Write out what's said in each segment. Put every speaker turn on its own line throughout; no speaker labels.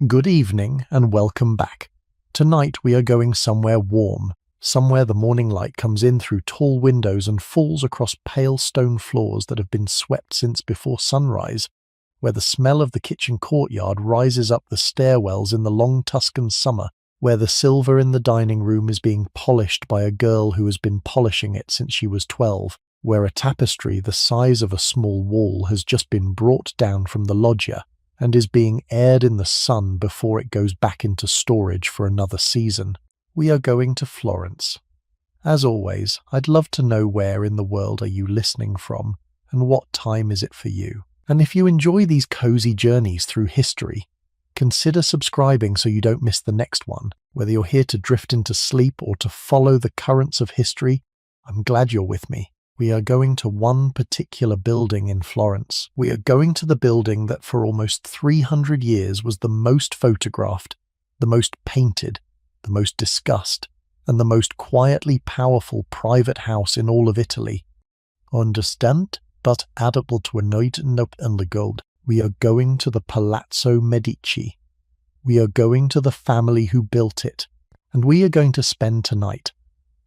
Good evening and welcome back. Tonight we are going somewhere warm, somewhere the morning light comes in through tall windows and falls across pale stone floors that have been swept since before sunrise, where the smell of the kitchen courtyard rises up the stairwells in the long Tuscan summer, where the silver in the dining room is being polished by a girl who has been polishing it since she was 12, where a tapestry the size of a small wall has just been brought down from the loggia and is being aired in the sun before it goes back into storage for another season. We are going to Florence. As always, I'd love to know where in the world are you listening from, and what time is it for you. And if you enjoy these cozy journeys through history, consider subscribing so you don't miss the next one. Whether you're here to drift into sleep or to follow the currents of history, I'm glad you're with me. We are going to one particular building in Florence. We are going to the building that for almost 300 years was the most photographed, the most painted, the most discussed, and the most quietly powerful private house in all of Italy. Understand? But adaptable to a night and the gold. We are going to the Palazzo Medici. We are going to the family who built it. And we are going to spend tonight,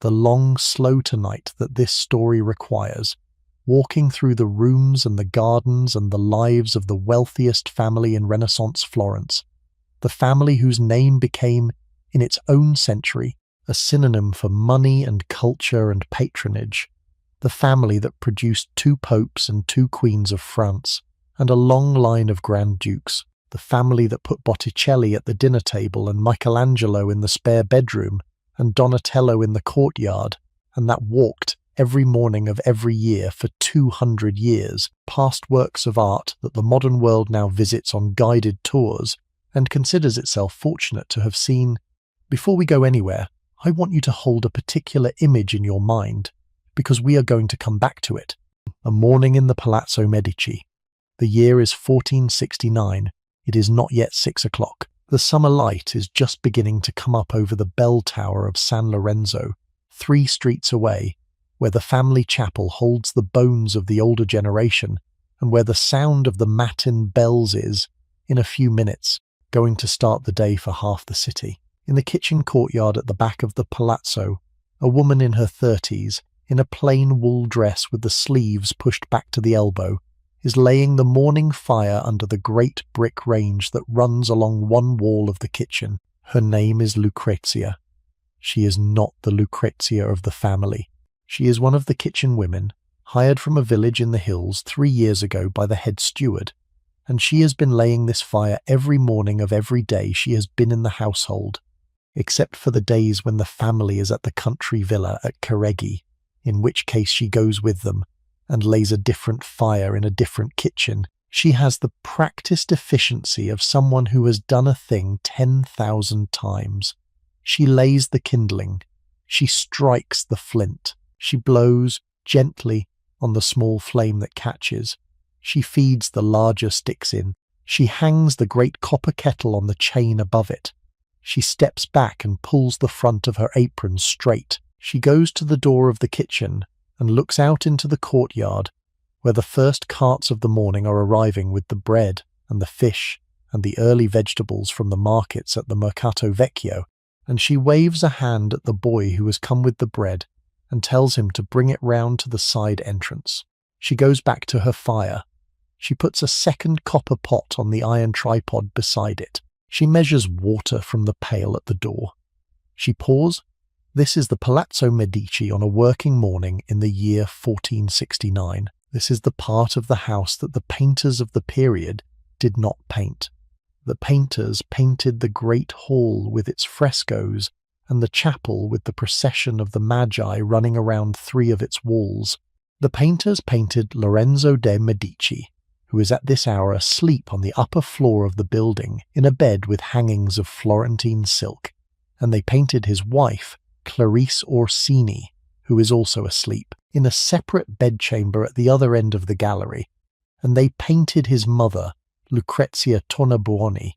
the long, slow tonight that this story requires, walking through the rooms and the gardens and the lives of the wealthiest family in Renaissance Florence, the family whose name became, in its own century, a synonym for money and culture and patronage, the family that produced 2 popes and 2 queens of France, and a long line of Grand Dukes, the family that put Botticelli at the dinner table and Michelangelo in the spare bedroom, and Donatello in the courtyard, and that walked every morning of every year for 200 years past works of art that the modern world now visits on guided tours and considers itself fortunate to have seen. Before we go anywhere, I want you to hold a particular image in your mind, because we are going to come back to it. A morning in the Palazzo Medici. The year is 1469. It is not yet 6 o'clock. The summer light is just beginning to come up over the bell tower of San Lorenzo, 3 streets away, where the family chapel holds the bones of the older generation, and where the sound of the matin bells is, in a few minutes, going to start the day for half the city. In the kitchen courtyard at the back of the palazzo, a woman in her 30s, in a plain wool dress with the sleeves pushed back to the elbow, is laying the morning fire under the great brick range that runs along one wall of the kitchen. Her name is Lucrezia. She is not the Lucrezia of the family. She is one of the kitchen women, hired from a village in the hills 3 years ago by the head steward, and she has been laying this fire every morning of every day she has been in the household, except for the days when the family is at the country villa at Careggi, in which case she goes with them and lays a different fire in a different kitchen. She has the practiced efficiency of someone who has done a thing 10,000 times. She lays the kindling. She strikes the flint. She blows gently on the small flame that catches. She feeds the larger sticks in. She hangs the great copper kettle on the chain above it. She steps back and pulls the front of her apron straight. She goes to the door of the kitchen and looks out into the courtyard, where the first carts of the morning are arriving with the bread and the fish and the early vegetables from the markets at the Mercato Vecchio, and she waves a hand at the boy who has come with the bread and tells him to bring it round to the side entrance. She goes back to her fire. She puts a second copper pot on the iron tripod beside it. She measures water from the pail at the door. She pours. This is the Palazzo Medici on a working morning in the year 1469. This is the part of the house that the painters of the period did not paint. The painters painted the great hall with its frescoes and the chapel with the procession of the Magi running around 3 of its walls. The painters painted Lorenzo de' Medici, who is at this hour asleep on the upper floor of the building in a bed with hangings of Florentine silk, and they painted his wife, Clarice Orsini, who is also asleep, in a separate bedchamber at the other end of the gallery, and they painted his mother, Lucrezia Tornabuoni,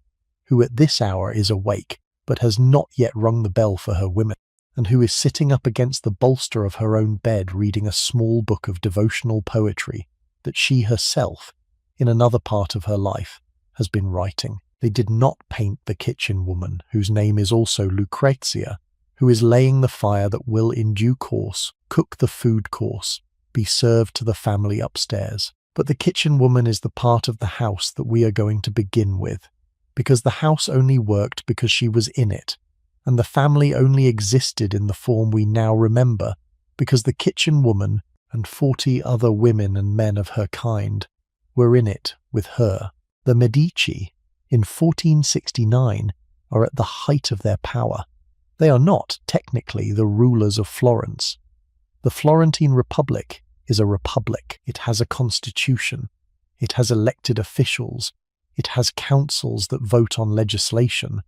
who at this hour is awake, but has not yet rung the bell for her women, and who is sitting up against the bolster of her own bed reading a small book of devotional poetry that she herself, in another part of her life, has been writing. They did not paint the kitchen woman, whose name is also Lucrezia, who is laying the fire that will in due course cook the food course, be served to the family upstairs. But the kitchen woman is the part of the house that we are going to begin with, because the house only worked because she was in it, and the family only existed in the form we now remember because the kitchen woman and 40 other women and men of her kind were in it with her. The Medici, in 1469, are at the height of their power. They are not, technically, the rulers of Florence. The Florentine Republic is a republic. It has a constitution. It has elected officials. It has councils that vote on legislation.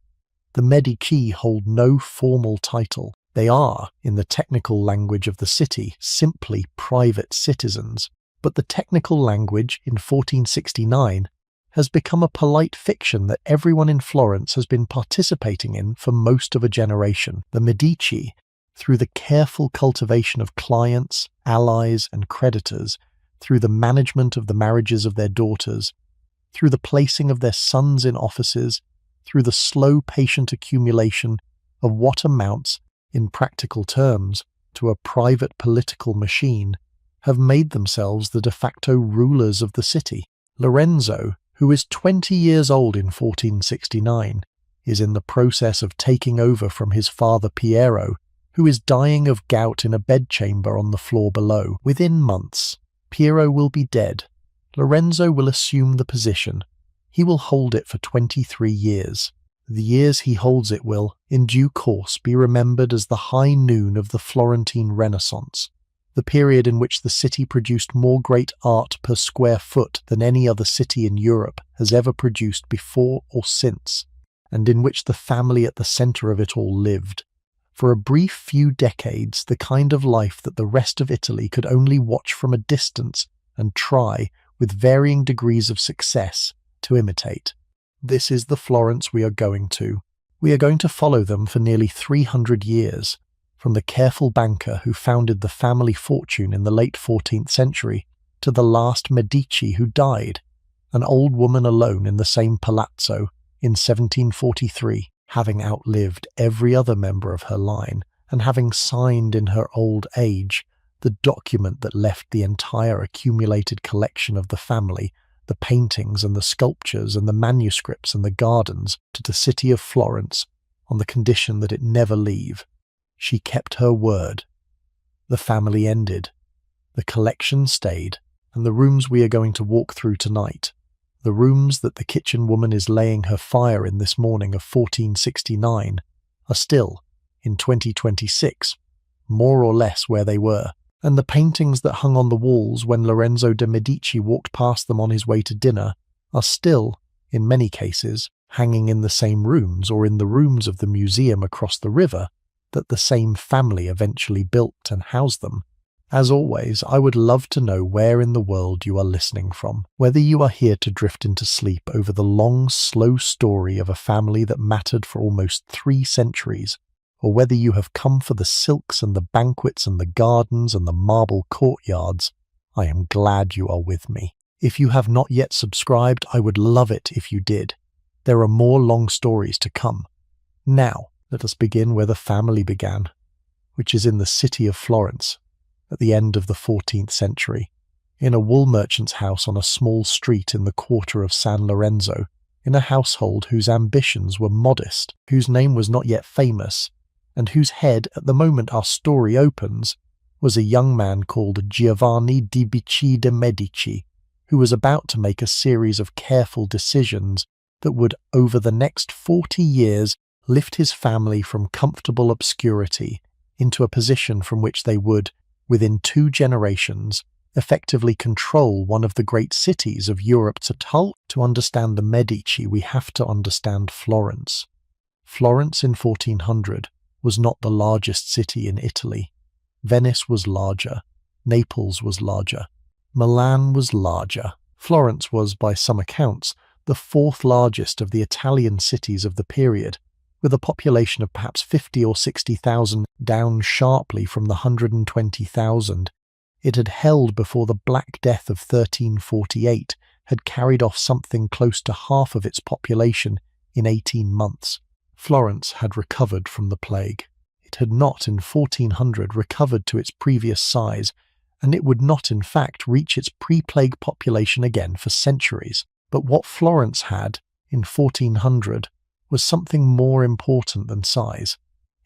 The Medici hold no formal title. They are, in the technical language of the city, simply private citizens. But the technical language in 1469 has become a polite fiction that everyone in Florence has been participating in for most of a generation. The Medici, through the careful cultivation of clients, allies, and creditors, through the management of the marriages of their daughters, through the placing of their sons in offices, through the slow, patient accumulation of what amounts, in practical terms, to a private political machine, have made themselves the de facto rulers of the city. Lorenzo, who is 20 years old in 1469, is in the process of taking over from his father Piero, who is dying of gout in a bedchamber on the floor below. Within months, Piero will be dead. Lorenzo will assume the position. He will hold it for 23 years. The years he holds it will, in due course, be remembered as the high noon of the Florentine Renaissance, the period in which the city produced more great art per square foot than any other city in Europe has ever produced before or since, and in which the family at the centre of it all lived. For a brief few decades, the kind of life that the rest of Italy could only watch from a distance and try, with varying degrees of success, to imitate. This is the Florence we are going to. We are going to follow them for nearly 300 years, from the careful banker who founded the family fortune in the late 14th century to the last Medici who died, an old woman alone in the same palazzo in 1743, having outlived every other member of her line and having signed in her old age the document that left the entire accumulated collection of the family, the paintings and the sculptures and the manuscripts and the gardens, to the city of Florence on the condition that it never leave. She kept her word. The family ended. The collection stayed, and the rooms we are going to walk through tonight, the rooms that the kitchen woman is laying her fire in this morning of 1469, are still, in 2026, more or less where they were, and the paintings that hung on the walls when Lorenzo de' Medici walked past them on his way to dinner are still, in many cases, hanging in the same rooms or in the rooms of the museum across the river that the same family eventually built and housed them. As always, I would love to know where in the world you are listening from, whether you are here to drift into sleep over the long, slow story of a family that mattered for almost 3 centuries, or whether you have come for the silks and the banquets and the gardens and the marble courtyards. I am glad you are with me. If you have not yet subscribed, I would love it if you did. There are more long stories to come. Now, let us begin where the family began, which is in the city of Florence, at the end of the 14th century, in a wool merchant's house on a small street in the quarter of San Lorenzo, in a household whose ambitions were modest, whose name was not yet famous, and whose head, at the moment our story opens, was a young man called Giovanni di Bicci de' Medici, who was about to make a series of careful decisions that would, over the next 40 years, lift his family from comfortable obscurity into a position from which they would, within 2 generations, effectively control one of the great cities of Europe. To understand the Medici, we have to understand Florence. Florence in 1400 was not the largest city in Italy. Venice was larger. Naples was larger. Milan was larger. Florence was, by some accounts, the 4th largest of the Italian cities of the period, with a population of perhaps 50 or 60,000, down sharply from the 120,000 it had held before the Black Death of 1348 had carried off something close to half of its population in 18 months. Florence had recovered from the plague. It had not in 1400 recovered to its previous size, and it would not in fact reach its pre-plague population again for centuries. But what Florence had in 1400 was something more important than size.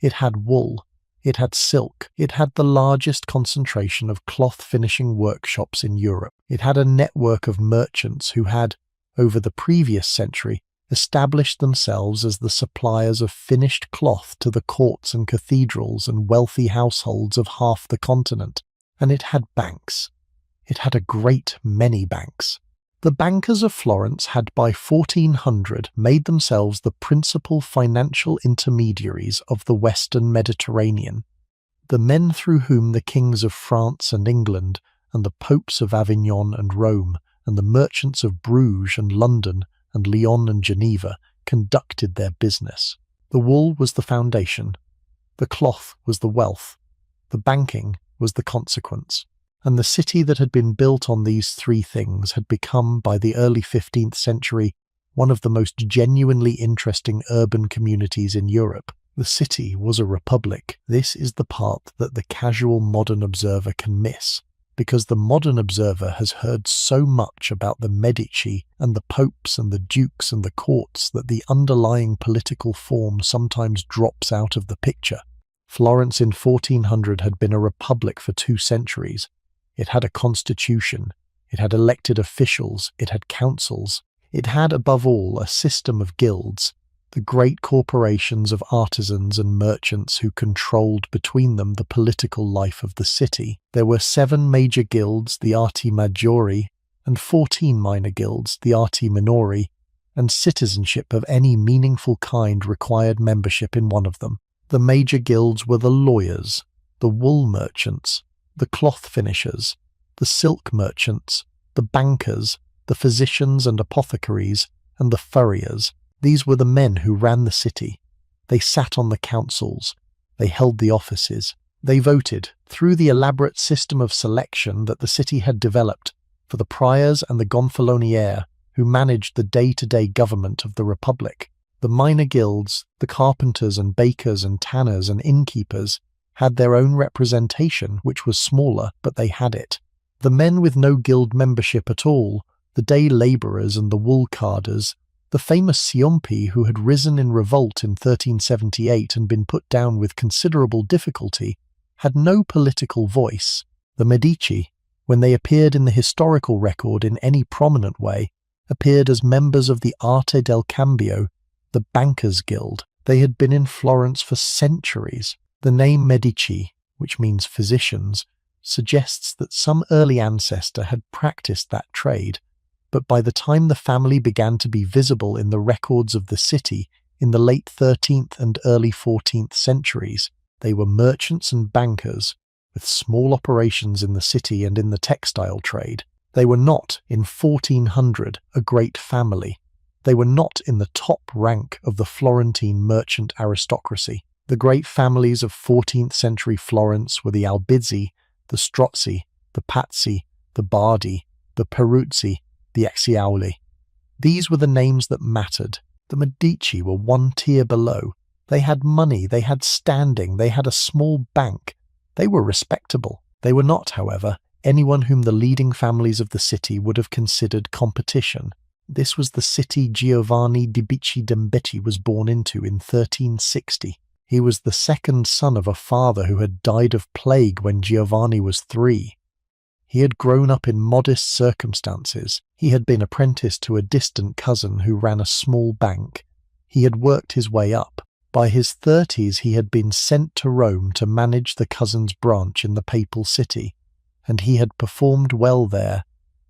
It had wool, it had silk, it had the largest concentration of cloth finishing workshops in Europe. It had a network of merchants who had, over the previous century, established themselves as the suppliers of finished cloth to the courts and cathedrals and wealthy households of half the continent. And it had banks. It had a great many banks. The bankers of Florence had by 1400 made themselves the principal financial intermediaries of the Western Mediterranean, the men through whom the kings of France and England, and the popes of Avignon and Rome, and the merchants of Bruges and London and Lyon and Geneva conducted their business. The wool was the foundation, the cloth was the wealth, the banking was the consequence. And the city that had been built on these three things had become, by the early 15th century, one of the most genuinely interesting urban communities in Europe. The city was a republic. This is the part that the casual modern observer can miss, because the modern observer has heard so much about the Medici and the popes and the dukes and the courts that the underlying political form sometimes drops out of the picture. Florence in 1400 had been a republic for 2 centuries. It had a constitution, it had elected officials, it had councils, it had above all a system of guilds, the great corporations of artisans and merchants who controlled between them the political life of the city. There were 7 major guilds, the Arti Maggiori, and 14 minor guilds, the Arti Minori, and citizenship of any meaningful kind required membership in one of them. The major guilds were the lawyers, the wool merchants, the cloth finishers, the silk merchants, the bankers, the physicians and apothecaries, and the furriers. These were the men who ran the city. They sat on the councils. They held the offices. They voted, through the elaborate system of selection that the city had developed, for the priors and the gonfaloniere who managed the day-to-day government of the republic. The minor guilds, the carpenters and bakers and tanners and innkeepers, had their own representation, which was smaller, but they had it. The men with no guild membership at all, the day labourers and the wool carders, the famous Ciompi who had risen in revolt in 1378 and been put down with considerable difficulty, had no political voice. The Medici, when they appeared in the historical record in any prominent way, appeared as members of the Arte del Cambio, the bankers' guild. They had been in Florence for centuries. The name Medici, which means physicians, suggests that some early ancestor had practiced that trade, but by the time the family began to be visible in the records of the city in the late 13th and early 14th centuries, they were merchants and bankers with small operations in the city and in the textile trade. They were not, in 1400, a great family. They were not in the top rank of the Florentine merchant aristocracy. The great families of 14th century Florence were the Albizzi, the Strozzi, the Pazzi, the Bardi, the Peruzzi, the Acciauli. These were the names that mattered. The Medici were one tier below. They had money, they had standing, they had a small bank. They were respectable. They were not, however, anyone whom the leading families of the city would have considered competition. This was the city Giovanni di Bicci d'Embecci was born into in 1360. He was the second son of a father who had died of plague when Giovanni was 3. He had grown up in modest circumstances. He had been apprenticed to a distant cousin who ran a small bank. He had worked his way up. By his 30s he had been sent to Rome to manage the cousin's branch in the papal city, and he had performed well there.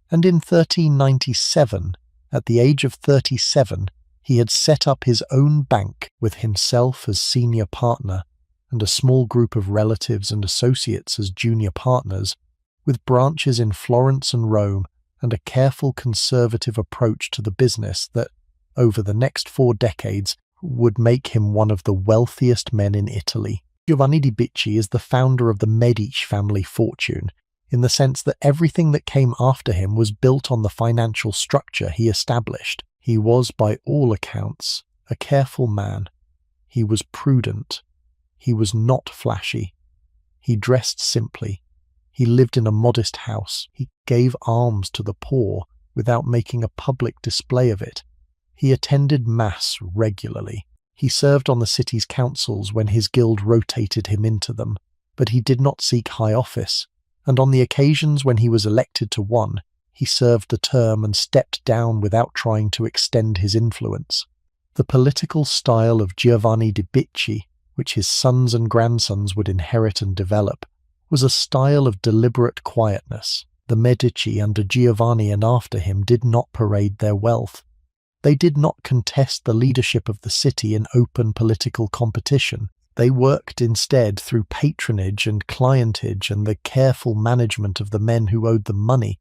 And in 1397, at the age of 37, he had set up his own bank with himself as senior partner and a small group of relatives and associates as junior partners, with branches in Florence and Rome and a careful conservative approach to the business that, over the next 4 decades, would make him one of the wealthiest men in Italy. Giovanni di Bicci is the founder of the Medici family fortune. in the sense that everything that came after him was built on the financial structure he established. He was, by all accounts, a careful man. He was prudent. He was not flashy. He dressed simply. He lived in a modest house. He gave alms to the poor without making a public display of it. He attended mass regularly. He served on the city's councils when his guild rotated him into them, but he did not seek high office, and on the occasions when he was elected to one, he served the term and stepped down without trying to extend his influence. The political style of Giovanni de' Medici, which his sons and grandsons would inherit and develop, was a style of deliberate quietness. The Medici under Giovanni and after him did not parade their wealth. They did not contest the leadership of the city in open political competition. They worked instead through patronage and clientage and the careful management of the men who owed them money,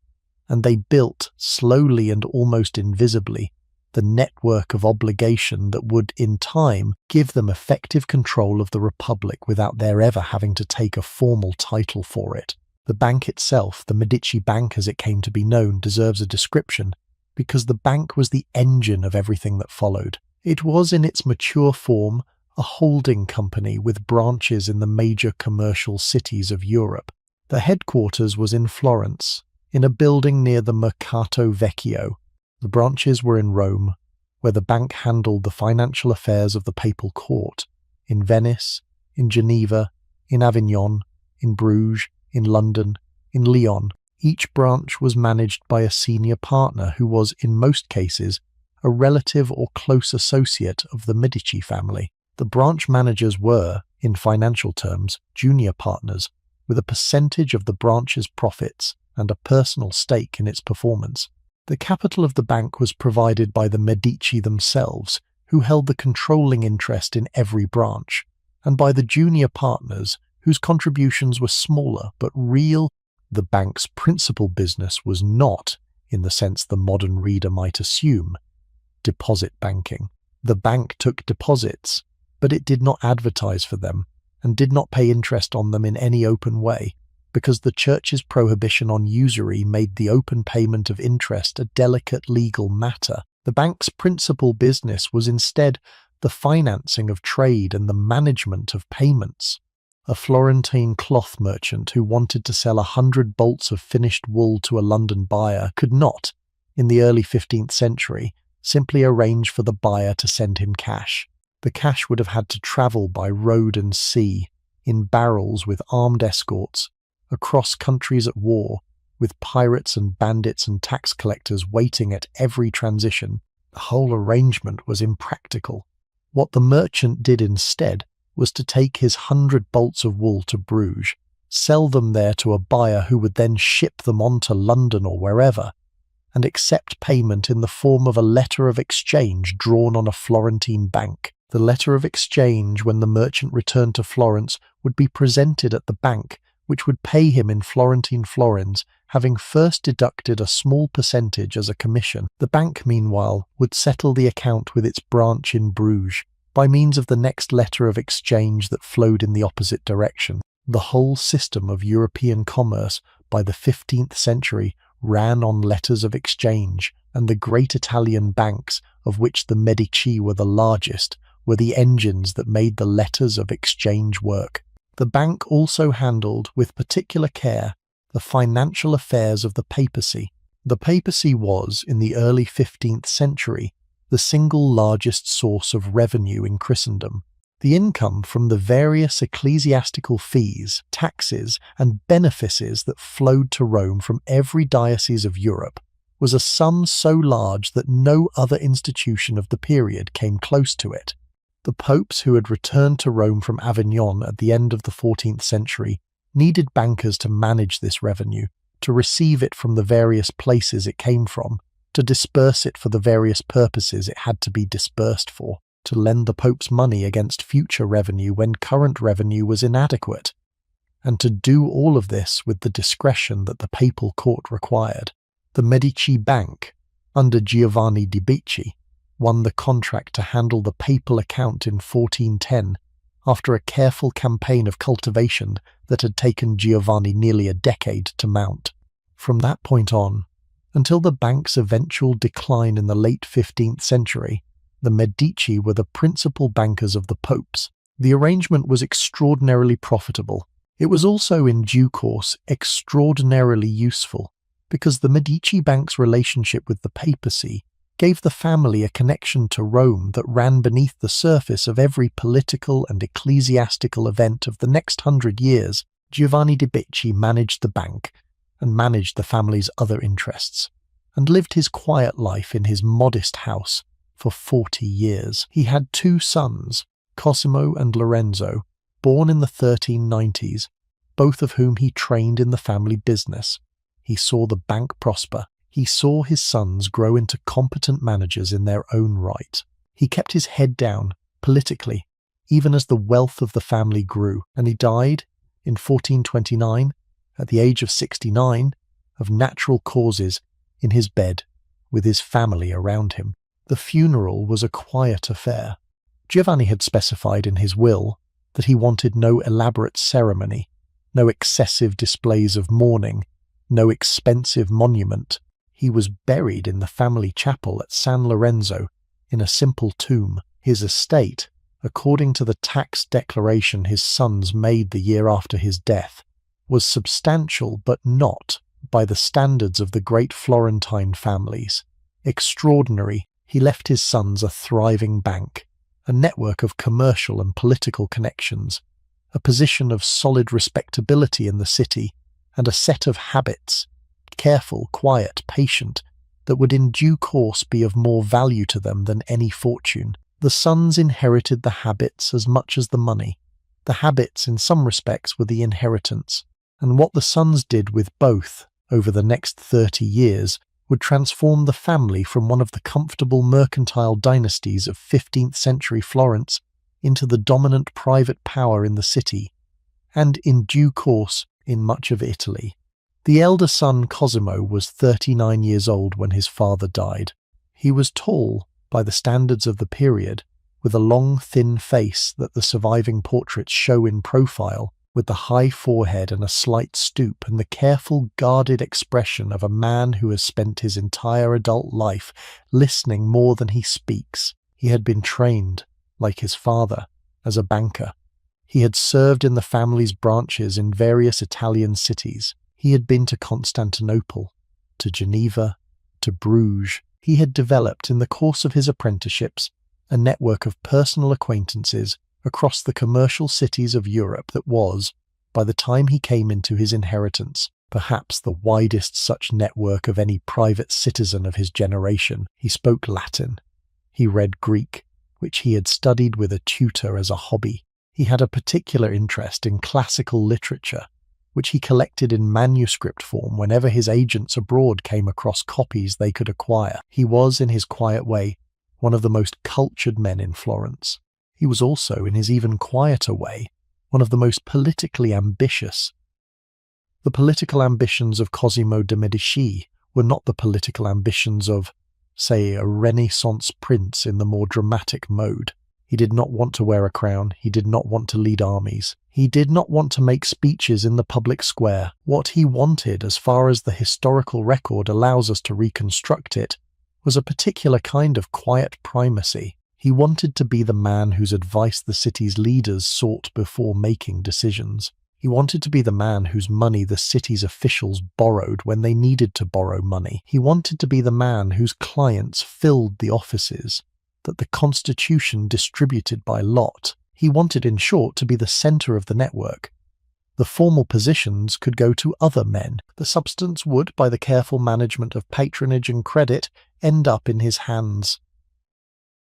and they built, slowly and almost invisibly, the network of obligation that would, in time, give them effective control of the Republic without their ever having to take a formal title for it. The bank itself, the Medici Bank as it came to be known, deserves a description, because the bank was the engine of everything that followed. It was, in its mature form, a holding company with branches in the major commercial cities of Europe. The headquarters was in Florence, in a building near the Mercato Vecchio. The branches were in Rome, where the bank handled the financial affairs of the papal court, in Venice, in Geneva, in Avignon, in Bruges, in London, in Lyon. Each branch was managed by a senior partner who was, in most cases, a relative or close associate of the Medici family. The branch managers were, in financial terms, junior partners, with a percentage of the branch's profits and a personal stake in its performance. The capital of the bank was provided by the Medici themselves, who held the controlling interest in every branch, and by the junior partners, whose contributions were smaller but real. The bank's principal business was not, in the sense the modern reader might assume, deposit banking. The bank took deposits, but it did not advertise for them, and did not pay interest on them in any open way, because the Church's prohibition on usury made the open payment of interest a delicate legal matter. The bank's principal business was instead the financing of trade and the management of payments. A Florentine cloth merchant who wanted to sell 100 bolts of finished wool to a London buyer could not, in the early 15th century, simply arrange for the buyer to send him cash. The cash would have had to travel by road and sea, in barrels with armed escorts, across countries at war, with pirates and bandits and tax collectors waiting at every transition. The whole arrangement was impractical. What the merchant did instead was to take his 100 bolts of wool to Bruges, sell them there to a buyer who would then ship them on to London or wherever, and accept payment in the form of a letter of exchange drawn on a Florentine bank. The letter of exchange, when the merchant returned to Florence, would be presented at the bank, which would pay him in Florentine florins, having first deducted a small percentage as a commission. The bank, meanwhile, would settle the account with its branch in Bruges, by means of the next letter of exchange that flowed in the opposite direction. The whole system of European commerce by the 15th century ran on letters of exchange, and the great Italian banks, of which the Medici were the largest, were the engines that made the letters of exchange work. The bank also handled, with particular care, the financial affairs of the papacy. The papacy was, in the early 15th century, the single largest source of revenue in Christendom. The income from the various ecclesiastical fees, taxes, and benefices that flowed to Rome from every diocese of Europe was a sum so large that no other institution of the period came close to it. The popes who had returned to Rome from Avignon at the end of the 14th century needed bankers to manage this revenue, to receive it from the various places it came from, to disperse it for the various purposes it had to be dispersed for, to lend the popes money against future revenue when current revenue was inadequate, and to do all of this with the discretion that the papal court required. The Medici Bank, under Giovanni de' Medici, won the contract to handle the papal account in 1410, after a careful campaign of cultivation that had taken Giovanni nearly a decade to mount. From that point on, until the bank's eventual decline in the late 15th century, the Medici were the principal bankers of the popes. The arrangement was extraordinarily profitable. It was also, in due course, extraordinarily useful, because the Medici bank's relationship with the papacy gave the family a connection to Rome that ran beneath the surface of every political and ecclesiastical event of the next 100 years. Giovanni de' Bicci managed the bank and managed the family's other interests, and lived his quiet life in his modest house for 40 years. He had 2 sons, Cosimo and Lorenzo, born in the 1390s, both of whom he trained in the family business. He saw the bank prosper. He saw his sons grow into competent managers in their own right. He kept his head down, politically, even as the wealth of the family grew, and he died in 1429, at the age of 69, of natural causes, in his bed, with his family around him. The funeral was a quiet affair. Giovanni had specified in his will that he wanted no elaborate ceremony, no excessive displays of mourning, no expensive monument. He was buried in the family chapel at San Lorenzo in a simple tomb. His estate, according to the tax declaration his sons made the year after his death, was substantial but not by the standards of the great Florentine families. Extraordinary, he left his sons a thriving bank, a network of commercial and political connections, a position of solid respectability in the city, and a set of habits, careful, quiet, patient, that would in due course be of more value to them than any fortune. The sons inherited the habits as much as the money. The habits, in some respects, were the inheritance, and what the sons did with both over the next 30 years would transform the family from one of the comfortable mercantile dynasties of 15th century Florence into the dominant private power in the city, and in due course in much of Italy. The elder son Cosimo was 39 years old when his father died. He was tall by the standards of the period, with a long thin face that the surviving portraits show in profile, with the high forehead and a slight stoop and the careful, guarded expression of a man who has spent his entire adult life listening more than he speaks. He had been trained, like his father, as a banker. He had served in the family's branches in various Italian cities. He had been to Constantinople, to Geneva, to Bruges. He had developed, in the course of his apprenticeships, a network of personal acquaintances across the commercial cities of Europe that was, by the time he came into his inheritance, perhaps the widest such network of any private citizen of his generation. He spoke Latin. He read Greek, which he had studied with a tutor as a hobby. He had a particular interest in classical literature, which he collected in manuscript form whenever his agents abroad came across copies they could acquire. He was, in his quiet way, one of the most cultured men in Florence. He was also, in his even quieter way, one of the most politically ambitious. The political ambitions of Cosimo de' Medici were not the political ambitions of, say, a Renaissance prince in the more dramatic mode. He did not want to wear a crown. He did not want to lead armies. He did not want to make speeches in the public square. What he wanted, as far as the historical record allows us to reconstruct it, was a particular kind of quiet primacy. He wanted to be the man whose advice the city's leaders sought before making decisions. He wanted to be the man whose money the city's officials borrowed when they needed to borrow money. He wanted to be the man whose clients filled the offices that the Constitution distributed by lot. He wanted, in short, to be the centre of the network. The formal positions could go to other men. The substance would, by the careful management of patronage and credit, end up in his hands.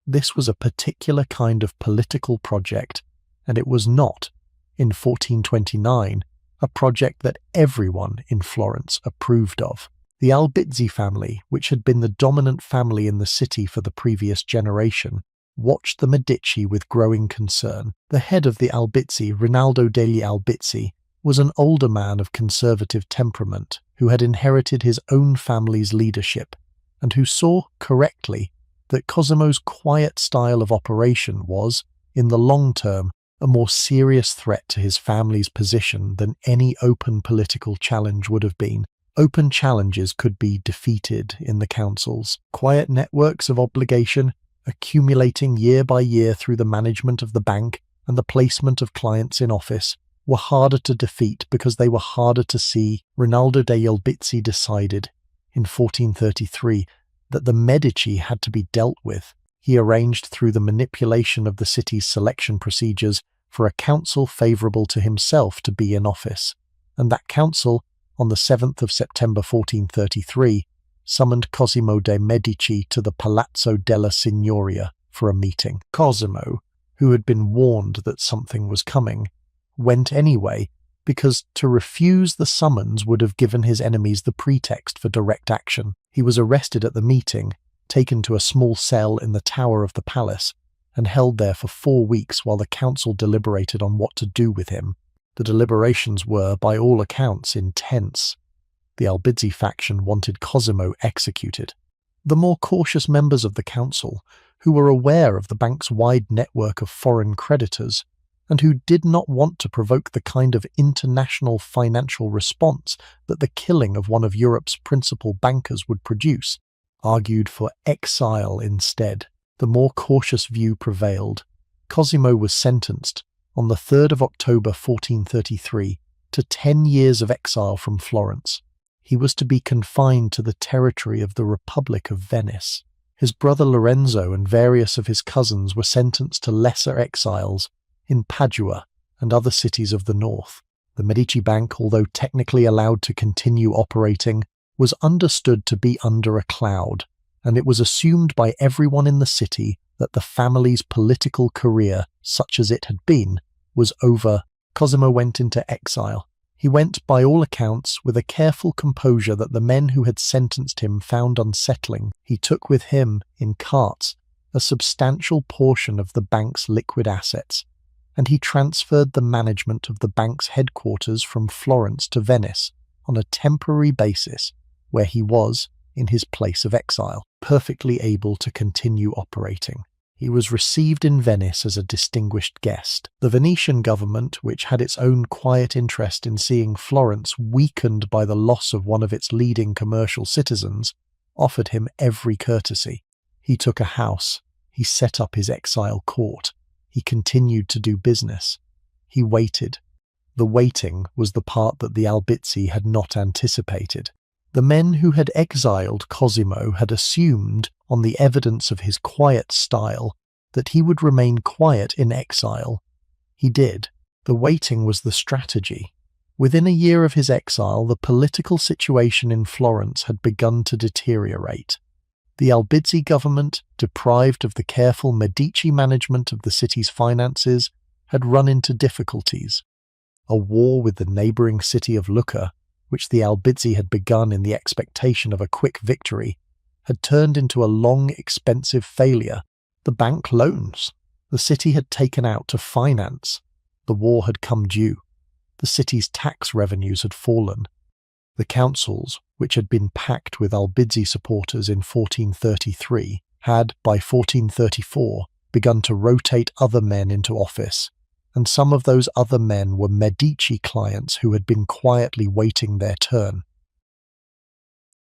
This was a particular kind of political project, and it was not, in 1429, a project that everyone in Florence approved of. The Albizzi family, which had been the dominant family in the city for the previous generation, watched the Medici with growing concern. The head of the Albizzi, Rinaldo degli Albizzi, was an older man of conservative temperament who had inherited his own family's leadership, and who saw correctly that Cosimo's quiet style of operation was, in the long term, a more serious threat to his family's position than any open political challenge would have been. Open challenges could be defeated in the councils. Quiet networks of obligation, accumulating year by year through the management of the bank and the placement of clients in office, were harder to defeat because they were harder to see. Rinaldo degli Albizzi decided, in 1433, that the Medici had to be dealt with. He arranged through the manipulation of the city's selection procedures for a council favourable to himself to be in office, and that council, on the 7th of September 1433, summoned Cosimo de' Medici to the Palazzo della Signoria for a meeting. Cosimo, who had been warned that something was coming, went anyway because to refuse the summons would have given his enemies the pretext for direct action. He was arrested at the meeting, taken to a small cell in the tower of the palace, and held there for 4 weeks while the council deliberated on what to do with him. The deliberations were, by all accounts, intense. The Albizzi faction wanted Cosimo executed. The more cautious members of the council, who were aware of the bank's wide network of foreign creditors, and who did not want to provoke the kind of international financial response that the killing of one of Europe's principal bankers would produce, argued for exile instead. The more cautious view prevailed. Cosimo was sentenced, on the 3rd of October 1433, to 10 years of exile from Florence. He was to be confined to the territory of the Republic of Venice. His brother Lorenzo and various of his cousins were sentenced to lesser exiles in Padua and other cities of the north. The Medici Bank, although technically allowed to continue operating, was understood to be under a cloud, and it was assumed by everyone in the city that the family's political career, such as it had been, was over. Cosimo went into exile. He went, by all accounts, with a careful composure that the men who had sentenced him found unsettling. He took with him, in carts, a substantial portion of the bank's liquid assets, and he transferred the management of the bank's headquarters from Florence to Venice on a temporary basis, where he was, in his place of exile, perfectly able to continue operating. He was received in Venice as a distinguished guest. The Venetian government, which had its own quiet interest in seeing Florence weakened by the loss of one of its leading commercial citizens, offered him every courtesy. He took a house. He set up his exile court. He continued to do business. He waited. The waiting was the part that the Albizzi had not anticipated. The men who had exiled Cosimo had assumed, on the evidence of his quiet style, that he would remain quiet in exile. He did. The waiting was the strategy. Within a year of his exile, the political situation in Florence had begun to deteriorate. The Albizzi government, deprived of the careful Medici management of the city's finances, had run into difficulties. A war with the neighbouring city of Lucca, which the Albizzi had begun in the expectation of a quick victory, had turned into a long, expensive failure. The bank loans the city had taken out to finance the war had come due. The city's tax revenues had fallen. The councils, which had been packed with Albizzi supporters in 1433, had, by 1434, begun to rotate other men into office, and some of those other men were Medici clients who had been quietly waiting their turn.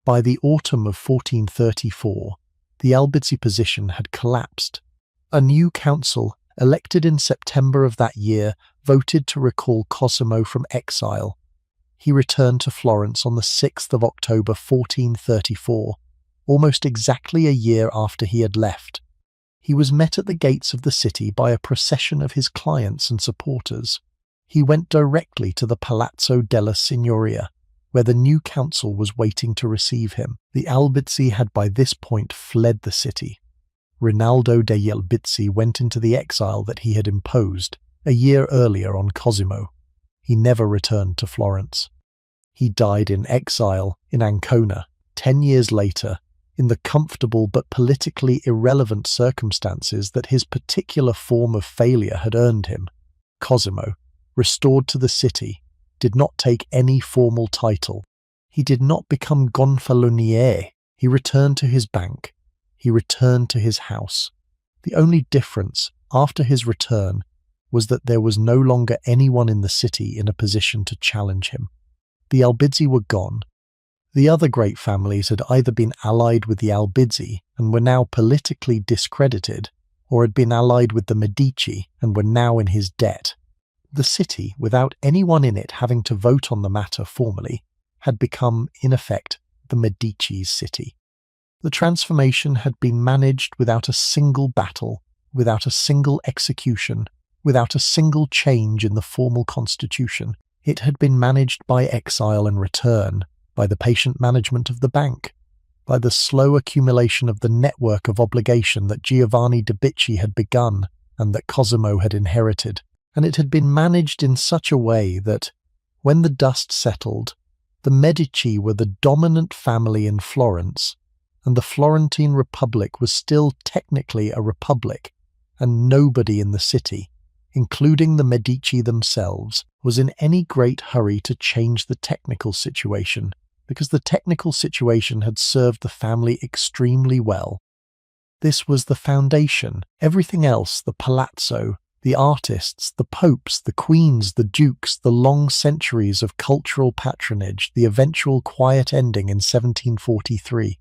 By the autumn of 1434, the Albizzi position had collapsed. A new council, elected in September of that year, voted to recall Cosimo from exile. He returned to Florence on the 6th of October 1434, almost exactly a year after he had left. He was met at the gates of the city by a procession of his clients and supporters. He went directly to the Palazzo della Signoria, where the new council was waiting to receive him. The Albizzi had by this point fled the city. Rinaldo degli Albizzi went into the exile that he had imposed a year earlier on Cosimo. He never returned to Florence. He died in exile in Ancona 10 years later, in the comfortable but politically irrelevant circumstances that his particular form of failure had earned him. Cosimo, restored to the city, did not take any formal title. He did not become gonfalonier. He returned to his bank. He returned to his house. The only difference, after his return, was that there was no longer anyone in the city in a position to challenge him. The Albizzi were gone. The other great families had either been allied with the Albizzi and were now politically discredited, or had been allied with the Medici and were now in his debt. The city, without anyone in it having to vote on the matter formally, had become, in effect, the Medici's city. The transformation had been managed without a single battle, without a single execution, without a single change in the formal constitution. It had been managed by exile and return, by the patient management of the bank, by the slow accumulation of the network of obligation that Giovanni de' Bicci had begun and that Cosimo had inherited. And it had been managed in such a way that, when the dust settled, the Medici were the dominant family in Florence, and the Florentine Republic was still technically a republic, and nobody in the city, including the Medici themselves, was in any great hurry to change the technical situation, because the technical situation had served the family extremely well. This was the foundation. Everything else, the palazzo, the artists, the popes, the queens, the dukes, the long centuries of cultural patronage, the eventual quiet ending in 1743,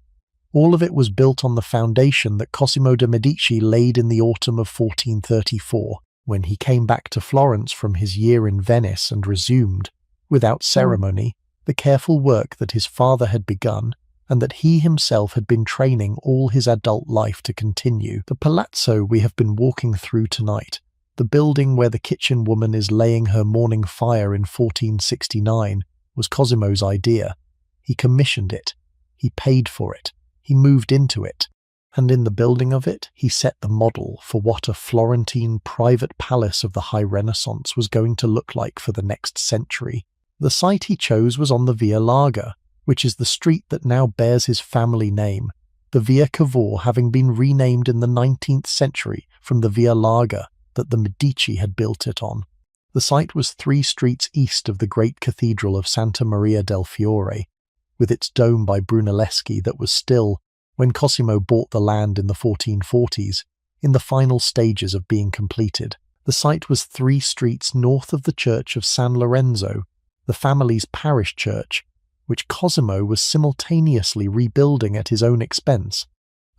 all of it was built on the foundation that Cosimo de' Medici laid in the autumn of 1434, when he came back to Florence from his year in Venice and resumed, without ceremony, the careful work that his father had begun and that he himself had been training all his adult life to continue. The palazzo we have been walking through tonight, the building where the kitchen woman is laying her morning fire in 1469, was Cosimo's idea. He commissioned it. He paid for it. He moved into it. And in the building of it, he set the model for what a Florentine private palace of the High Renaissance was going to look like for the next century. The site he chose was on the Via Larga, which is the street that now bears his family name, the Via Cavour having been renamed in the 19th century from the Via Larga that the Medici had built it on. The site was 3 streets east of the great cathedral of Santa Maria del Fiore, with its dome by Brunelleschi that was still, when Cosimo bought the land in the 1440s, in the final stages of being completed. The site was 3 streets north of the church of San Lorenzo, the family's parish church, which Cosimo was simultaneously rebuilding at his own expense,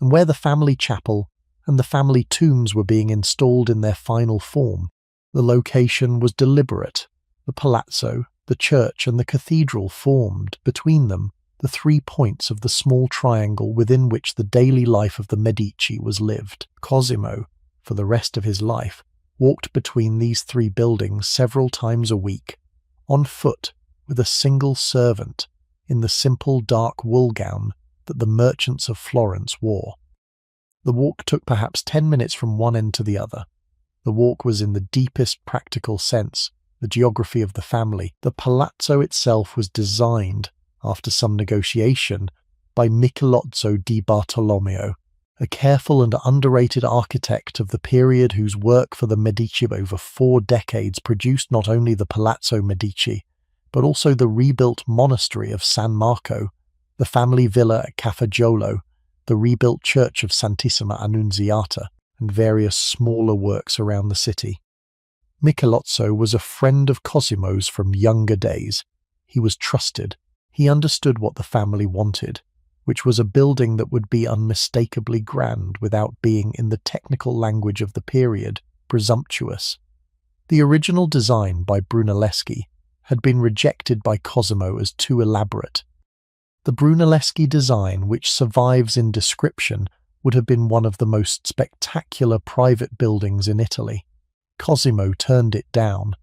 and where the family chapel and the family tombs were being installed in their final form. The location was deliberate. The palazzo, the church and the cathedral formed, between them, the 3 points of the small triangle within which the daily life of the Medici was lived. Cosimo, for the rest of his life, walked between these 3 buildings several times a week, on foot, with a single servant, in the simple dark wool gown that the merchants of Florence wore. The walk took perhaps 10 minutes from one end to the other. The walk was in the deepest practical sense, the geography of the family. The palazzo itself was designed, after some negotiation, by Michelozzo di Bartolomeo, a careful and underrated architect of the period whose work for the Medici over 4 decades produced not only the Palazzo Medici, but also the rebuilt monastery of San Marco, the family villa at Cafaggiolo, the rebuilt church of Santissima Annunziata, and various smaller works around the city. Michelozzo was a friend of Cosimo's from younger days. He was trusted. He understood what the family wanted, which was a building that would be unmistakably grand without being, in the technical language of the period, presumptuous. The original design by Brunelleschi had been rejected by Cosimo as too elaborate. The Brunelleschi design, which survives in description, would have been one of the most spectacular private buildings in Italy. Cosimo turned it down.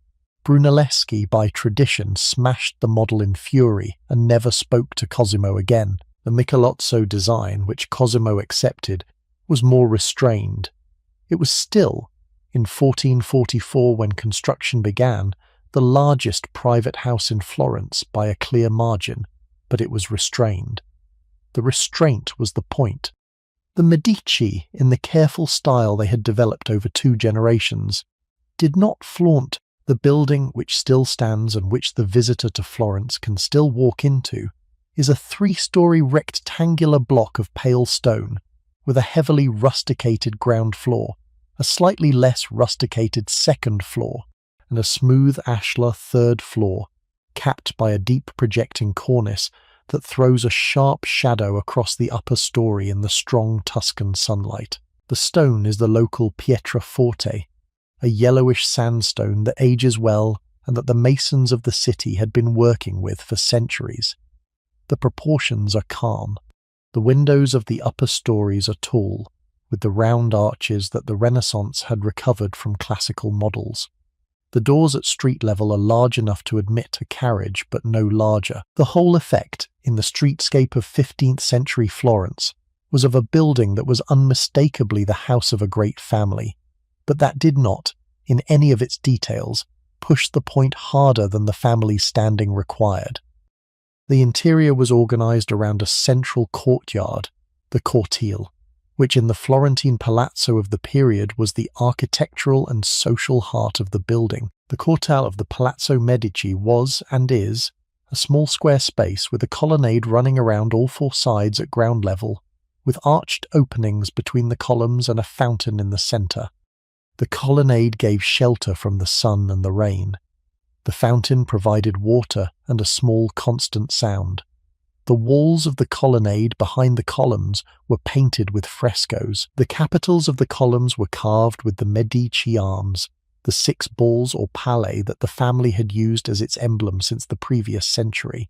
Brunelleschi, by tradition, smashed the model in fury and never spoke to Cosimo again. The Michelozzo design, which Cosimo accepted, was more restrained. It was still, in 1444 when construction began, the largest private house in Florence by a clear margin, but it was restrained. The restraint was the point. The Medici, in the careful style they had developed over 2 generations, did not flaunt the building which still stands and which the visitor to Florence can still walk into, is a 3-story rectangular block of pale stone with a heavily rusticated ground floor, a slightly less rusticated second floor, and a smooth ashlar third floor, capped by a deep projecting cornice that throws a sharp shadow across the upper story in the strong Tuscan sunlight. The stone is the local pietra forte, a yellowish sandstone that ages well and that the masons of the city had been working with for centuries. The proportions are calm. The windows of the upper stories are tall, with the round arches that the Renaissance had recovered from classical models. The doors at street level are large enough to admit a carriage, but no larger. The whole effect, in the streetscape of 15th century Florence, was of a building that was unmistakably the house of a great family, but that did not, in any of its details, push the point harder than the family's standing required. The interior was organized around a central courtyard, the cortile, which in the Florentine palazzo of the period was the architectural and social heart of the building. The cortile of the Palazzo Medici was, and is, a small square space with a colonnade running around all four sides at ground level, with arched openings between the columns and a fountain in the centre. The colonnade gave shelter from the sun and the rain. The fountain provided water and a small constant sound. The walls of the colonnade behind the columns were painted with frescoes. The capitals of the columns were carved with the Medici arms, the 6 balls or palle that the family had used as its emblem since the previous century.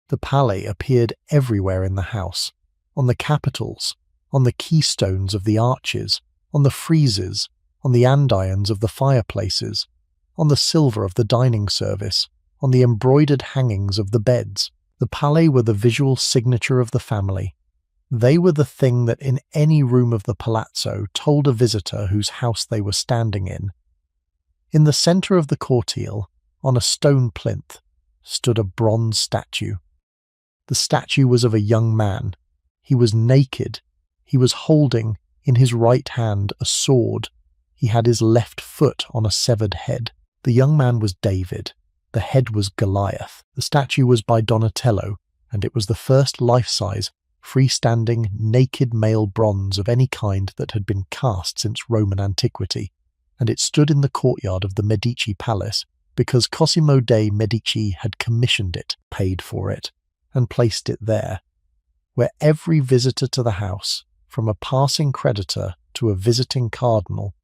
The palle appeared everywhere in the house, on the capitals, on the keystones of the arches, on the friezes, on the andirons of the fireplaces, on the silver of the dining service, on the embroidered hangings of the beds. The palle were the visual signature of the family. They were the thing that in any room of the palazzo told a visitor whose house they were standing in. In the centre of the cortile, on a stone plinth, stood a bronze statue. The statue was of a young man. He was naked. He was holding, in his right hand, a sword. He had his left foot on a severed head. The young man was David. The head was Goliath. The statue was by Donatello, and it was the first life-size, freestanding, naked male bronze of any kind that had been cast since Roman antiquity, and it stood in the courtyard of the Medici Palace because Cosimo de' Medici had commissioned it, paid for it, and placed it there, where every visitor to the house, from a passing creditor to a visiting cardinal,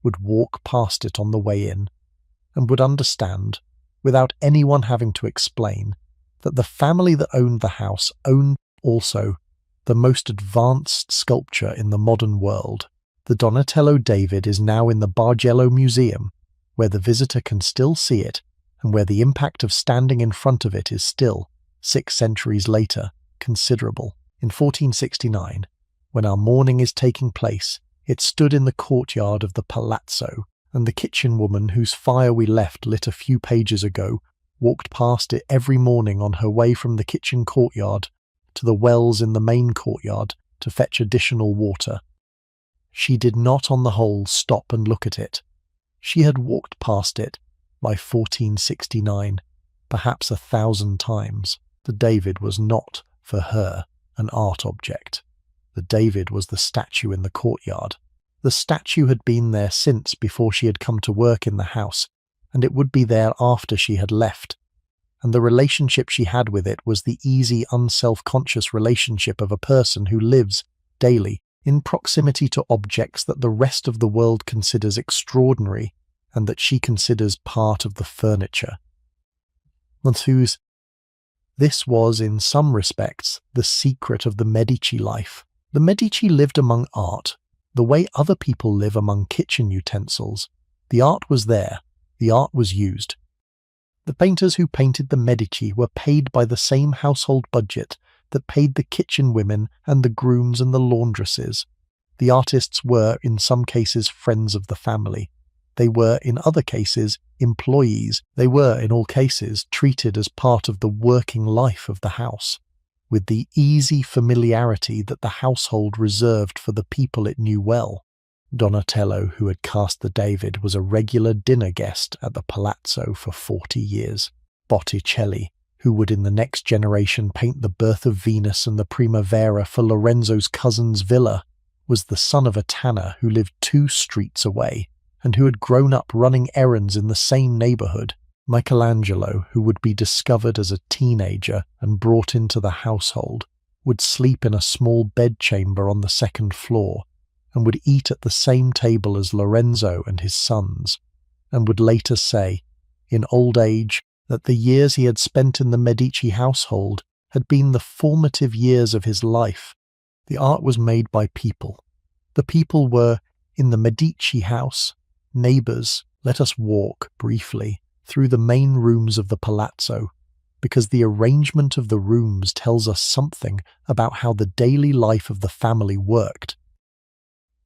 would walk past it on the way in, and would understand, without anyone having to explain, that the family that owned the house owned also the most advanced sculpture in the modern world. The Donatello David is now in the Bargello Museum, where the visitor can still see it, and where the impact of standing in front of it is still, 6 centuries later, considerable. In 1469, when our mourning is taking place, it stood in the courtyard of the palazzo, and the kitchen woman whose fire we left lit a few pages ago walked past it every morning on her way from the kitchen courtyard to the wells in the main courtyard to fetch additional water. She did not on the whole stop and look at it. She had walked past it by 1469, perhaps 1,000 times. The David was not, for her, an art object. The David was the statue in the courtyard. The statue had been there since before she had come to work in the house, and it would be there after she had left. And the relationship she had with it was the easy, unself-conscious relationship of a person who lives, daily, in proximity to objects that the rest of the world considers extraordinary and that she considers part of the furniture. This was, in some respects, the secret of the Medici life. The Medici lived among art, the way other people live among kitchen utensils. The art was there, the art was used. The painters who painted the Medici were paid by the same household budget that paid the kitchen women and the grooms and the laundresses. The artists were, in some cases, friends of the family. They were, in other cases, employees. They were, in all cases, treated as part of the working life of the house, with the easy familiarity that the household reserved for the people it knew well. Donatello, who had cast the David, was a regular dinner guest at the Palazzo for 40 years. Botticelli, who would in the next generation paint the birth of Venus and the Primavera for Lorenzo's cousin's villa, was the son of a tanner who lived 2 streets away and who had grown up running errands in the same neighborhood. Michelangelo, who would be discovered as a teenager and brought into the household, would sleep in a small bedchamber on the 2nd floor and would eat at the same table as Lorenzo and his sons, and would later say, in old age, that the years he had spent in the Medici household had been the formative years of his life. The art was made by people. The people were, in the Medici house, neighbours. Let us walk, briefly, through the main rooms of the palazzo, because the arrangement of the rooms tells us something about how the daily life of the family worked.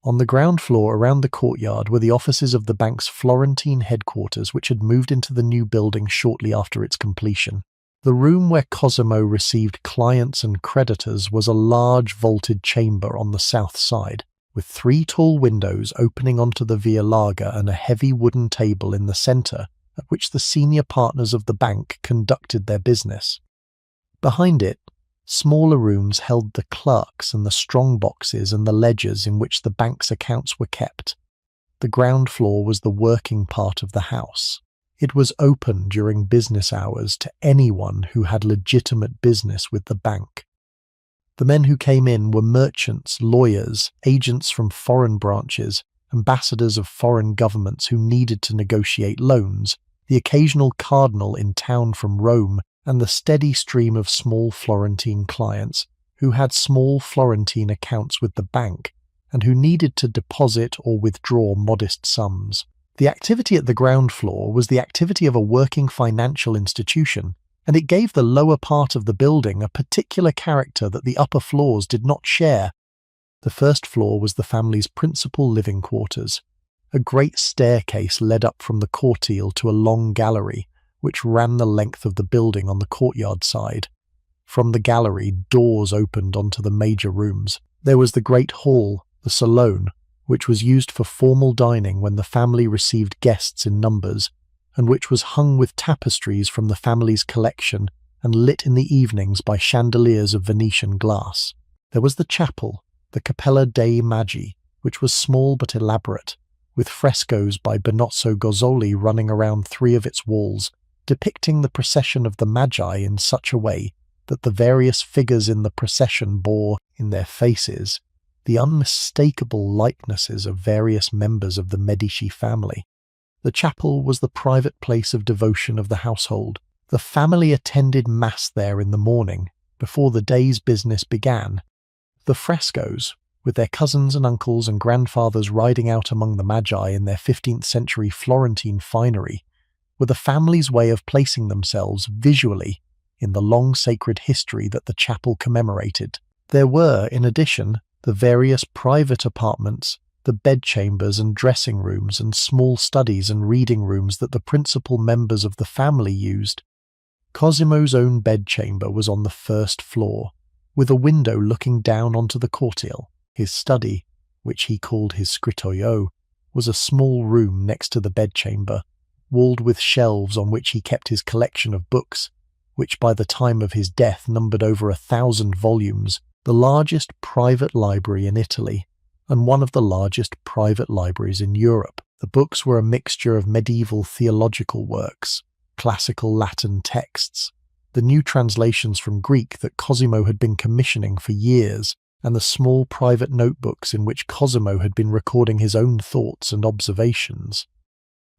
On the ground floor around the courtyard were the offices of the bank's Florentine headquarters, which had moved into the new building shortly after its completion. The room where Cosimo received clients and creditors was a large vaulted chamber on the south side, with 3 tall windows opening onto the Via Larga and a heavy wooden table in the centre, at which the senior partners of the bank conducted their business. Behind it, smaller rooms held the clerks and the strong boxes and the ledgers in which the bank's accounts were kept. The ground floor was the working part of the house. It was open during business hours to anyone who had legitimate business with the bank. The men who came in were merchants, lawyers, agents from foreign branches, ambassadors of foreign governments who needed to negotiate loans, the occasional cardinal in town from Rome, and the steady stream of small Florentine clients who had small Florentine accounts with the bank and who needed to deposit or withdraw modest sums. The activity at the ground floor was the activity of a working financial institution, and it gave the lower part of the building a particular character that the upper floors did not share. The 1st floor was the family's principal living quarters. A great staircase led up from the cortile to a long gallery, which ran the length of the building on the courtyard side. From the gallery, doors opened onto the major rooms. There was the great hall, the salon, which was used for formal dining when the family received guests in numbers, and which was hung with tapestries from the family's collection and lit in the evenings by chandeliers of Venetian glass. There was the chapel, the Cappella dei Magi, which was small but elaborate, with frescoes by Benozzo Gozzoli running around 3 of its walls, depicting the procession of the Magi in such a way that the various figures in the procession bore, in their faces, the unmistakable likenesses of various members of the Medici family. The chapel was the private place of devotion of the household. The family attended Mass there in the morning, before the day's business began. The frescoes, with their cousins and uncles and grandfathers riding out among the Magi in their 15th century Florentine finery, were the family's way of placing themselves visually in the long sacred history that the chapel commemorated. There were, in addition, the various private apartments, the bedchambers and dressing rooms and small studies and reading rooms that the principal members of the family used. Cosimo's own bedchamber was on the 1st floor, with a window looking down onto the cortile. His study, which he called his scrittoio, was a small room next to the bedchamber, walled with shelves on which he kept his collection of books, which by the time of his death numbered over 1,000 volumes, the largest private library in Italy, and one of the largest private libraries in Europe. The books were a mixture of medieval theological works, classical Latin texts, the new translations from Greek that Cosimo had been commissioning for years, and the small private notebooks in which Cosimo had been recording his own thoughts and observations.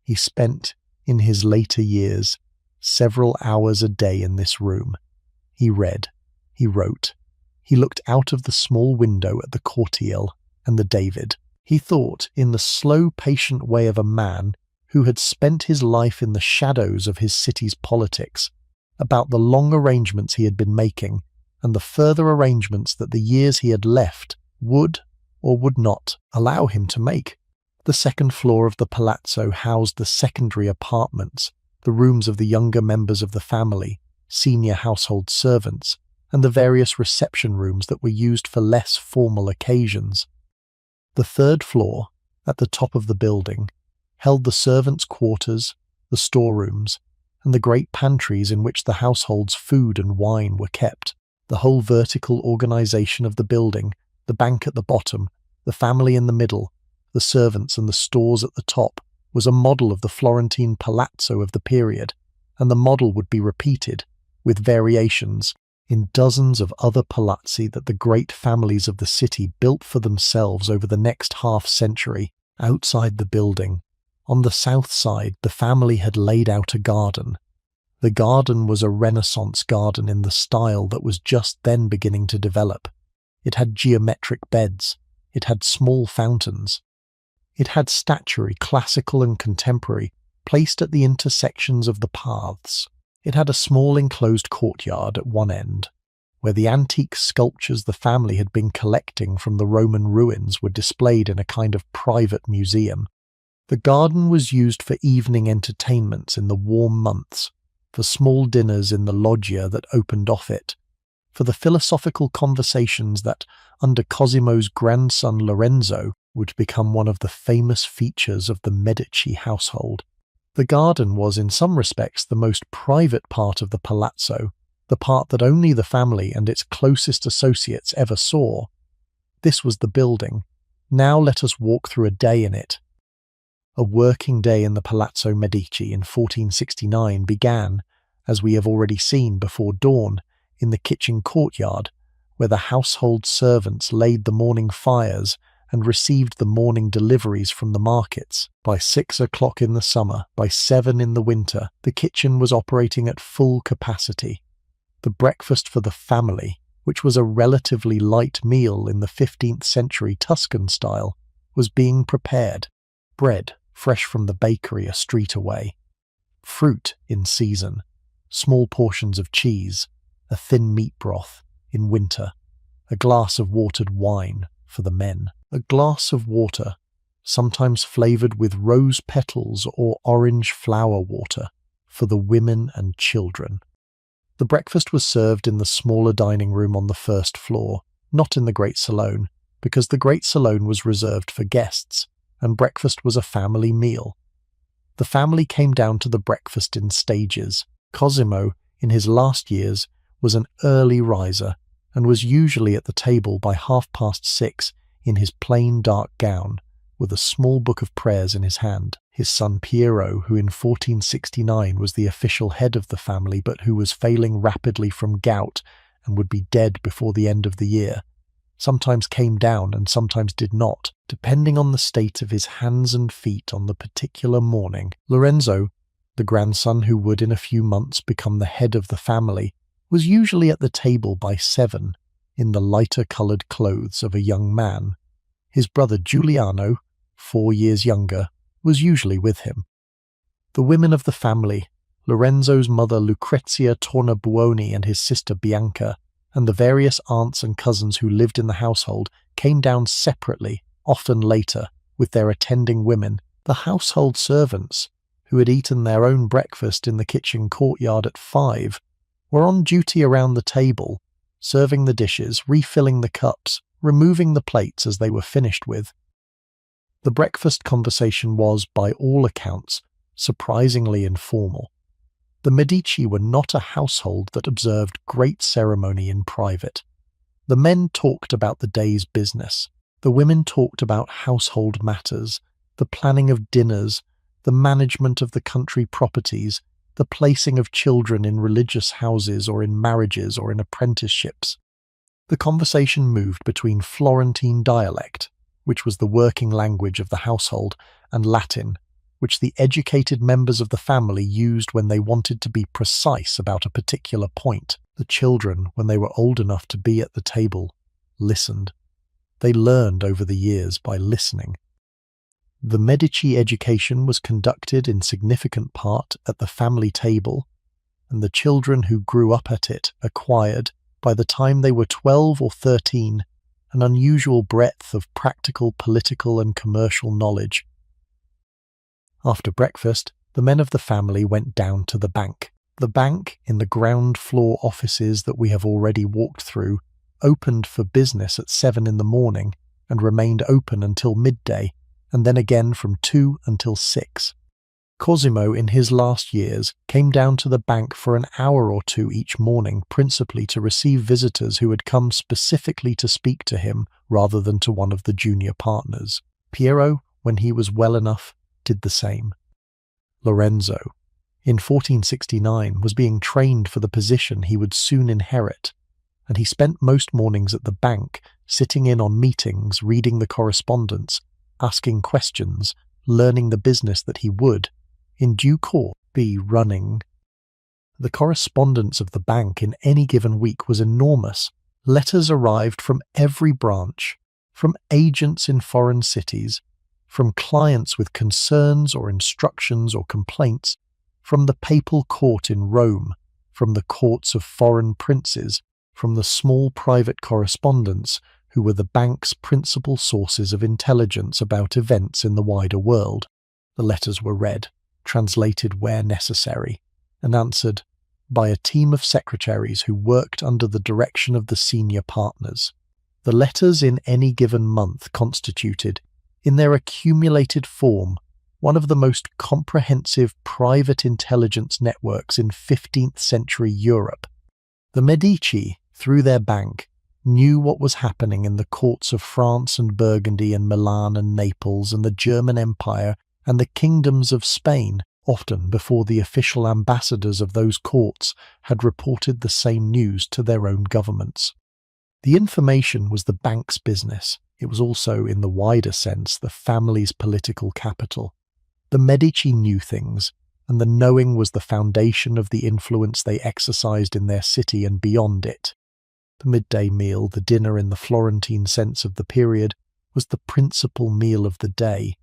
He spent, in his later years, several hours a day in this room. He read, he wrote, he looked out of the small window at the cortile and the David. He thought, in the slow, patient way of a man who had spent his life in the shadows of his city's politics, about the long arrangements he had been making, and the further arrangements that the years he had left would or would not allow him to make. The 2nd floor of the palazzo housed the secondary apartments, the rooms of the younger members of the family, senior household servants, and the various reception rooms that were used for less formal occasions. The 3rd floor, at the top of the building, held the servants' quarters, the storerooms, and the great pantries in which the household's food and wine were kept. The whole vertical organization of the building, the bank at the bottom, The family in the middle, the servants and the stores at the top, was a model of the Florentine palazzo of the period, and the model would be repeated, with variations, in dozens of other palazzi that the great families of the city built for themselves over the next half-century. Outside the building, on the south side, the family had laid out a garden. The garden was a Renaissance garden in the style that was just then beginning to develop. It had geometric beds. It had small fountains. It had statuary, classical and contemporary, placed at the intersections of the paths. It had a small enclosed courtyard at one end, where the antique sculptures the family had been collecting from the Roman ruins were displayed in a kind of private museum. The garden was used for evening entertainments in the warm months, for small dinners in the loggia that opened off it, for the philosophical conversations that, under Cosimo's grandson Lorenzo, would become one of the famous features of the Medici household. The garden was, in some respects, the most private part of the palazzo, the part that only the family and its closest associates ever saw. This was the building. Now let us walk through a day in it. A working day in the Palazzo Medici in 1469 began, as we have already seen, before dawn, in the kitchen courtyard, where the household servants laid the morning fires and received the morning deliveries from the markets. By 6 o'clock in the summer, by 7 in the winter, the kitchen was operating at full capacity. The breakfast for the family, which was a relatively light meal in the 15th century Tuscan style, was being prepared. Bread, fresh from the bakery a street away. Fruit in season. Small portions of cheese. A thin meat broth in winter. A glass of watered wine for the men. A glass of water, sometimes flavoured with rose petals or orange flower water, for the women and children. The breakfast was served in the smaller dining room on the first floor, not in the great salon, because the great salon was reserved for guests, and breakfast was a family meal. The family came down to the breakfast in stages. Cosimo, in his last years, was an early riser, and was usually at the table by 6:30 in his plain dark gown, with a small book of prayers in his hand. His son Piero, who in 1469 was the official head of the family but who was failing rapidly from gout and would be dead before the end of the year, sometimes came down and sometimes did not, depending on the state of his hands and feet on the particular morning. Lorenzo, the grandson who would in a few months become the head of the family, was usually at the table by 7, in the lighter-coloured clothes of a young man. His brother Giuliano, 4 years younger, was usually with him. The women of the family, Lorenzo's mother Lucrezia Tornabuoni and his sister Bianca, and the various aunts and cousins who lived in the household, came down separately, often later, with their attending women. The household servants, who had eaten their own breakfast in the kitchen courtyard at 5, were on duty around the table, serving the dishes, refilling the cups, removing the plates as they were finished with. The breakfast conversation was, by all accounts, surprisingly informal. The Medici were not a household that observed great ceremony in private. The men talked about the day's business. The women talked about household matters, the planning of dinners, the management of the country properties, the placing of children in religious houses or in marriages or in apprenticeships. The conversation moved between Florentine dialect, which was the working language of the household, and Latin, which the educated members of the family used when they wanted to be precise about a particular point. The children, when they were old enough to be at the table, listened. They learned over the years by listening. The Medici education was conducted in significant part at the family table, and the children who grew up at it acquired, by the time they were 12 or 13, an unusual breadth of practical, political, and commercial knowledge. After breakfast, the men of the family went down to the bank. The bank, in the ground floor offices that we have already walked through, opened for business at 7 in the morning and remained open until midday, and then again from 2 until 6. Cosimo, in his last years, came down to the bank for an hour or two each morning, principally to receive visitors who had come specifically to speak to him rather than to one of the junior partners. Piero, when he was well enough, did the same. Lorenzo, in 1469, was being trained for the position he would soon inherit, and he spent most mornings at the bank, sitting in on meetings, reading the correspondence, asking questions, learning the business that he would, in due course, be running. The correspondence of the bank in any given week was enormous. Letters arrived from every branch, from agents in foreign cities, from clients with concerns or instructions or complaints, from the papal court in Rome, from the courts of foreign princes, from the small private correspondents who were the bank's principal sources of intelligence about events in the wider world. The letters were read, translated where necessary, and answered by a team of secretaries who worked under the direction of the senior partners. The letters in any given month constituted, in their accumulated form, one of the most comprehensive private intelligence networks in 15th century Europe. The Medici, through their bank, knew what was happening in the courts of France and Burgundy and Milan and Naples and the German Empire and the kingdoms of Spain, often before the official ambassadors of those courts had reported the same news to their own governments. The information was the bank's business. It was also, in the wider sense, the family's political capital. The Medici knew things, and the knowing was the foundation of the influence they exercised in their city and beyond it. The midday meal, the dinner in the Florentine sense of the period, was the principal meal of the day.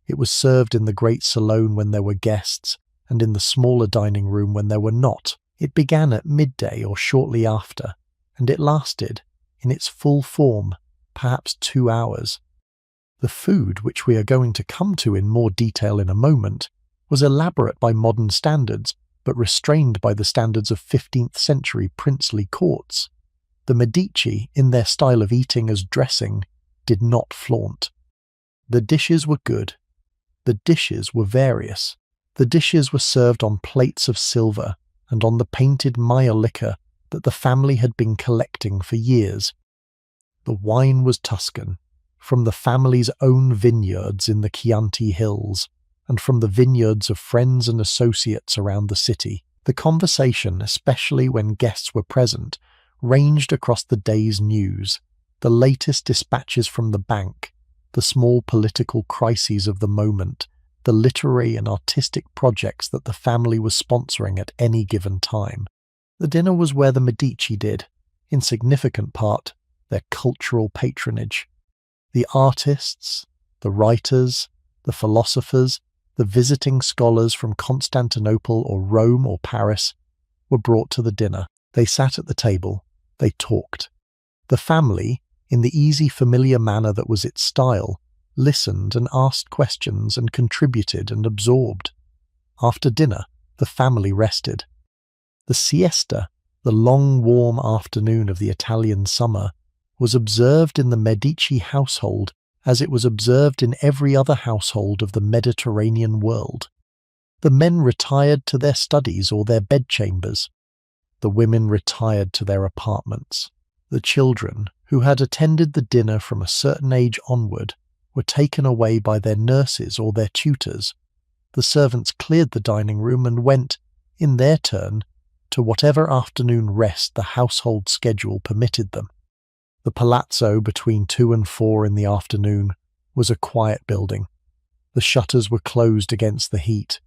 It was served in the great salon when there were guests, and in the smaller dining room when there were not. It began at midday or shortly after, and it lasted, in its full form, perhaps 2 hours. The food, which we are going to come to in more detail in a moment, was elaborate by modern standards, but restrained by the standards of 15th century princely courts. The Medici, in their style of eating as dressing, did not flaunt. The dishes were good. The dishes were various. The dishes were served on plates of silver and on the painted Maya liquor that the family had been collecting for years. The wine was Tuscan, from the family's own vineyards in the Chianti Hills, and from the vineyards of friends and associates around the city. The conversation, especially when guests were present, ranged across the day's news, the latest dispatches from the bank, the small political crises of the moment, the literary and artistic projects that the family was sponsoring at any given time. The dinner was where the Medici did, in significant part, their cultural patronage. The artists, the writers, the philosophers, the visiting scholars from Constantinople or Rome or Paris were brought to the dinner. They sat at the table. They talked. The family, in the easy, familiar manner that was its style, listened and asked questions and contributed and absorbed. After dinner, the family rested. The siesta, the long, warm afternoon of the Italian summer, was observed in the Medici household as it was observed in every other household of the Mediterranean world. The men retired to their studies or their bedchambers. The women retired to their apartments. The children, who had attended the dinner from a certain age onward, were taken away by their nurses or their tutors. The servants cleared the dining room and went, in their turn, to whatever afternoon rest the household schedule permitted them. The palazzo between 2 and 4 in the afternoon was a quiet building. The shutters were closed against the heat.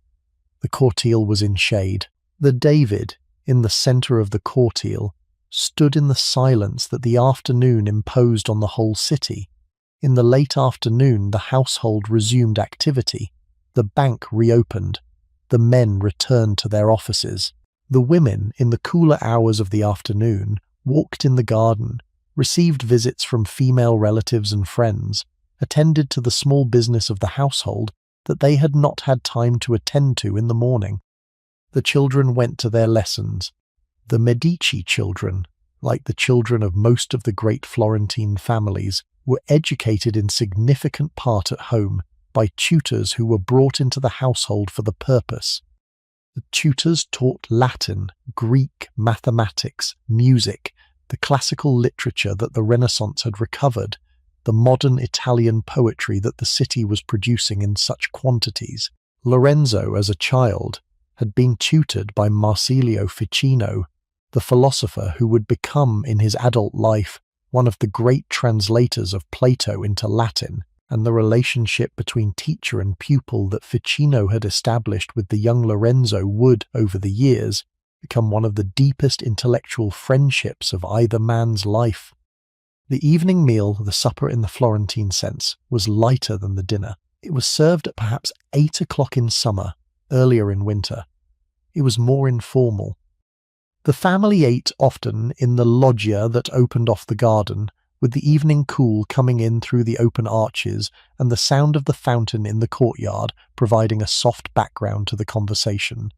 The cortile was in shade. The David, in the centre of the cortile, stood in the silence that the afternoon imposed on the whole city. In the late afternoon the household resumed activity. The bank reopened. The men returned to their offices. The women, in the cooler hours of the afternoon, walked in the garden, received visits from female relatives and friends, attended to the small business of the household that they had not had time to attend to in the morning. The children went to their lessons. The Medici children, like the children of most of the great Florentine families, were educated in significant part at home, by tutors who were brought into the household for the purpose. The tutors taught Latin, Greek, mathematics, music, the classical literature that the Renaissance had recovered, the modern Italian poetry that the city was producing in such quantities. Lorenzo, as a child, had been tutored by Marsilio Ficino, the philosopher who would become, in his adult life, one of the great translators of Plato into Latin, and the relationship between teacher and pupil that Ficino had established with the young Lorenzo would, over the years, become one of the deepest intellectual friendships of either man's life. The evening meal, the supper in the Florentine sense, was lighter than the dinner. It was served at perhaps 8 o'clock in summer, earlier in winter. It was more informal. The family ate often in the loggia that opened off the garden, with the evening cool coming in through the open arches and the sound of the fountain in the courtyard providing a soft background to the conversation.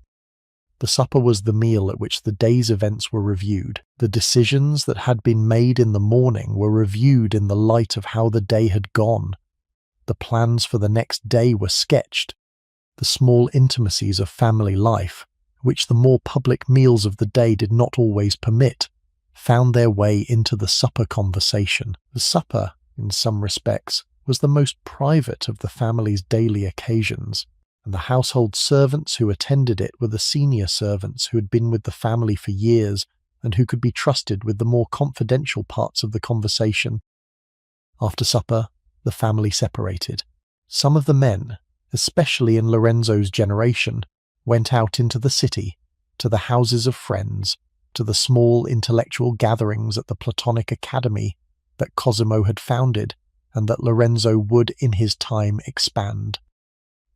The supper was the meal at which the day's events were reviewed. The decisions that had been made in the morning were reviewed in the light of how the day had gone. The plans for the next day were sketched. The small intimacies of family life, which the more public meals of the day did not always permit, found their way into the supper conversation. The supper, in some respects, was the most private of the family's daily occasions, and the household servants who attended it were the senior servants who had been with the family for years and who could be trusted with the more confidential parts of the conversation. After supper, the family separated. Some of the men, especially in Lorenzo's generation, went out into the city, to the houses of friends, to the small intellectual gatherings at the Platonic Academy that Cosimo had founded and that Lorenzo would in his time expand.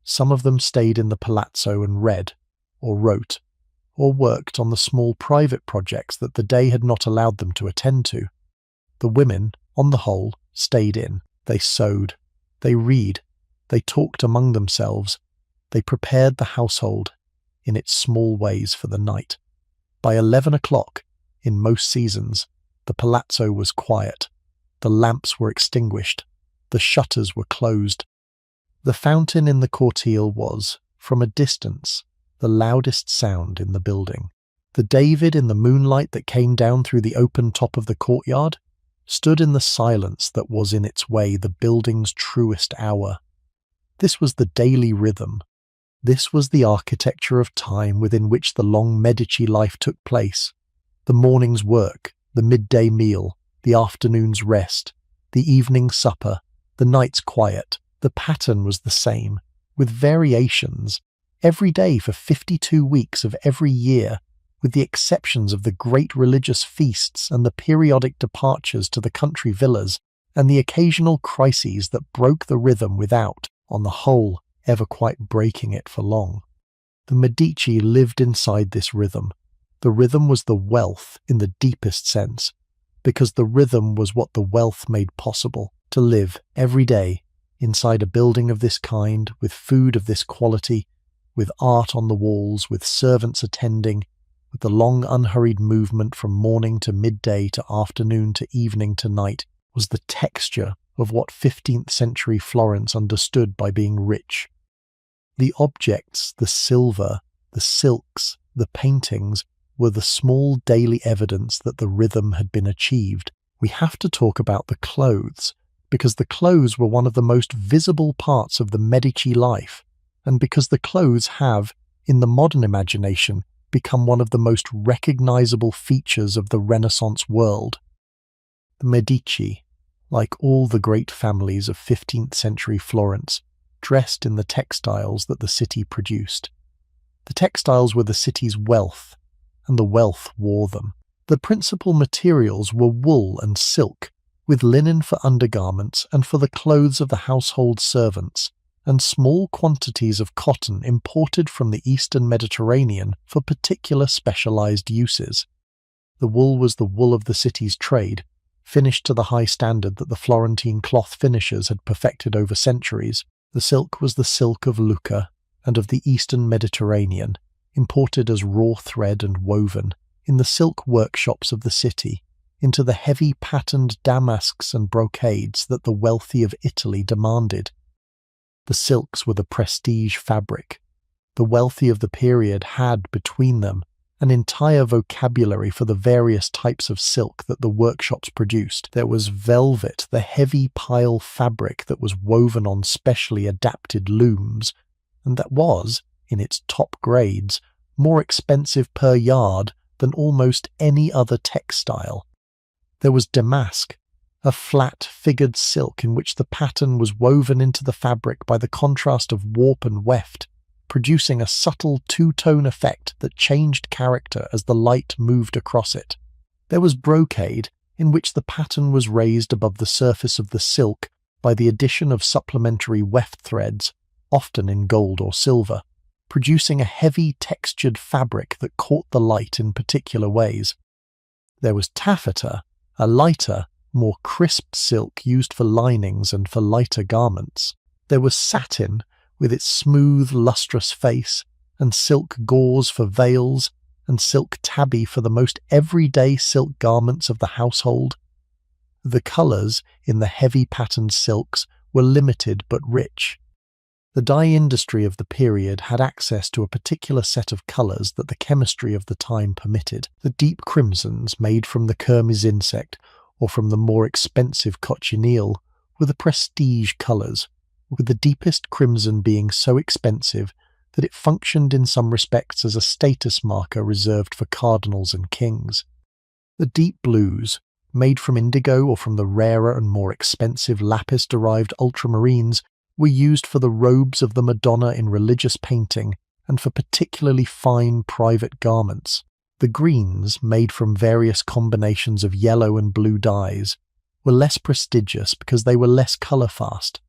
Some of them stayed in the palazzo and read, or wrote, or worked on the small private projects that the day had not allowed them to attend to. The women, on the whole, stayed in. They sewed, they read, they talked among themselves, they prepared the household in its small ways for the night. By 11 o'clock, in most seasons, the palazzo was quiet. The lamps were extinguished. The shutters were closed. The fountain in the cortile was, from a distance, the loudest sound in the building. The David in the moonlight that came down through the open top of the courtyard stood in the silence that was in its way the building's truest hour. This was the daily rhythm. This was the architecture of time within which the long Medici life took place. The morning's work, the midday meal, the afternoon's rest, the evening supper, the night's quiet. The pattern was the same, with variations, every day for 52 weeks of every year, with the exceptions of the great religious feasts and the periodic departures to the country villas, and the occasional crises that broke the rhythm without, on the whole, ever quite breaking it for long. The Medici lived inside this rhythm. The rhythm was the wealth in the deepest sense, because the rhythm was what the wealth made possible, to live every day inside a building of this kind, with food of this quality, with art on the walls, with servants attending, with the long unhurried movement from morning to midday to afternoon to evening to night, was the texture of what 15th century Florence understood by being rich. The objects, the silver, the silks, the paintings, were the small daily evidence that the rhythm had been achieved. We have to talk about the clothes, because the clothes were one of the most visible parts of the Medici life, and because the clothes have, in the modern imagination, become one of the most recognizable features of the Renaissance world. The Medici, like all the great families of 15th century Florence, dressed in the textiles that the city produced. The textiles were the city's wealth, and the wealth wore them. The principal materials were wool and silk, with linen for undergarments and for the clothes of the household servants, and small quantities of cotton imported from the eastern Mediterranean for particular specialized uses. The wool was the wool of the city's trade, finished to the high standard that the Florentine cloth finishers had perfected over centuries. The silk was the silk of Lucca and of the eastern Mediterranean, imported as raw thread and woven, in the silk workshops of the city, into the heavy patterned damasks and brocades that the wealthy of Italy demanded. The silks were the prestige fabric. The wealthy of the period had, between them, an entire vocabulary for the various types of silk that the workshops produced. There was velvet, the heavy pile fabric that was woven on specially adapted looms, and that was, in its top grades, more expensive per yard than almost any other textile. There was damask, a flat, figured silk in which the pattern was woven into the fabric by the contrast of warp and weft, producing a subtle two-tone effect that changed character as the light moved across it. There was brocade, in which the pattern was raised above the surface of the silk by the addition of supplementary weft threads, often in gold or silver, producing a heavy textured fabric that caught the light in particular ways. There was taffeta, a lighter, more crisp silk used for linings and for lighter garments. There was satin, with its smooth, lustrous face, and silk gauze for veils, and silk tabby for the most everyday silk garments of the household. The colours in the heavy patterned silks were limited but rich. The dye industry of the period had access to a particular set of colours that the chemistry of the time permitted. The deep crimsons made from the kermes insect or from the more expensive cochineal were the prestige colours, with the deepest crimson being so expensive that it functioned in some respects as a status marker reserved for cardinals and kings. The deep blues, made from indigo or from the rarer and more expensive lapis-derived ultramarines, were used for the robes of the Madonna in religious painting and for particularly fine private garments. The greens, made from various combinations of yellow and blue dyes, were less prestigious because they were less colour-fast.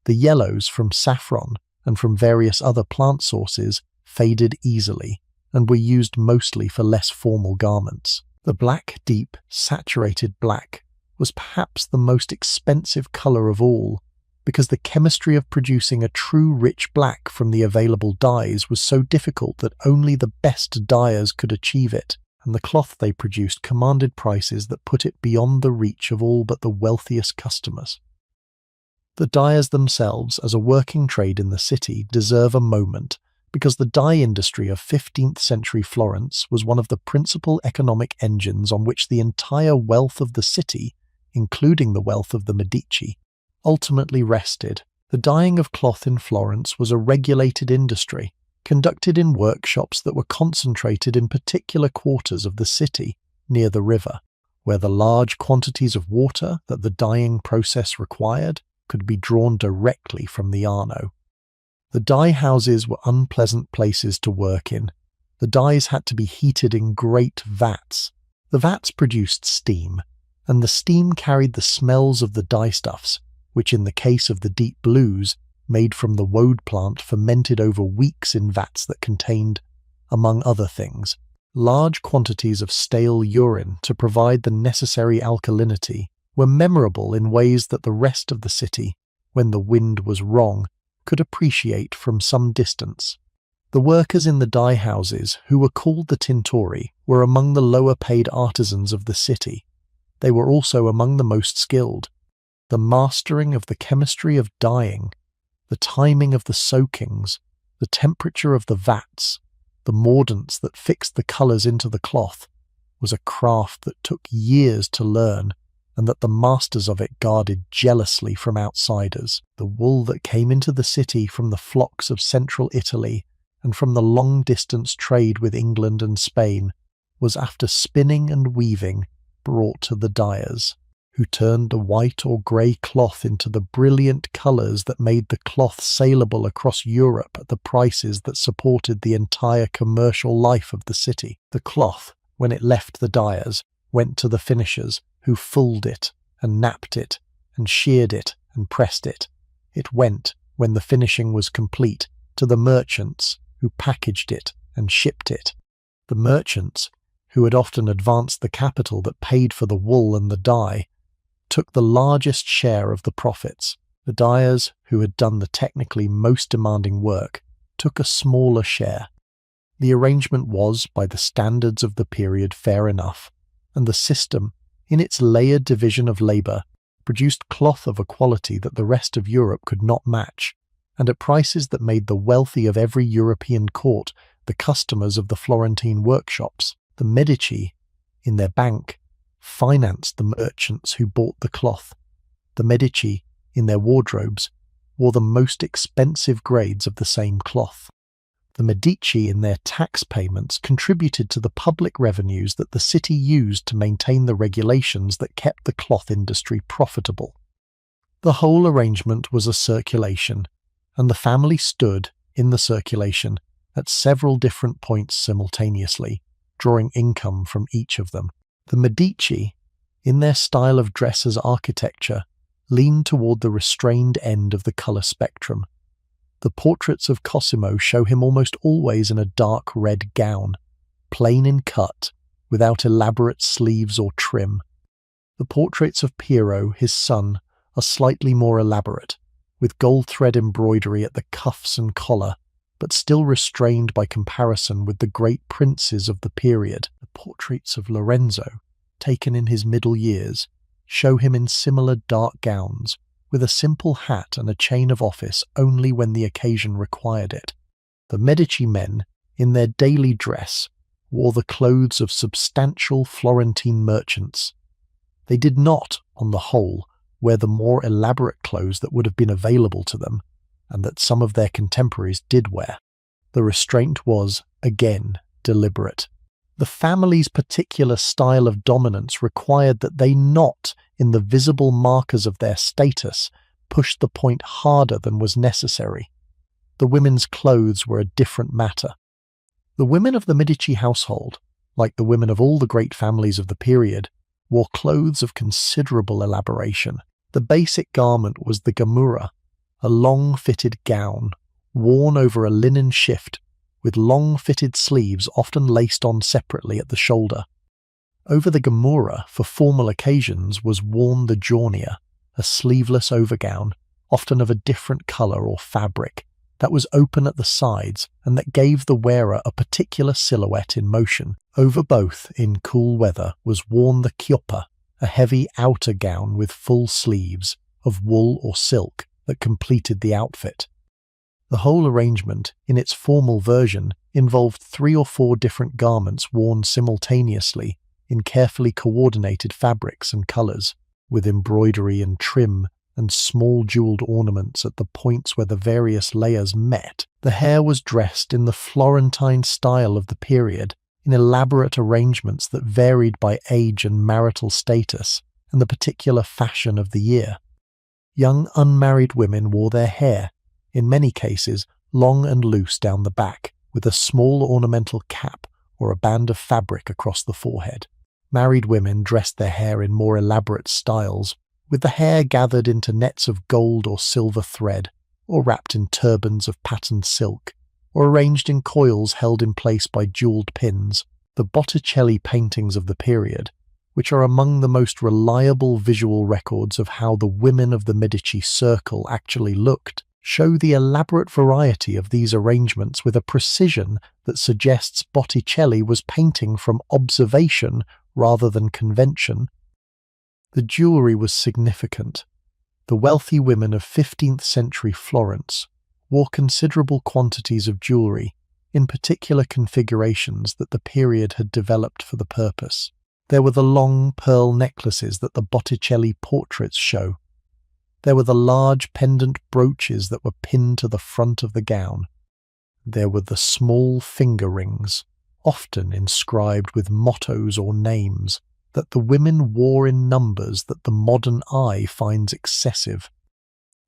The yellows from saffron and from various other plant sources faded easily and were used mostly for less formal garments. The black, deep, saturated black was perhaps the most expensive colour of all, because the chemistry of producing a true rich black from the available dyes was so difficult that only the best dyers could achieve it, and the cloth they produced commanded prices that put it beyond the reach of all but the wealthiest customers. The dyers themselves, as a working trade in the city, deserve a moment, because the dye industry of 15th century Florence was one of the principal economic engines on which the entire wealth of the city, including the wealth of the Medici, ultimately rested. The dyeing of cloth in Florence was a regulated industry, conducted in workshops that were concentrated in particular quarters of the city, near the river, where the large quantities of water that the dyeing process required could be drawn directly from the Arno. The dye houses were unpleasant places to work in. The dyes had to be heated in great vats. The vats produced steam, and the steam carried the smells of the dyestuffs, which in the case of the deep blues, made from the woad plant, fermented over weeks in vats that contained, among other things, large quantities of stale urine to provide the necessary alkalinity, were memorable in ways that the rest of the city, when the wind was wrong, could appreciate from some distance. The workers in the dye houses, who were called the tintori, were among the lower-paid artisans of the city. They were also among the most skilled. The mastering of the chemistry of dyeing, the timing of the soakings, the temperature of the vats, the mordants that fixed the colours into the cloth, was a craft that took years to learn, and that the masters of it guarded jealously from outsiders. The wool that came into the city from the flocks of central Italy and from the long-distance trade with England and Spain was, after spinning and weaving, brought to the dyers, who turned the white or grey cloth into the brilliant colours that made the cloth saleable across Europe at the prices that supported the entire commercial life of the city. The cloth, when it left the dyers, went to the finishers, who fulled it, and napped it, and sheared it, and pressed it. It went, when the finishing was complete, to the merchants, who packaged it and shipped it. The merchants, who had often advanced the capital that paid for the wool and the dye, took the largest share of the profits. The dyers, who had done the technically most demanding work, took a smaller share. The arrangement was, by the standards of the period, fair enough, and the system, in its layered division of labour, produced cloth of a quality that the rest of Europe could not match, and at prices that made the wealthy of every European court the customers of the Florentine workshops. The Medici, in their bank, financed the merchants who bought the cloth. The Medici, in their wardrobes, wore the most expensive grades of the same cloth. The Medici, in their tax payments, contributed to the public revenues that the city used to maintain the regulations that kept the cloth industry profitable. The whole arrangement was a circulation, and the family stood in the circulation at several different points simultaneously, drawing income from each of them. The Medici, in their style of dress as architecture, leaned toward the restrained end of the colour spectrum. The portraits of Cosimo show him almost always in a dark red gown, plain in cut, without elaborate sleeves or trim. The portraits of Piero, his son, are slightly more elaborate, with gold thread embroidery at the cuffs and collar, but still restrained by comparison with the great princes of the period. The portraits of Lorenzo, taken in his middle years, show him in similar dark gowns, with a simple hat and a chain of office only when the occasion required it. The Medici men, in their daily dress, wore the clothes of substantial Florentine merchants. They did not, on the whole, wear the more elaborate clothes that would have been available to them, and that some of their contemporaries did wear. The restraint was, again, deliberate. The family's particular style of dominance required that they not, in the visible markers of their status, push the point harder than was necessary. The women's clothes were a different matter. The women of the Medici household, like the women of all the great families of the period, wore clothes of considerable elaboration. The basic garment was the gamura, a long-fitted gown, worn over a linen shift, with long-fitted sleeves often laced on separately at the shoulder. Over the gamura, for formal occasions, was worn the giornia, a sleeveless overgown, often of a different colour or fabric, that was open at the sides and that gave the wearer a particular silhouette in motion. Over both, in cool weather, was worn the chioppa, a heavy outer gown with full sleeves, of wool or silk, that completed the outfit. The whole arrangement, in its formal version, involved 3 or 4 different garments worn simultaneously in carefully coordinated fabrics and colours, with embroidery and trim and small jewelled ornaments at the points where the various layers met. The hair was dressed in the Florentine style of the period, in elaborate arrangements that varied by age and marital status and the particular fashion of the year. Young unmarried women wore their hair, in many cases long and loose down the back, with a small ornamental cap or a band of fabric across the forehead. Married women dressed their hair in more elaborate styles, with the hair gathered into nets of gold or silver thread, or wrapped in turbans of patterned silk, or arranged in coils held in place by jewelled pins. The Botticelli paintings of the period, which are among the most reliable visual records of how the women of the Medici circle actually looked, show the elaborate variety of these arrangements with a precision that suggests Botticelli was painting from observation rather than convention. The jewellery was significant. The wealthy women of 15th century Florence wore considerable quantities of jewellery, in particular configurations that the period had developed for the purpose. There were the long pearl necklaces that the Botticelli portraits show. There were the large pendant brooches that were pinned to the front of the gown. There were the small finger rings, often inscribed with mottos or names, that the women wore in numbers that the modern eye finds excessive.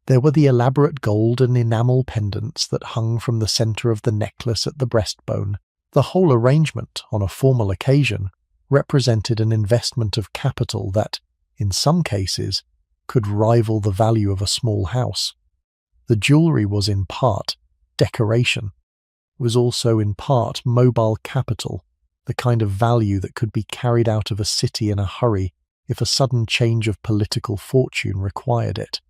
There were the elaborate gold and enamel pendants that hung from the centre of the necklace at the breastbone. The whole arrangement, on a formal occasion, represented an investment of capital that, in some cases, could rival the value of a small house. The jewellery was in part decoration, was also in part mobile capital, the kind of value that could be carried out of a city in a hurry if a sudden change of political fortune required it.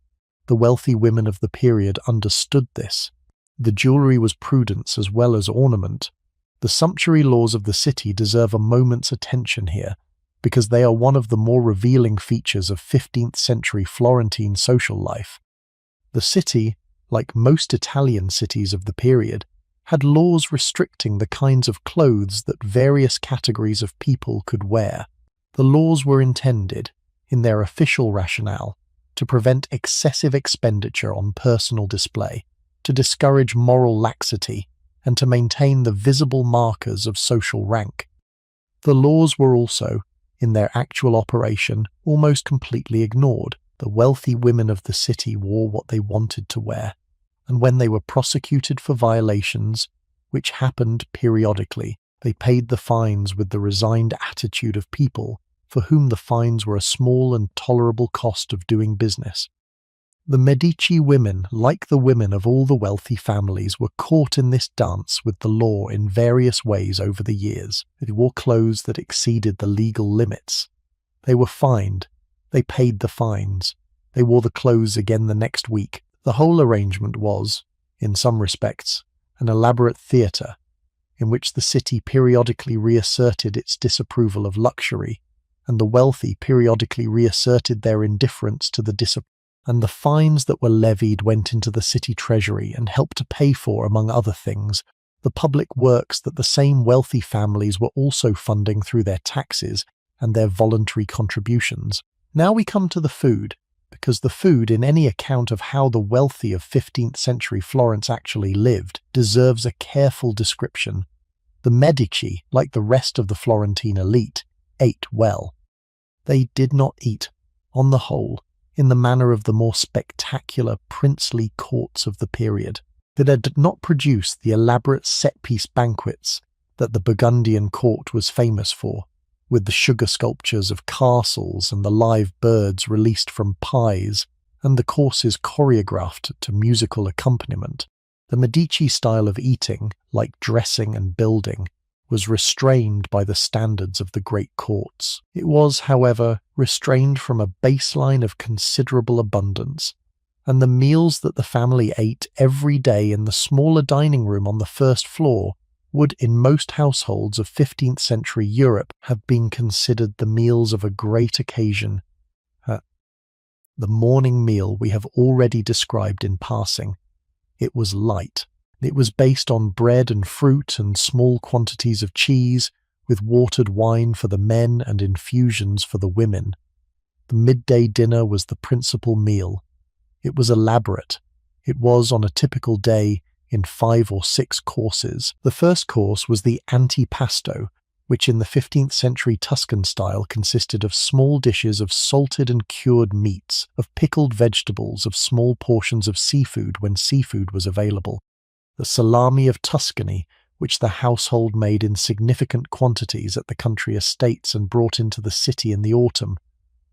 The wealthy women of the period understood this. The jewellery was prudence as well as ornament. The sumptuary laws of the city deserve a moment's attention here, because they are one of the more revealing features of 15th century Florentine social life. The city, like most Italian cities of the period, had laws restricting the kinds of clothes that various categories of people could wear. The laws were intended, in their official rationale, to prevent excessive expenditure on personal display, to discourage moral laxity, and to maintain the visible markers of social rank. The laws were also, in their actual operation, almost completely ignored. The wealthy women of the city wore what they wanted to wear, and when they were prosecuted for violations, which happened periodically, they paid the fines with the resigned attitude of people for whom the fines were a small and tolerable cost of doing business. The Medici women, like the women of all the wealthy families, were caught in this dance with the law in various ways over the years. They wore clothes that exceeded the legal limits. They were fined. They paid the fines. They wore the clothes again the next week. The whole arrangement was, in some respects, an elaborate theatre, in which the city periodically reasserted its disapproval of luxury, and the wealthy periodically reasserted their indifference to the discipline. And the fines that were levied went into the city treasury and helped to pay for, among other things, the public works that the same wealthy families were also funding through their taxes and their voluntary contributions. Now we come to the food, because the food, in any account of how the wealthy of 15th century Florence actually lived, deserves a careful description. The Medici, like the rest of the Florentine elite, ate well. They did not eat, on the whole, in the manner of the more spectacular princely courts of the period. They did not produce the elaborate set-piece banquets that the Burgundian court was famous for, with the sugar sculptures of castles and the live birds released from pies, and the courses choreographed to musical accompaniment. The Medici style of eating, like dressing and building, was restrained by the standards of the great courts. It was, however, restrained from a baseline of considerable abundance, and the meals that the family ate every day in the smaller dining room on the first floor would, in most households of 15th century Europe, have been considered the meals of a great occasion. The morning meal we have already described in passing. It was light. It was based on bread and fruit and small quantities of cheese, with watered wine for the men and infusions for the women. The midday dinner was the principal meal. It was elaborate. It was, on a typical day, in 5 or 6 courses. The first course was the antipasto, which in the 15th century Tuscan style consisted of small dishes of salted and cured meats, of pickled vegetables, of small portions of seafood when seafood was available. The salami of Tuscany, which the household made in significant quantities at the country estates and brought into the city in the autumn,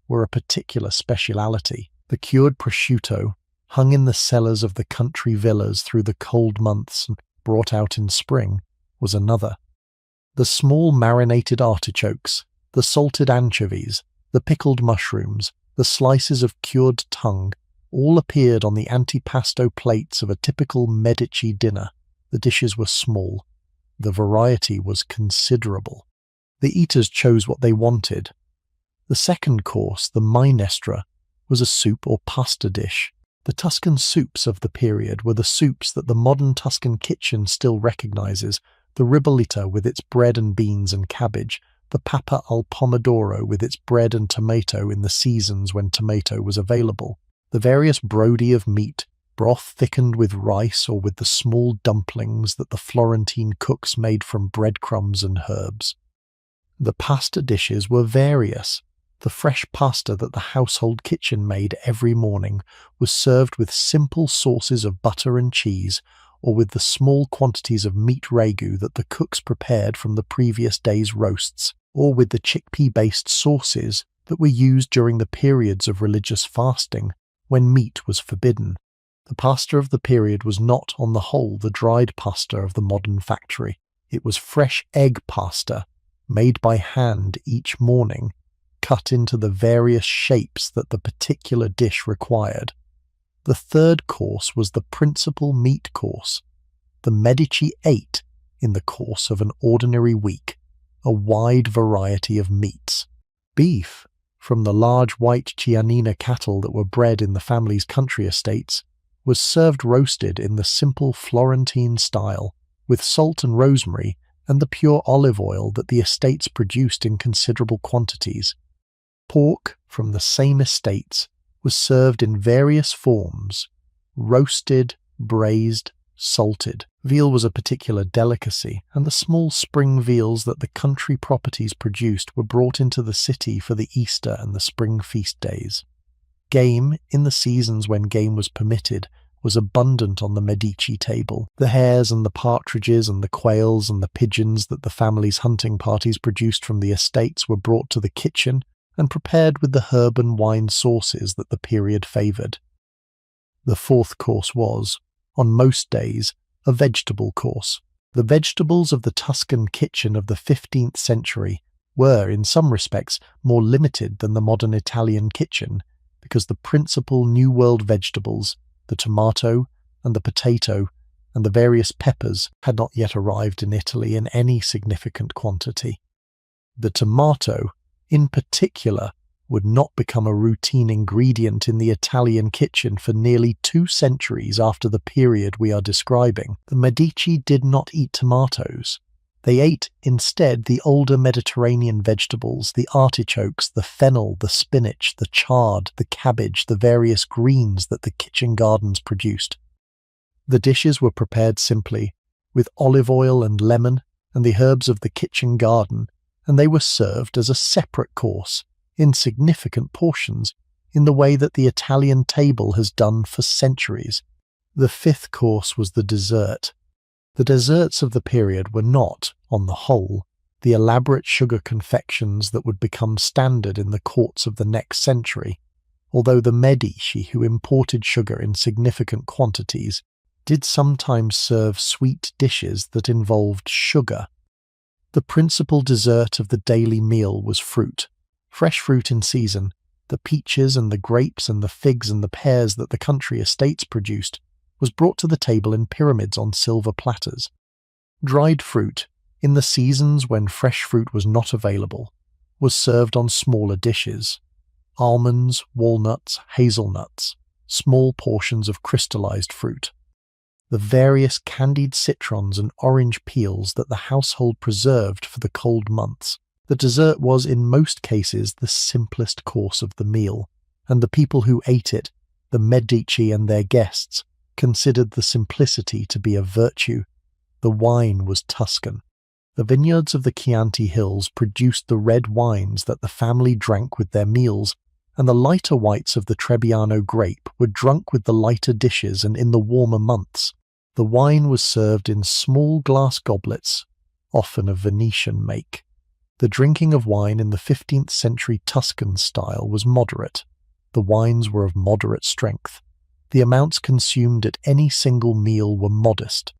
were a particular speciality. The cured prosciutto, hung in the cellars of the country villas through the cold months and brought out in spring, was another. The small marinated artichokes, the salted anchovies, the pickled mushrooms, the slices of cured tongue, all appeared on the antipasto plates of a typical Medici dinner. The dishes were small. The variety was considerable. The eaters chose what they wanted. The second course, the minestra, was a soup or pasta dish. The Tuscan soups of the period were the soups that the modern Tuscan kitchen still recognizes: the ribollita with its bread and beans and cabbage, the papa al pomodoro with its bread and tomato in the seasons when tomato was available, the various brodi of meat, broth thickened with rice or with the small dumplings that the Florentine cooks made from breadcrumbs and herbs. The pasta dishes were various. The fresh pasta that the household kitchen made every morning was served with simple sauces of butter and cheese, or with the small quantities of meat ragu that the cooks prepared from the previous day's roasts, or with the chickpea-based sauces that were used during the periods of religious fasting, when meat was forbidden. The pasta of the period was not, on the whole, the dried pasta of the modern factory. It was fresh egg pasta, made by hand each morning, cut into the various shapes that the particular dish required. The third course was the principal meat course. The Medici ate, in the course of an ordinary week, a wide variety of meats. Beef, from the large white Chianina cattle that were bred in the family's country estates, was served roasted in the simple Florentine style, with salt and rosemary and the pure olive oil that the estates produced in considerable quantities. Pork from the same estates was served in various forms: roasted, braised, salted. Veal was a particular delicacy, and the small spring veals that the country properties produced were brought into the city for the Easter and the spring feast days. Game, in the seasons when game was permitted, was abundant on the Medici table. The hares and the partridges and the quails and the pigeons that the family's hunting parties produced from the estates were brought to the kitchen and prepared with the herb and wine sauces that the period favoured. The fourth course was, on most days, a vegetable course. The vegetables of the Tuscan kitchen of the 15th century were, in some respects, more limited than the modern Italian kitchen, because the principal New World vegetables, the tomato and the potato and the various peppers, had not yet arrived in Italy in any significant quantity. The tomato, in particular, would not become a routine ingredient in the Italian kitchen for nearly 2 centuries after the period we are describing. The Medici did not eat tomatoes. They ate, instead, the older Mediterranean vegetables, the artichokes, the fennel, the spinach, the chard, the cabbage, the various greens that the kitchen gardens produced. The dishes were prepared simply, with olive oil and lemon and the herbs of the kitchen garden, and they were served as a separate course, in significant portions, in the way that the Italian table has done for centuries. The fifth course was the dessert. The desserts of the period were not, on the whole, the elaborate sugar confections that would become standard in the courts of the next century, although the Medici, who imported sugar in significant quantities, did sometimes serve sweet dishes that involved sugar. The principal dessert of the daily meal was fruit. Fresh fruit in season, the peaches and the grapes and the figs and the pears that the country estates produced, was brought to the table in pyramids on silver platters. Dried fruit, in the seasons when fresh fruit was not available, was served on smaller dishes: almonds, walnuts, hazelnuts, small portions of crystallized fruit. The various candied citrons and orange peels that the household preserved for the cold months. The dessert was in most cases the simplest course of the meal, and the people who ate it, the Medici and their guests, considered the simplicity to be a virtue. The wine was Tuscan. The vineyards of the Chianti Hills produced the red wines that the family drank with their meals, and the lighter whites of the Trebbiano grape were drunk with the lighter dishes and in the warmer months. The wine was served in small glass goblets, often of Venetian make. The drinking of wine in the 15th century Tuscan style was moderate. The wines were of moderate strength. The amounts consumed at any single meal were modest.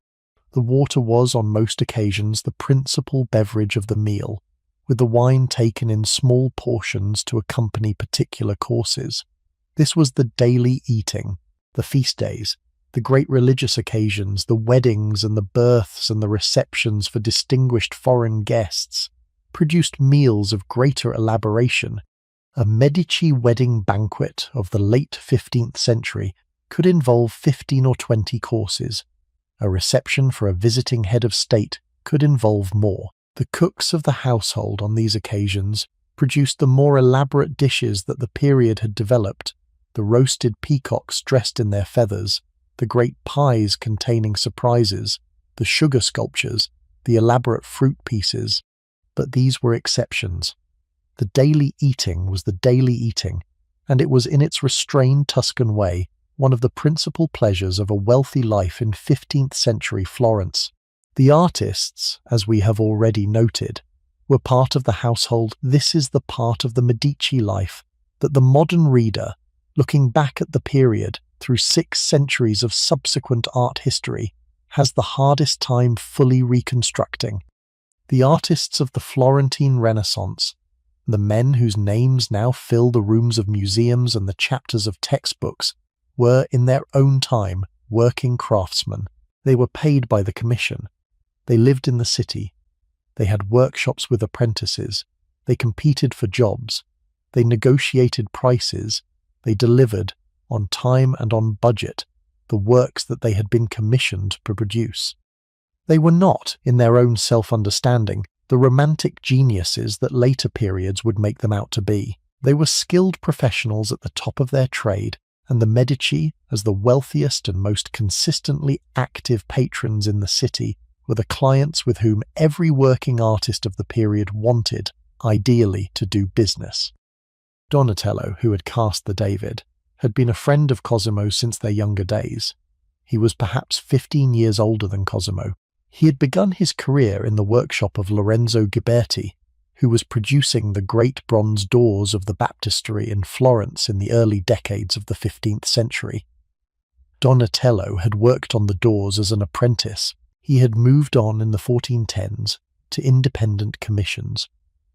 The water was, on most occasions, the principal beverage of the meal, with the wine taken in small portions to accompany particular courses. This was the daily eating, the feast days, the great religious occasions, the weddings and the births and the receptions for distinguished foreign guests, produced meals of greater elaboration. A Medici wedding banquet of the late 15th century could involve 15 or 20 courses. A reception for a visiting head of state could involve more. The cooks of the household on these occasions produced the more elaborate dishes that the period had developed: the roasted peacocks dressed in their feathers, the great pies containing surprises, the sugar sculptures, the elaborate fruit pieces. But these were exceptions. The daily eating was the daily eating, and it was in its restrained Tuscan way one of the principal pleasures of a wealthy life in 15th century Florence. The artists, as we have already noted, were part of the household. This is the part of the Medici life that the modern reader, looking back at the period through 6 centuries of subsequent art history, has the hardest time fully reconstructing. The artists of the Florentine Renaissance, the men whose names now fill the rooms of museums and the chapters of textbooks, were in their own time working craftsmen. They were paid by the commission. They lived in the city. They had workshops with apprentices. They competed for jobs. They negotiated prices. They delivered, on time and on budget, the works that they had been commissioned to produce. They were not, in their own self-understanding, the romantic geniuses that later periods would make them out to be. They were skilled professionals at the top of their trade, and the Medici, as the wealthiest and most consistently active patrons in the city, were the clients with whom every working artist of the period wanted, ideally, to do business. Donatello, who had cast the David, had been a friend of Cosimo since their younger days. He was perhaps 15 years older than Cosimo. He had begun his career in the workshop of Lorenzo Ghiberti, who was producing the great bronze doors of the baptistery in Florence in the early decades of the 15th century. Donatello had worked on the doors as an apprentice. He had moved on in the 1410s to independent commissions,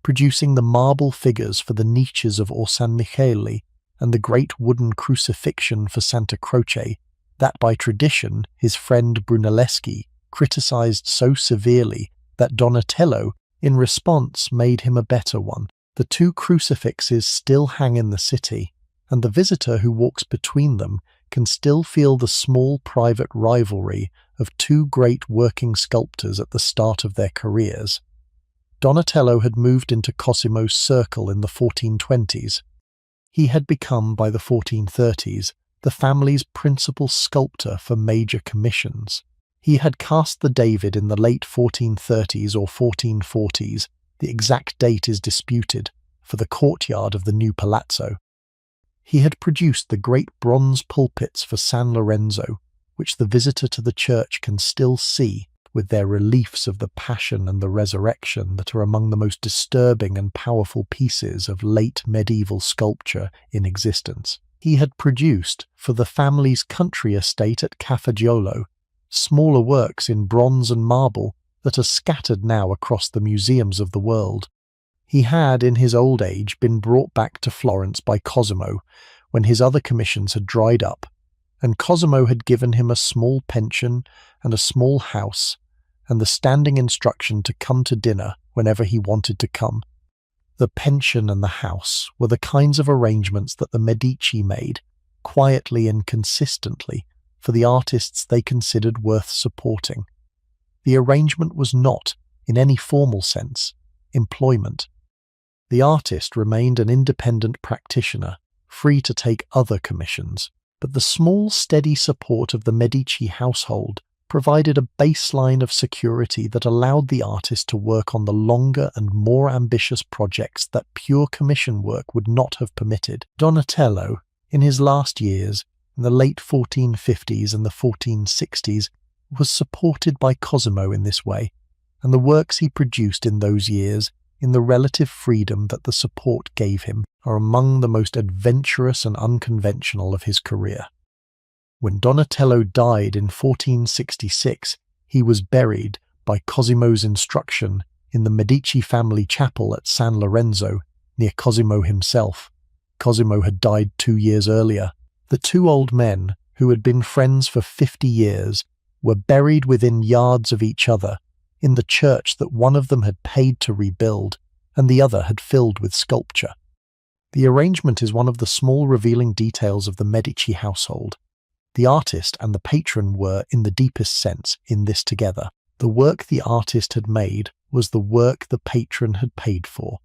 producing the marble figures for the niches of Orsan Michele and the great wooden crucifixion for Santa Croce that by tradition his friend Brunelleschi criticized so severely that Donatello, in response, made him a better one. The two crucifixes still hang in the city, and the visitor who walks between them can still feel the small private rivalry of two great working sculptors at the start of their careers. Donatello had moved into Cosimo's circle in the 1420s. He had become, by the 1430s, the family's principal sculptor for major commissions. He had cast the David in the late 1430s or 1440s, the exact date is disputed, for the courtyard of the new palazzo. He had produced the great bronze pulpits for San Lorenzo, which the visitor to the church can still see, with their reliefs of the Passion and the Resurrection that are among the most disturbing and powerful pieces of late medieval sculpture in existence. He had produced, for the family's country estate at Cafaggiolo, smaller works in bronze and marble that are scattered now across the museums of the world. He had, in his old age, been brought back to Florence by Cosimo when his other commissions had dried up, and Cosimo had given him a small pension and a small house, and the standing instruction to come to dinner whenever he wanted to come. The pension and the house were the kinds of arrangements that the Medici made, quietly and consistently, for the artists they considered worth supporting. The arrangement was not, in any formal sense, employment. The artist remained an independent practitioner, free to take other commissions, but the small, steady support of the Medici household provided a baseline of security that allowed the artist to work on the longer and more ambitious projects that pure commission work would not have permitted. Donatello, in his last years, in the late 1450s and the 1460s, was supported by Cosimo in this way, and the works he produced in those years, in the relative freedom that the support gave him, are among the most adventurous and unconventional of his career. When Donatello died in 1466, he was buried, by Cosimo's instruction, in the Medici family chapel at San Lorenzo, near Cosimo himself. Cosimo had died 2 years earlier. The two old men, who had been friends for 50 years, were buried within yards of each other, in the church that one of them had paid to rebuild, and the other had filled with sculpture. The arrangement is one of the small revealing details of the Medici household. The artist and the patron were, in the deepest sense, in this together. The work the artist had made was the work the patron had paid for.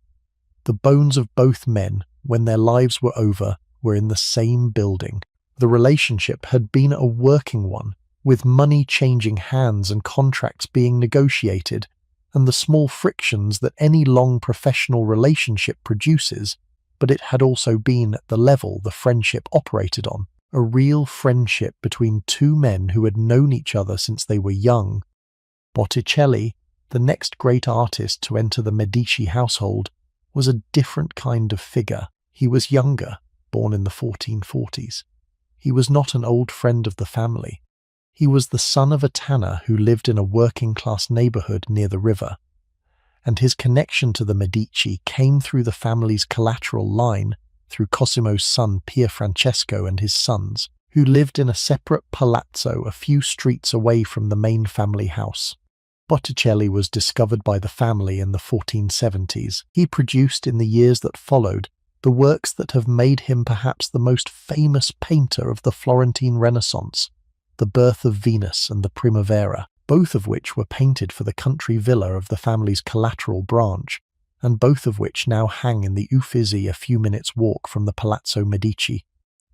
The bones of both men, when their lives were over, were in the same building. The relationship had been a working one, with money changing hands and contracts being negotiated, and the small frictions that any long professional relationship produces, but it had also been at the level the friendship operated on, a real friendship between two men who had known each other since they were young. Botticelli, the next great artist to enter the Medici household, was a different kind of figure. He was younger, born in the 1440s. He was not an old friend of the family. He was the son of a tanner who lived in a working-class neighbourhood near the river, and his connection to the Medici came through the family's collateral line, through Cosimo's son Pier Francesco and his sons, who lived in a separate palazzo a few streets away from the main family house. Botticelli was discovered by the family in the 1470s. He produced in the years that followed the works that have made him perhaps the most famous painter of the Florentine Renaissance, The Birth of Venus and the Primavera, both of which were painted for the country villa of the family's collateral branch, and both of which now hang in the Uffizi a few minutes' walk from the Palazzo Medici.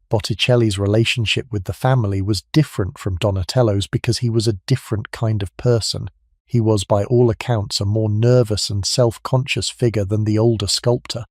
Botticelli's relationship with the family was different from Donatello's because he was a different kind of person. He was, by all accounts, a more nervous and self-conscious figure than the older sculptor.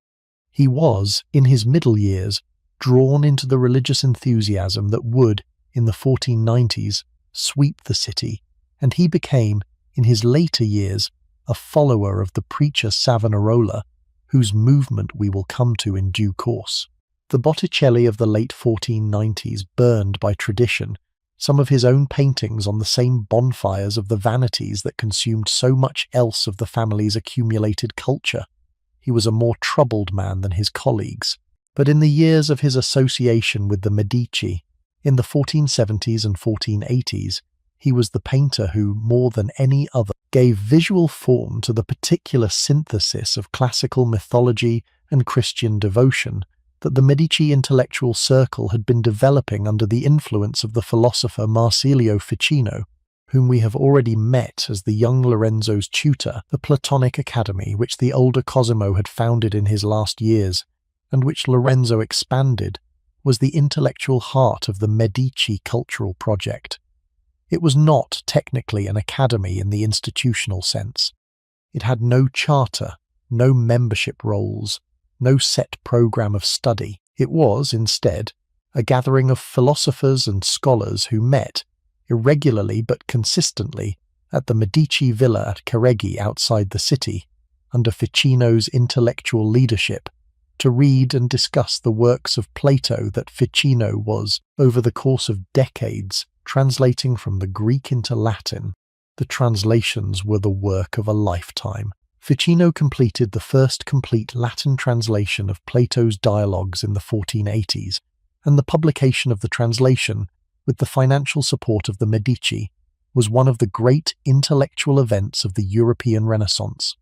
He was, in his middle years, drawn into the religious enthusiasm that would, in the 1490s, sweep the city, and he became, in his later years, a follower of the preacher Savonarola, whose movement we will come to in due course. The Botticelli of the late 1490s burned by tradition, some of his own paintings on the same bonfires of the vanities that consumed so much else of the family's accumulated culture. He was a more troubled man than his colleagues, but in the years of his association with the Medici, in the 1470s and 1480s, he was the painter who, more than any other, gave visual form to the particular synthesis of classical mythology and Christian devotion that the Medici intellectual circle had been developing under the influence of the philosopher Marsilio Ficino, whom we have already met as the young Lorenzo's tutor. The Platonic Academy, which the older Cosimo had founded in his last years, and which Lorenzo expanded, was the intellectual heart of the Medici cultural project. It was not technically an academy in the institutional sense. It had no charter, no membership roles, no set program of study. It was, instead, a gathering of philosophers and scholars who met, irregularly but consistently, at the Medici villa at Careggi outside the city, under Ficino's intellectual leadership, to read and discuss the works of Plato that Ficino was, over the course of decades, translating from the Greek into Latin. The translations were the work of a lifetime. Ficino completed the first complete Latin translation of Plato's dialogues in the 1480s, and the publication of the translation, with the financial support of the Medici, was one of the great intellectual events of the European Renaissance.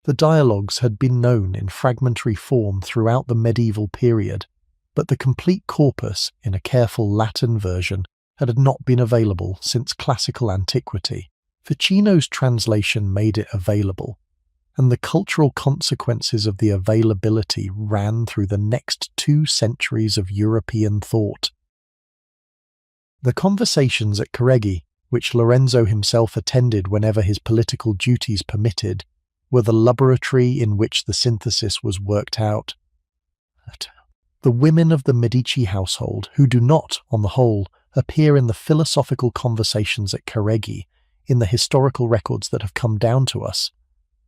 The dialogues had been known in fragmentary form throughout the medieval period, but the complete corpus, in a careful Latin version, had not been available since classical antiquity. Ficino's translation made it available, and the cultural consequences of the availability ran through the next 2 centuries of European thought. The conversations at Careggi, which Lorenzo himself attended whenever his political duties permitted, were the laboratory in which the synthesis was worked out. The women of the Medici household, who do not, on the whole, appear in the philosophical conversations at Careggi, in the historical records that have come down to us,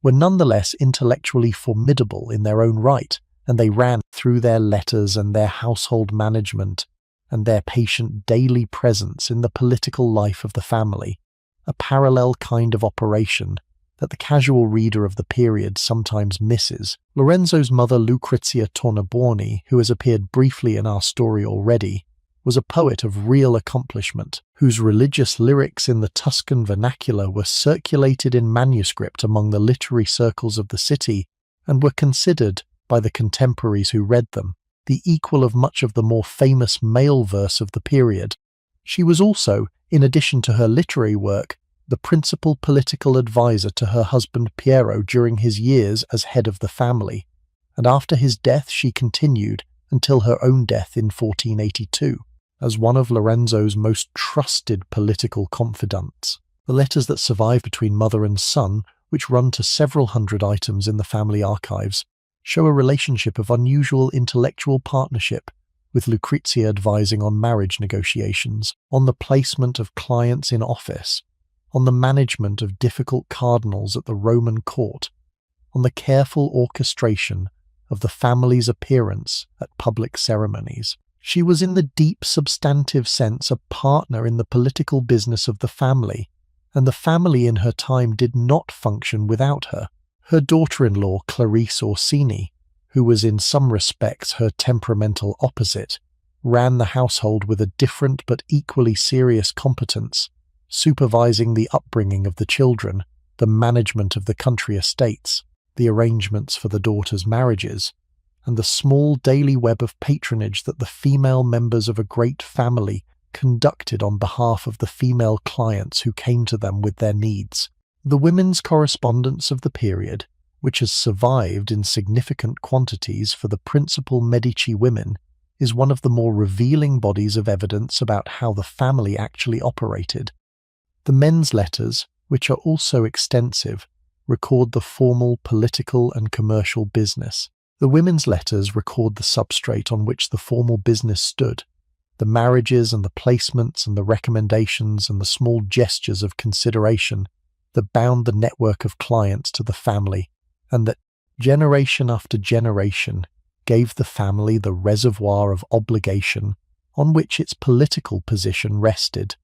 were nonetheless intellectually formidable in their own right, and they ran through their letters and their household management and their patient daily presence in the political life of the family, a parallel kind of operation that the casual reader of the period sometimes misses. Lorenzo's mother, Lucrezia Tornabuoni, who has appeared briefly in our story already, was a poet of real accomplishment, whose religious lyrics in the Tuscan vernacular were circulated in manuscript among the literary circles of the city and were considered, by the contemporaries who read them, the equal of much of the more famous male verse of the period. She was also, in addition to her literary work, the principal political advisor to her husband Piero during his years as head of the family, and after his death she continued, until her own death in 1482, as one of Lorenzo's most trusted political confidants. The letters that survive between mother and son, which run to several hundred items in the family archives, show a relationship of unusual intellectual partnership, with Lucrezia advising on marriage negotiations, on the placement of clients in office, on the management of difficult cardinals at the Roman court, on the careful orchestration of the family's appearance at public ceremonies. She was in the deep substantive sense a partner in the political business of the family, and the family in her time did not function without her. Her daughter-in-law, Clarice Orsini, who was in some respects her temperamental opposite, ran the household with a different but equally serious competence, supervising the upbringing of the children, the management of the country estates, the arrangements for the daughters' marriages, and the small daily web of patronage that the female members of a great family conducted on behalf of the female clients who came to them with their needs. The women's correspondence of the period, which has survived in significant quantities for the principal Medici women, is one of the more revealing bodies of evidence about how the family actually operated. The men's letters, which are also extensive, record the formal political and commercial business. The women's letters record the substrate on which the formal business stood, the marriages and the placements and the recommendations and the small gestures of consideration that bound the network of clients to the family, and that, generation after generation, gave the family the reservoir of obligation on which its political position rested.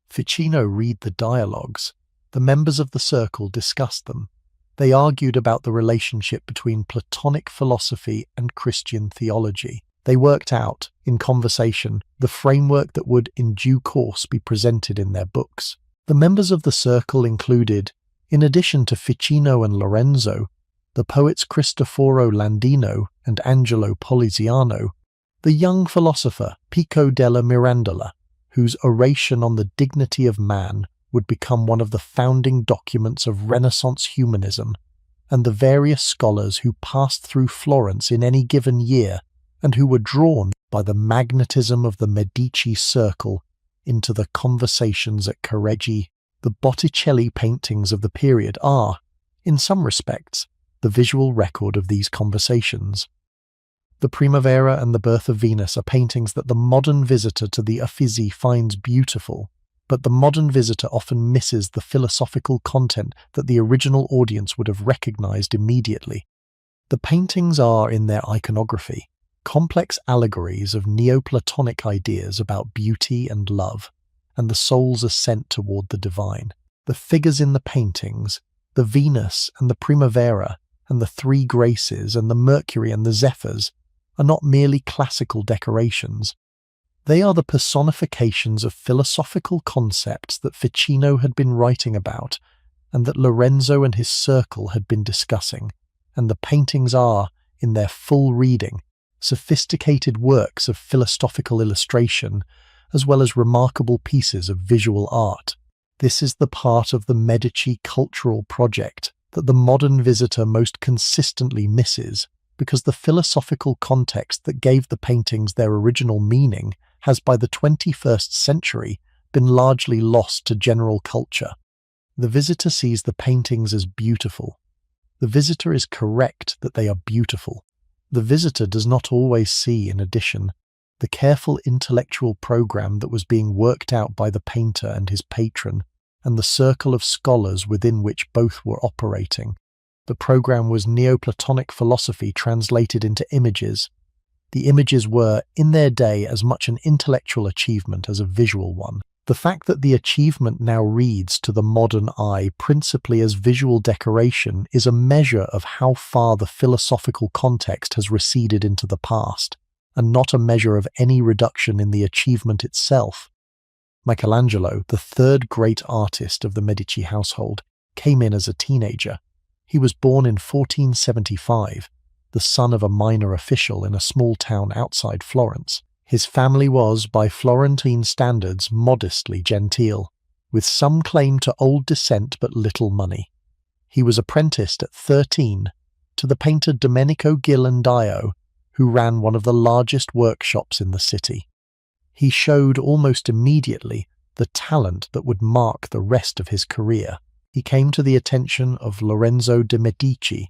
Ficino read the dialogues. The members of the circle discussed them. They argued about the relationship between Platonic philosophy and Christian theology. They worked out, in conversation, the framework that would, in due course, be presented in their books. The members of the circle included, in addition to Ficino and Lorenzo, the poets Cristoforo Landino and Angelo Poliziano, the young philosopher Pico della Mirandola, whose oration on the dignity of man would become one of the founding documents of Renaissance humanism, and the various scholars who passed through Florence in any given year and who were drawn by the magnetism of the Medici circle into the conversations at Careggi. The Botticelli paintings of the period are, in some respects, the visual record of these conversations. The Primavera and the Birth of Venus are paintings that the modern visitor to the Uffizi finds beautiful, but the modern visitor often misses the philosophical content that the original audience would have recognized immediately. The paintings are, in their iconography, complex allegories of Neoplatonic ideas about beauty and love, and the soul's ascent toward the divine. The figures in the paintings, the Venus and the Primavera, and the three Graces and the Mercury and the Zephyrs, are not merely classical decorations. They are the personifications of philosophical concepts that Ficino had been writing about, and that Lorenzo and his circle had been discussing, and the paintings are, in their full reading, sophisticated works of philosophical illustration, as well as remarkable pieces of visual art. This is the part of the Medici cultural project that the modern visitor most consistently misses, because the philosophical context that gave the paintings their original meaning has by the 21st century been largely lost to general culture. The visitor sees the paintings as beautiful. The visitor is correct that they are beautiful. The visitor does not always see, in addition, the careful intellectual program that was being worked out by the painter and his patron, and the circle of scholars within which both were operating. The program was Neoplatonic philosophy translated into images. The images were, in their day, as much an intellectual achievement as a visual one. The fact that the achievement now reads to the modern eye principally as visual decoration is a measure of how far the philosophical context has receded into the past, and not a measure of any reduction in the achievement itself. Michelangelo, the third great artist of the Medici household, came in as a teenager. He was born in 1475, the son of a minor official in a small town outside Florence. His family was, by Florentine standards, modestly genteel, with some claim to old descent but little money. He was apprenticed at 13 to the painter Domenico Ghirlandaio, who ran one of the largest workshops in the city. He showed almost immediately the talent that would mark the rest of his career. He came to the attention of Lorenzo de' Medici,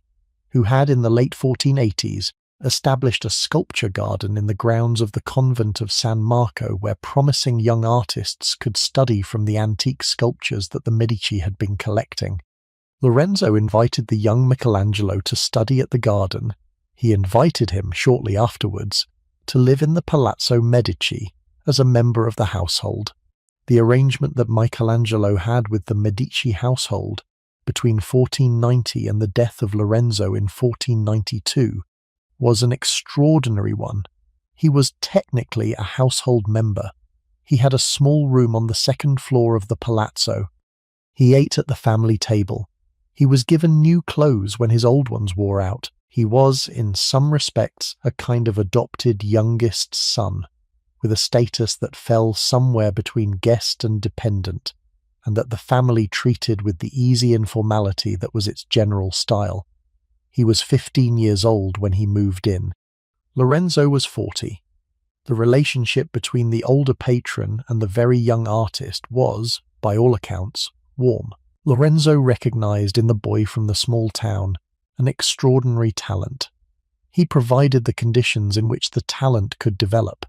who had in the late 1480s established a sculpture garden in the grounds of the convent of San Marco, where promising young artists could study from the antique sculptures that the Medici had been collecting. Lorenzo invited the young Michelangelo to study at the garden. He invited him, shortly afterwards, to live in the Palazzo Medici as a member of the household. The arrangement that Michelangelo had with the Medici household between 1490 and the death of Lorenzo in 1492 was an extraordinary one. He was technically a household member. He had a small room on the second floor of the palazzo. He ate at the family table. He was given new clothes when his old ones wore out. He was, in some respects, a kind of adopted youngest son. with a status that fell somewhere between guest and dependent, and that the family treated with the easy informality that was its general style. He was 15 years old when he moved in. Lorenzo was 40. The relationship between the older patron and the very young artist was, by all accounts, warm. Lorenzo recognized in the boy from the small town an extraordinary talent. He provided the conditions in which the talent could develop.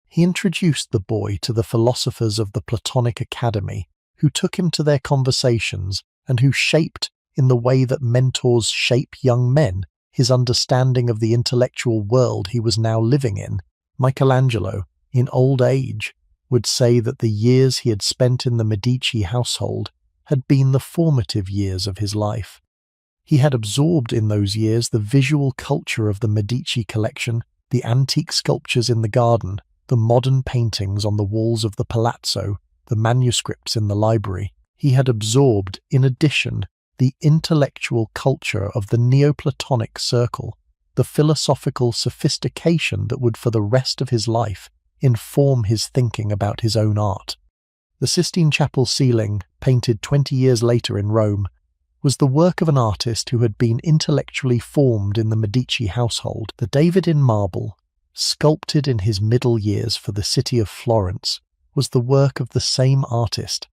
He introduced the boy to the philosophers of the Platonic Academy, who took him to their conversations and who shaped, in the way that mentors shape young men, his understanding of the intellectual world he was now living in. Michelangelo, in old age, would say that the years he had spent in the Medici household had been the formative years of his life. He had absorbed in those years the visual culture of the Medici collection, the antique sculptures in the garden, the modern paintings on the walls of the palazzo, the manuscripts in the library. He had absorbed, in addition, the intellectual culture of the Neoplatonic circle, the philosophical sophistication that would for the rest of his life inform his thinking about his own art. The Sistine Chapel ceiling, painted 20 years later in Rome, was the work of an artist who had been intellectually formed in the Medici household. The David in marble, sculpted in his middle years for the city of Florence, was the work of the same artist.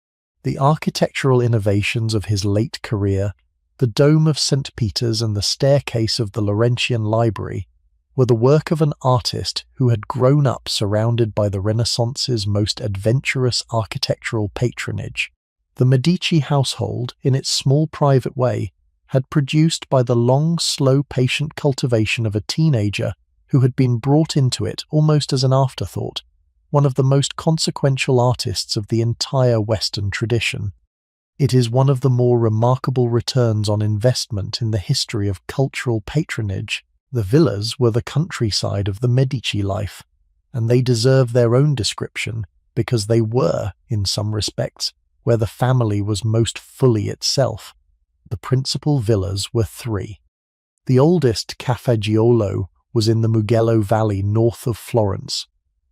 The architectural innovations of his late career, the dome of St. Peter's and the staircase of the Laurentian Library, were the work of an artist who had grown up surrounded by the Renaissance's most adventurous architectural patronage. The Medici household, in its small private way, had produced by the long, slow, patient cultivation of a teenager who had been brought into it almost as an afterthought, one of the most consequential artists of the entire Western tradition. It is one of the more remarkable returns on investment in the history of cultural patronage. The villas were the countryside of the Medici life, and they deserve their own description because they were, in some respects, where the family was most fully itself. The principal villas were three. The oldest Cafaggiolo was in the Mugello Valley north of Florence,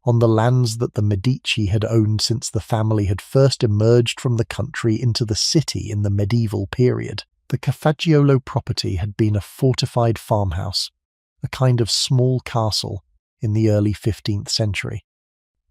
on the lands that the Medici had owned since the family had first emerged from the country into the city in the medieval period. The Cafaggiolo property had been a fortified farmhouse, a kind of small castle, in the early 15th century.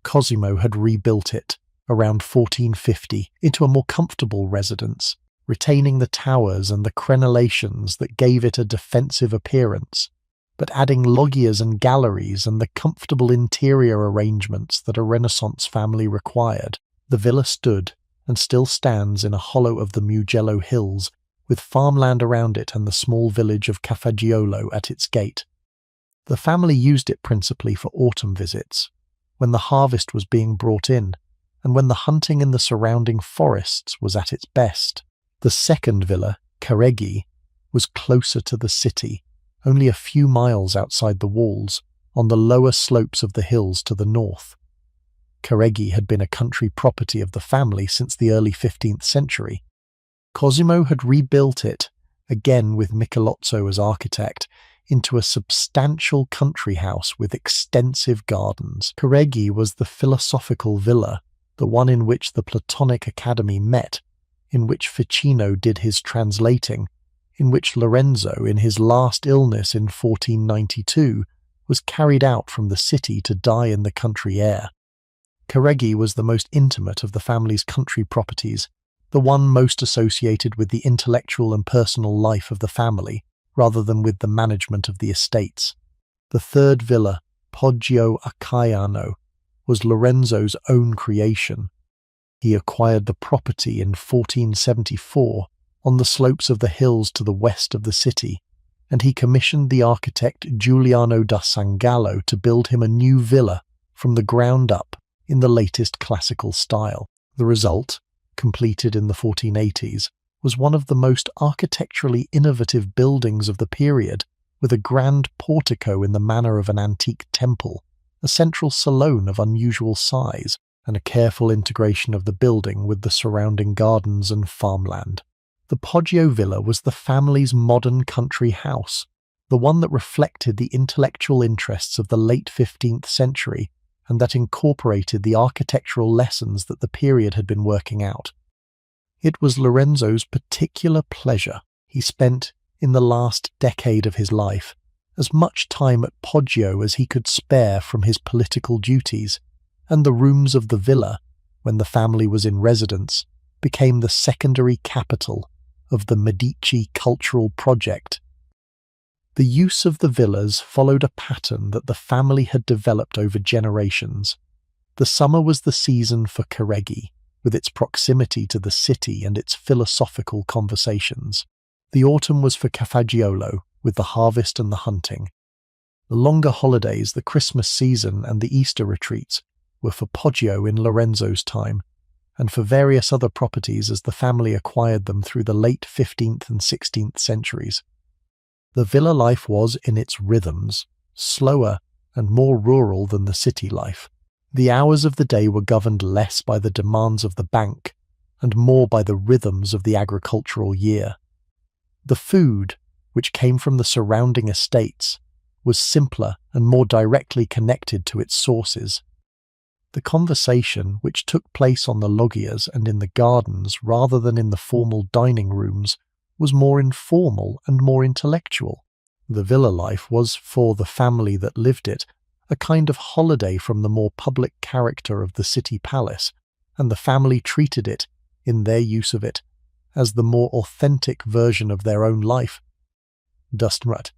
Cosimo had rebuilt it, around 1450, into a more comfortable residence, retaining the towers and the crenellations that gave it a defensive appearance, but adding loggias and galleries and the comfortable interior arrangements that a Renaissance family required. The villa stood, and still stands, in a hollow of the Mugello hills, with farmland around it and the small village of Cafaggiolo at its gate. The family used it principally for autumn visits, when the harvest was being brought in, and when the hunting in the surrounding forests was at its best. The second villa, Careggi, was closer to the city, only a few miles outside the walls, on the lower slopes of the hills to the north. Careggi had been a country property of the family since the early 15th century. Cosimo had rebuilt it, again with Michelozzo as architect, into a substantial country house with extensive gardens. Careggi was the philosophical villa, the one in which the Platonic Academy met, in which Ficino did his translating, in which Lorenzo, in his last illness in 1492, was carried out from the city to die in the country air. Careggi was the most intimate of the family's country properties, the one most associated with the intellectual and personal life of the family, rather than with the management of the estates. The third villa, Poggio a Caiano, was Lorenzo's own creation. He acquired the property in 1474, on the slopes of the hills to the west of the city, and he commissioned the architect Giuliano da Sangallo to build him a new villa from the ground up in the latest classical style. The result, completed in the 1480s, was one of the most architecturally innovative buildings of the period, with a grand portico in the manner of an antique temple, a central salon of unusual size, and a careful integration of the building with the surrounding gardens and farmland. The Poggio Villa was the family's modern country house, the one that reflected the intellectual interests of the late 15th century and that incorporated the architectural lessons that the period had been working out. It was Lorenzo's particular pleasure. He spent, in the last decade of his life, as much time at Poggio as he could spare from his political duties, and the rooms of the villa, when the family was in residence, became the secondary capital of the Medici cultural project. The use of the villas followed a pattern that the family had developed over generations. The summer was the season for Careggi, with its proximity to the city and its philosophical conversations. The autumn was for Cafaggiolo, with the harvest and the hunting. The longer holidays, the Christmas season and the Easter retreats, were for Poggio in Lorenzo's time, and for various other properties as the family acquired them through the late 15th and 16th centuries. The villa life was, in its rhythms, slower and more rural than the city life. The hours of the day were governed less by the demands of the bank and more by the rhythms of the agricultural year. The food, which came from the surrounding estates, was simpler and more directly connected to its sources. The conversation, which took place on the loggias and in the gardens rather than in the formal dining rooms, was more informal and more intellectual. The villa life was, for the family that lived it, a kind of holiday from the more public character of the city palace, and the family treated it, in their use of it, as the more authentic version of their own life. Dustmut.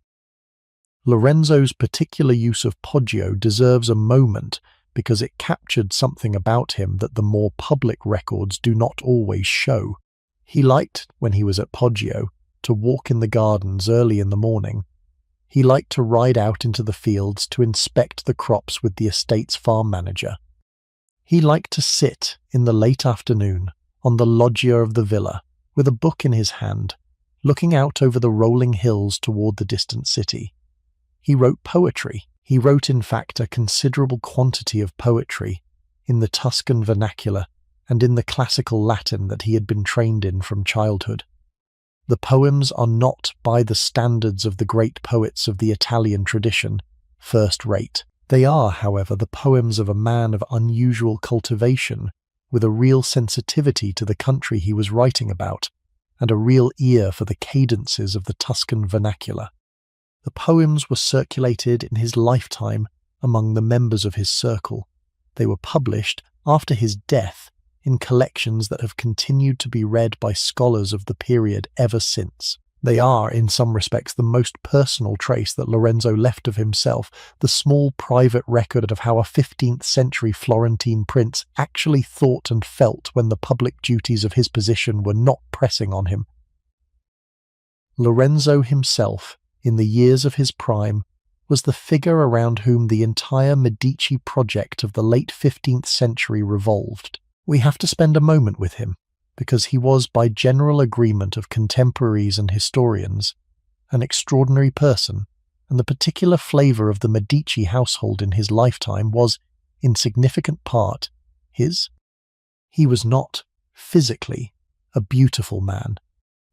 Lorenzo's particular use of Poggio deserves a moment because it captured something about him that the more public records do not always show. He liked, when he was at Poggio, to walk in the gardens early in the morning. He liked to ride out into the fields to inspect the crops with the estate's farm manager. He liked to sit, in the late afternoon, on the loggia of the villa, with a book in his hand, looking out over the rolling hills toward the distant city. He wrote poetry. He wrote, in fact, a considerable quantity of poetry, in the Tuscan vernacular and in the classical Latin that he had been trained in from childhood. The poems are not, by the standards of the great poets of the Italian tradition, first-rate. They are, however, the poems of a man of unusual cultivation, with a real sensitivity to the country he was writing about, and a real ear for the cadences of the Tuscan vernacular. The poems were circulated in his lifetime among the members of his circle. They were published, after his death, in collections that have continued to be read by scholars of the period ever since. They are, in some respects, the most personal trace that Lorenzo left of himself, the small private record of how a 15th century Florentine prince actually thought and felt when the public duties of his position were not pressing on him. Lorenzo himself, in the years of his prime, was the figure around whom the entire Medici project of the late 15th century revolved. We have to spend a moment with him, because he was, by general agreement of contemporaries and historians, an extraordinary person, and the particular flavour of the Medici household in his lifetime was, in significant part, his. He was not, physically, a beautiful man.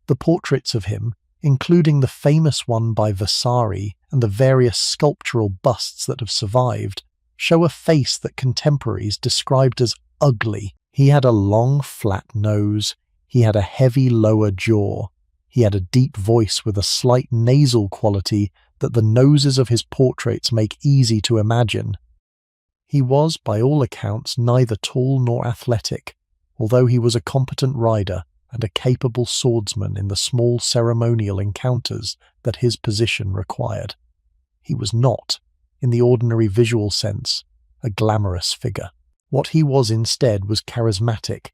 The portraits of him, including the famous one by Vasari and the various sculptural busts that have survived, show a face that contemporaries described as ugly. He had a long, flat nose, he had a heavy lower jaw, he had a deep voice with a slight nasal quality that the noses of his portraits make easy to imagine. He was, by all accounts, neither tall nor athletic, although he was a competent rider and a capable swordsman in the small ceremonial encounters that his position required. He was not, in the ordinary visual sense, a glamorous figure. What he was instead was charismatic.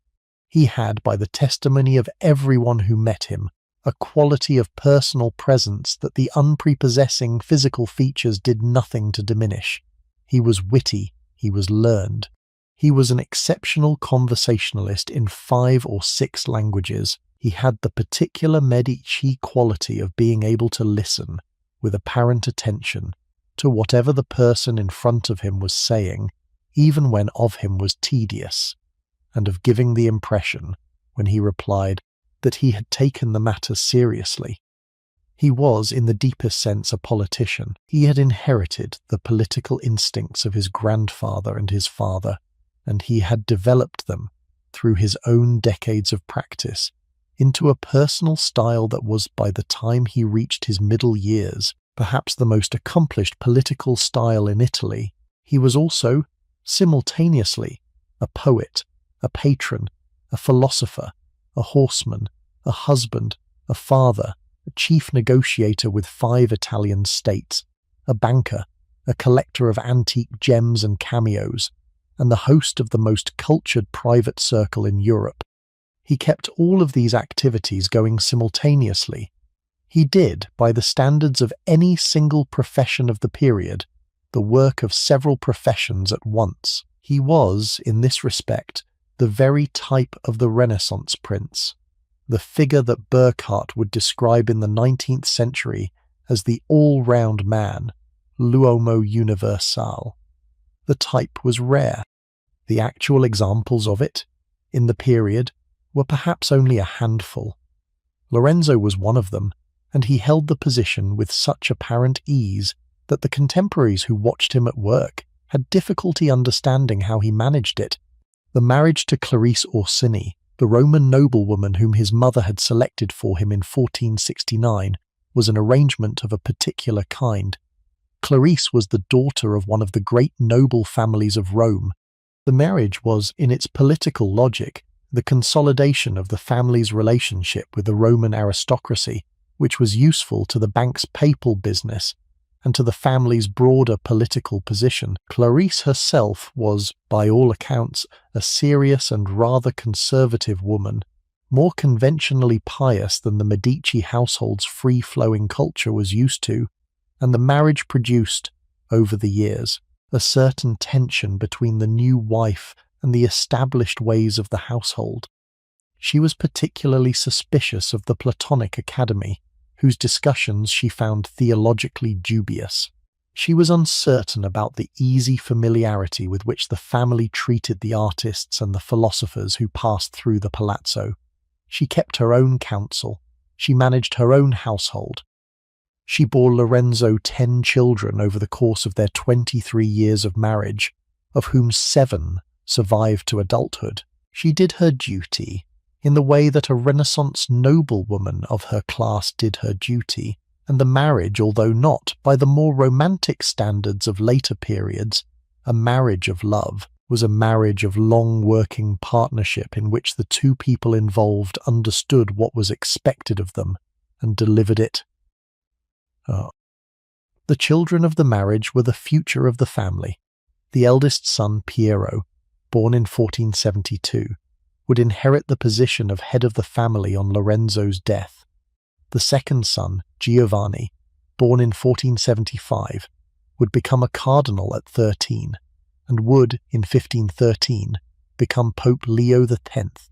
He had, by the testimony of everyone who met him, a quality of personal presence that the unprepossessing physical features did nothing to diminish. He was witty, he was learned. He was an exceptional conversationalist in 5 or 6 languages. He had the particular Medici quality of being able to listen, with apparent attention, to whatever the person in front of him was saying, even when of him was tedious, and of giving the impression, when he replied, that he had taken the matter seriously. He was, in the deepest sense, a politician. He had inherited the political instincts of his grandfather and his father, and he had developed them, through his own decades of practice, into a personal style that was, by the time he reached his middle years, perhaps the most accomplished political style in Italy. He was also, simultaneously, a poet, a patron, a philosopher, a horseman, a husband, a father, a chief negotiator with 5 Italian states, a banker, a collector of antique gems and cameos, and the host of the most cultured private circle in Europe. He kept all of these activities going simultaneously. He did, by the standards of any single profession of the period, the work of several professions at once. He was, in this respect, the very type of the Renaissance prince, the figure that Burckhardt would describe in the 19th century as the all-round man, l'uomo universale. The type was rare. The actual examples of it, in the period, were perhaps only a handful. Lorenzo was one of them, and he held the position with such apparent ease that the contemporaries who watched him at work had difficulty understanding how he managed it. The marriage to Clarice Orsini, the Roman noblewoman whom his mother had selected for him in 1469, was an arrangement of a particular kind. Clarice was the daughter of one of the great noble families of Rome. The marriage was, in its political logic, the consolidation of the family's relationship with the Roman aristocracy, which was useful to the bank's papal business and to the family's broader political position. Clarice herself was, by all accounts, a serious and rather conservative woman, more conventionally pious than the Medici household's free-flowing culture was used to, and the marriage produced, over the years, a certain tension between the new wife and the established ways of the household. She was particularly suspicious of the Platonic Academy, whose discussions she found theologically dubious. She was uncertain about the easy familiarity with which the family treated the artists and the philosophers who passed through the palazzo. She kept her own counsel. She managed her own household. She bore Lorenzo 10 children over the course of their 23 years of marriage, of whom 7 survived to adulthood. She did her duty in the way that a Renaissance noblewoman of her class did her duty, and the marriage, although not, by the more romantic standards of later periods, a marriage of love, was a marriage of long-working partnership in which the 2 people involved understood what was expected of them and delivered it. The children of the marriage were the future of the family. The eldest son, Piero, born in 1472, would inherit the position of head of the family on Lorenzo's death. The second son, Giovanni, born in 1475, would become a cardinal at 13, and would, in 1513, become Pope Leo X.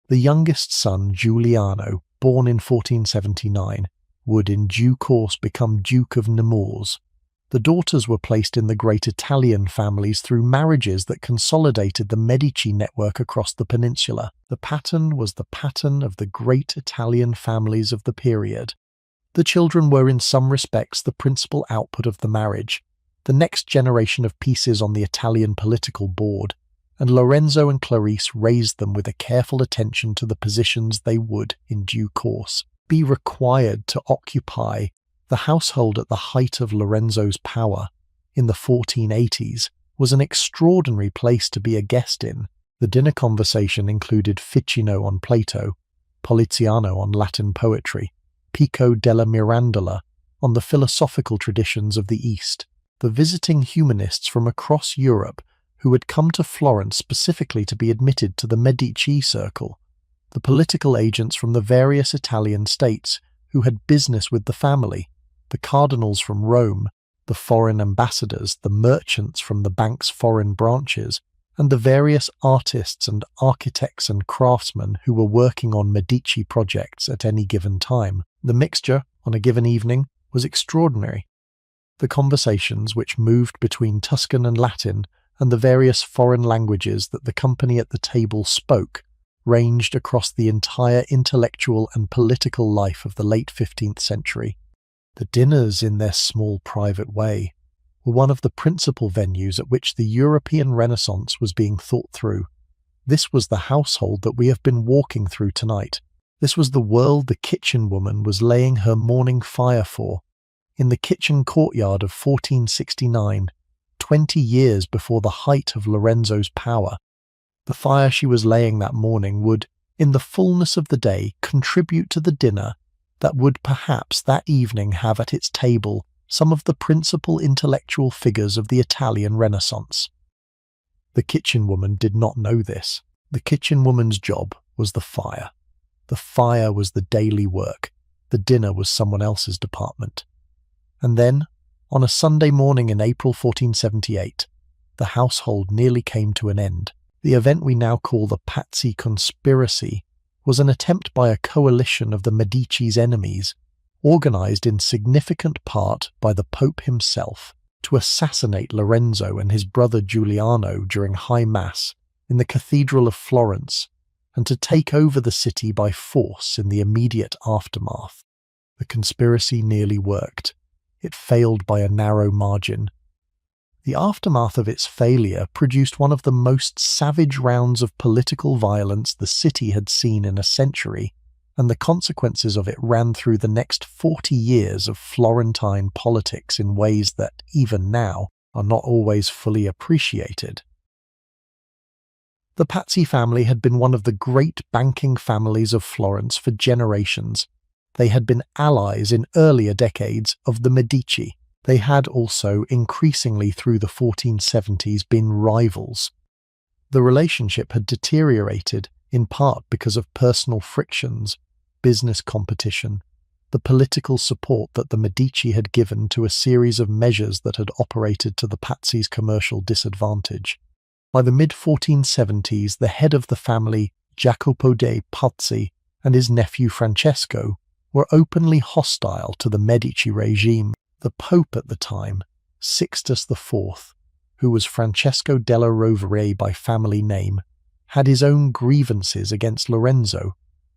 The youngest son, Giuliano, born in 1479, would in due course become Duke of Nemours. The daughters were placed in the great Italian families through marriages that consolidated the Medici network across the peninsula. The pattern was the pattern of the great Italian families of the period. The children were in some respects the principal output of the marriage, the next generation of pieces on the Italian political board, and Lorenzo and Clarice raised them with a careful attention to the positions they would, in due course, be required to occupy. The household at the height of Lorenzo's power, in the 1480s, was an extraordinary place to be a guest in. The dinner conversation included Ficino on Plato, Poliziano on Latin poetry, Pico della Mirandola on the philosophical traditions of the East, the visiting humanists from across Europe who had come to Florence specifically to be admitted to the Medici circle, the political agents from the various Italian states who had business with the family, the cardinals from Rome, the foreign ambassadors, the merchants from the bank's foreign branches, and the various artists and architects and craftsmen who were working on Medici projects at any given time. The mixture, on a given evening, was extraordinary. The conversations which moved between Tuscan and Latin and the various foreign languages that the company at the table spoke ranged across the entire intellectual and political life of the late 15th century. The dinners, in their small private way, were one of the principal venues at which the European Renaissance was being thought through. This was the household that we have been walking through tonight. This was the world the kitchen woman was laying her morning fire for, in the kitchen courtyard of 1469, 20 years before the height of Lorenzo's power. The fire she was laying that morning would, in the fullness of the day, contribute to the dinner that would perhaps that evening have at its table some of the principal intellectual figures of the Italian Renaissance. The kitchen woman did not know this. The kitchen woman's job was the fire. The fire was the daily work. The dinner was someone else's department. And then, on a Sunday morning in April 1478, the household nearly came to an end. The event we now call the Pazzi conspiracy was an attempt by a coalition of the Medici's enemies, organized in significant part by the Pope himself, to assassinate Lorenzo and his brother Giuliano during High Mass in the Cathedral of Florence, and to take over the city by force in the immediate aftermath. The conspiracy nearly worked. It failed by a narrow margin. The aftermath of its failure produced one of the most savage rounds of political violence the city had seen in a century, and the consequences of it ran through the next 40 years of Florentine politics in ways that, even now, are not always fully appreciated. The Pazzi family had been one of the great banking families of Florence for generations. They had been allies in earlier decades of the Medici. They had also, increasingly through the 1470s, been rivals. The relationship had deteriorated, in part because of personal frictions, business competition, the political support that the Medici had given to a series of measures that had operated to the Pazzi's commercial disadvantage. By the mid-1470s, the head of the family, Jacopo dei Pazzi, and his nephew Francesco were openly hostile to the Medici regime. The Pope at the time, Sixtus IV, who was Francesco della Rovere by family name, had his own grievances against Lorenzo,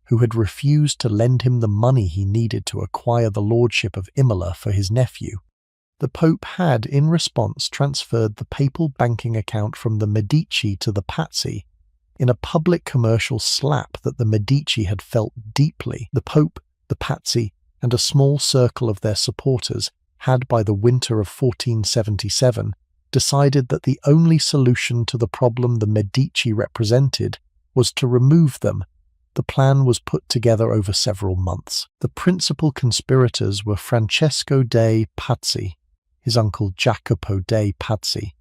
who had refused to lend him the money he needed to acquire the lordship of Imola for his nephew. The Pope had, in response, transferred the papal banking account from the Medici to the Pazzi, in a public commercial slap that the Medici had felt deeply. The Pope, the Pazzi, and a small circle of their supporters had, by the winter of 1477, decided that the only solution to the problem the Medici represented was to remove them. The plan was put together over several months. The principal conspirators were Francesco dei Pazzi, his uncle Jacopo dei Pazzi,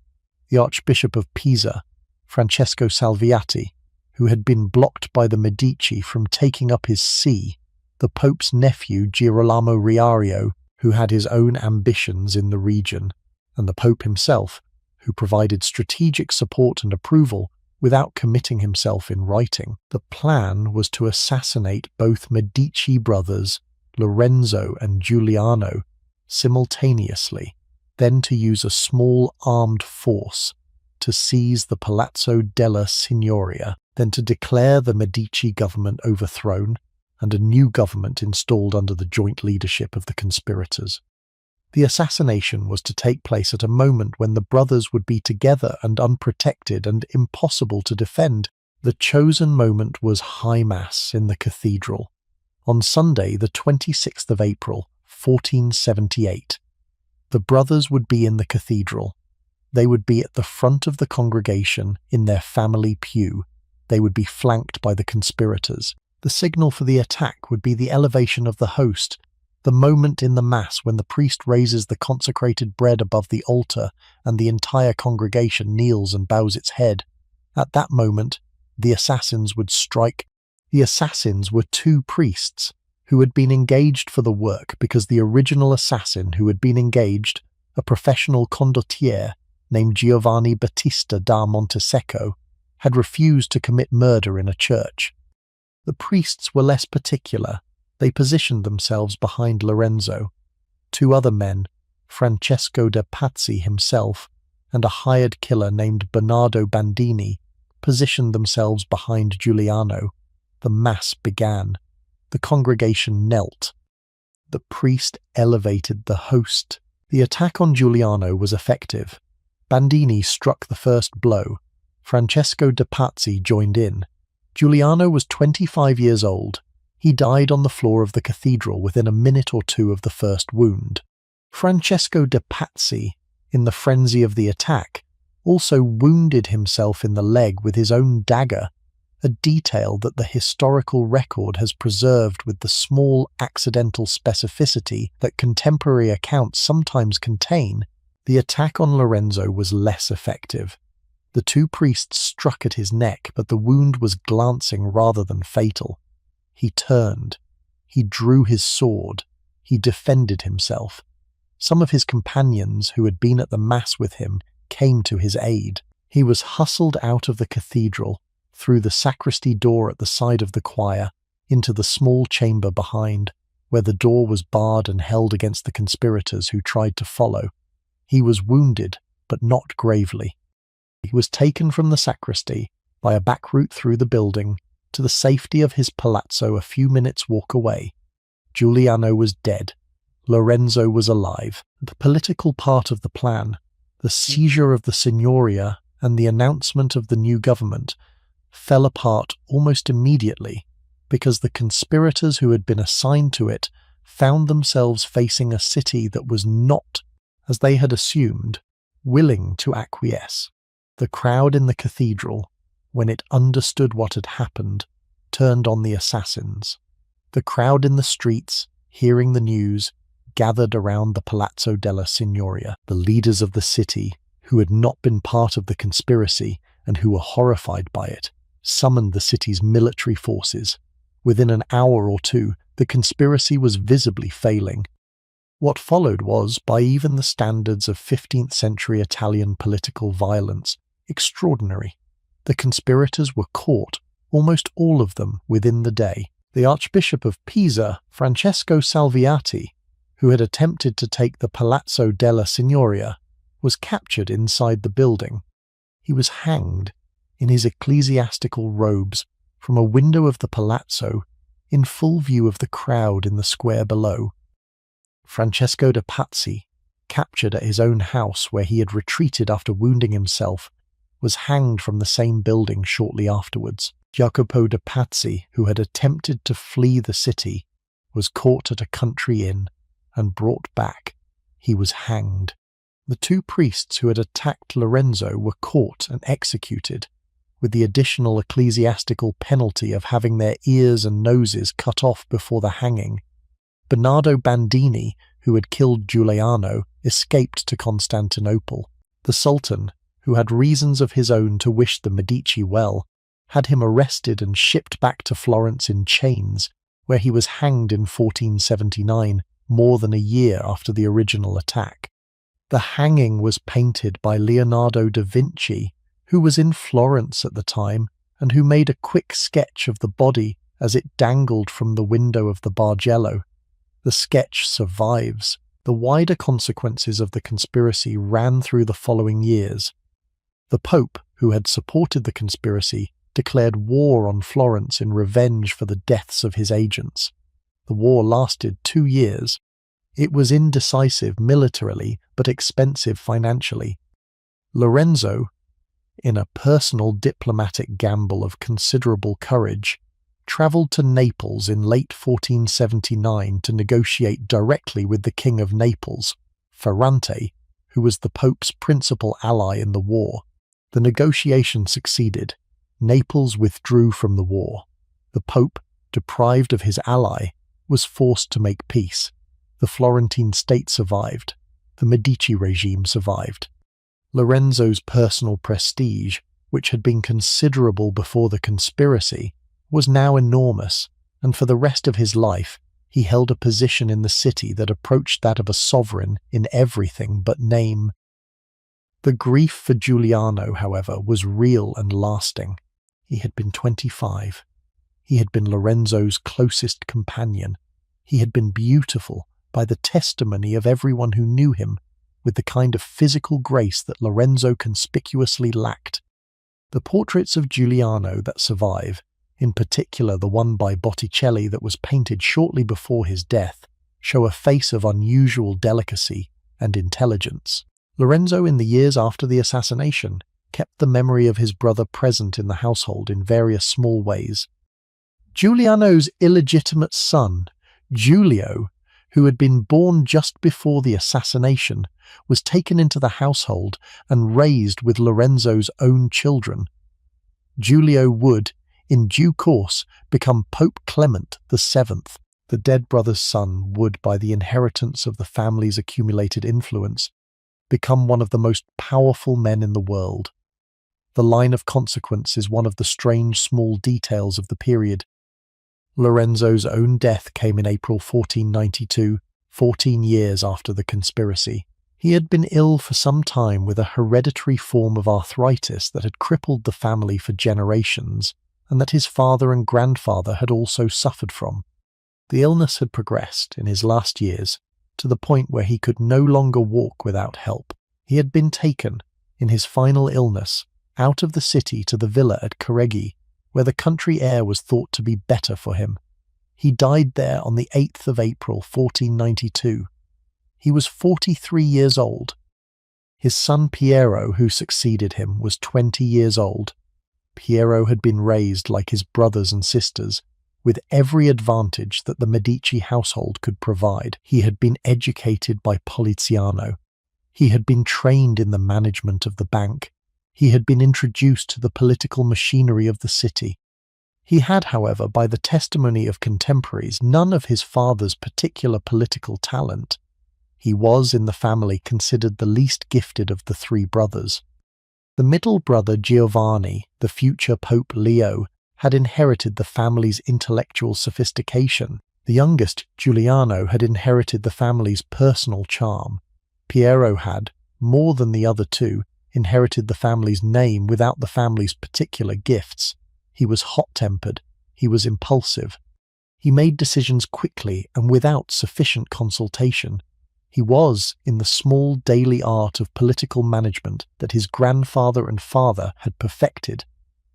the Archbishop of Pisa, Francesco Salviati, who had been blocked by the Medici from taking up his see, the Pope's nephew Girolamo Riario, who had his own ambitions in the region, and the Pope himself, who provided strategic support and approval without committing himself in writing. The plan was to assassinate both Medici brothers, Lorenzo and Giuliano, simultaneously, then to use a small armed force to seize the Palazzo della Signoria, then to declare the Medici government overthrown and a new government installed under the joint leadership of the conspirators. The assassination was to take place at a moment when the brothers would be together and unprotected and impossible to defend. The chosen moment was High Mass in the cathedral, on Sunday the 26th of April, 1478. The brothers would be in the cathedral. They would be at the front of the congregation in their family pew. They would be flanked by the conspirators. The signal for the attack would be the elevation of the host, the moment in the Mass when the priest raises the consecrated bread above the altar and the entire congregation kneels and bows its head. At that moment, the assassins would strike. The assassins were two priests who had been engaged for the work because the original assassin who had been engaged, a professional condottiere named Giovanni Battista da Montesecco, had refused to commit murder in a church. The priests were less particular. They positioned themselves behind Lorenzo. Two other men, Francesco de Pazzi himself and a hired killer named Bernardo Bandini, positioned themselves behind Giuliano. The Mass began. The congregation knelt. The priest elevated the host. The attack on Giuliano was effective. Bandini struck the first blow. Francesco de Pazzi joined in. Giuliano was 25 years old. He died on the floor of the cathedral within a minute or two of the first wound. Francesco de Pazzi, in the frenzy of the attack, also wounded himself in the leg with his own dagger, a detail that the historical record has preserved with the small accidental specificity that contemporary accounts sometimes contain. The attack on Lorenzo was less effective. The two priests struck at his neck, but the wound was glancing rather than fatal. He turned. He drew his sword. He defended himself. Some of his companions who had been at the mass with him came to his aid. He was hustled out of the cathedral, through the sacristy door at the side of the choir, into the small chamber behind, where the door was barred and held against the conspirators who tried to follow. He was wounded, but not gravely. He was taken from the sacristy by a back route through the building to the safety of his palazzo a few minutes' walk away. Giuliano was dead. Lorenzo was alive. The political part of the plan, the seizure of the Signoria and the announcement of the new government, fell apart almost immediately because the conspirators who had been assigned to it found themselves facing a city that was not, as they had assumed, willing to acquiesce. The crowd in the cathedral, when it understood what had happened, turned on the assassins. The crowd in the streets, hearing the news, gathered around the Palazzo della Signoria. The leaders of the city, who had not been part of the conspiracy and who were horrified by it, summoned the city's military forces. Within an hour or two, the conspiracy was visibly failing. What followed was, by even the standards of 15th century Italian political violence, extraordinary. The conspirators were caught, almost all of them, within the day. The Archbishop of Pisa, Francesco Salviati, who had attempted to take the Palazzo della Signoria, was captured inside the building. He was hanged, in his ecclesiastical robes, from a window of the palazzo, in full view of the crowd in the square below. Francesco de Pazzi, captured at his own house where he had retreated after wounding himself, was hanged from the same building shortly afterwards. Jacopo de Pazzi, who had attempted to flee the city, was caught at a country inn and brought back. He was hanged. The two priests who had attacked Lorenzo were caught and executed, with the additional ecclesiastical penalty of having their ears and noses cut off before the hanging. Bernardo Bandini, who had killed Giuliano, escaped to Constantinople. The Sultan, who had reasons of his own to wish the Medici well, had him arrested and shipped back to Florence in chains, where he was hanged in 1479, more than a year after the original attack. The hanging was painted by Leonardo da Vinci, who was in Florence at the time and who made a quick sketch of the body as it dangled from the window of the Bargello. The sketch survives. The wider consequences of the conspiracy ran through the following years. The Pope, who had supported the conspiracy, declared war on Florence in revenge for the deaths of his agents. The war lasted 2 years. It was indecisive militarily, but expensive financially. Lorenzo, in a personal diplomatic gamble of considerable courage, travelled to Naples in late 1479 to negotiate directly with the King of Naples, Ferrante, who was the Pope's principal ally in the war. The negotiation succeeded. Naples withdrew from the war. The Pope, deprived of his ally, was forced to make peace. The Florentine state survived. The Medici regime survived. Lorenzo's personal prestige, which had been considerable before the conspiracy, was now enormous, and for the rest of his life he held a position in the city that approached that of a sovereign in everything but name. The grief for Giuliano, however, was real and lasting. He had been 25. He had been Lorenzo's closest companion. He had been beautiful by the testimony of everyone who knew him, with the kind of physical grace that Lorenzo conspicuously lacked. The portraits of Giuliano that survive, in particular the one by Botticelli that was painted shortly before his death, show a face of unusual delicacy and intelligence. Lorenzo, in the years after the assassination, kept the memory of his brother present in the household in various small ways. Giuliano's illegitimate son, Giulio, who had been born just before the assassination, was taken into the household and raised with Lorenzo's own children. Giulio would, in due course, become Pope Clement VII. The dead brother's son would, by the inheritance of the family's accumulated influence, become one of the most powerful men in the world. The line of consequence is one of the strange small details of the period. Lorenzo's own death came in April 1492, 14 years after the conspiracy. He had been ill for some time with a hereditary form of arthritis that had crippled the family for generations, and that his father and grandfather had also suffered from. The illness had progressed, in his last years, to the point where he could no longer walk without help. He had been taken, in his final illness, out of the city to the villa at Careggi, where the country air was thought to be better for him. He died there on the 8th of April 1492. He was 43 years old. His son Piero, who succeeded him, was 20 years old. Piero had been raised like his brothers and sisters, with every advantage that the Medici household could provide. He had been educated by Poliziano. He had been trained in the management of the bank. He had been introduced to the political machinery of the city. He had, however, by the testimony of contemporaries, none of his father's particular political talent. He was, in the family, considered the least gifted of the three brothers. The middle brother Giovanni, the future Pope Leo, had inherited the family's intellectual sophistication. The youngest, Giuliano, had inherited the family's personal charm. Piero had, more than the other two, inherited the family's name without the family's particular gifts. He was hot-tempered. He was impulsive. He made decisions quickly and without sufficient consultation. He was, in the small daily art of political management that his grandfather and father had perfected,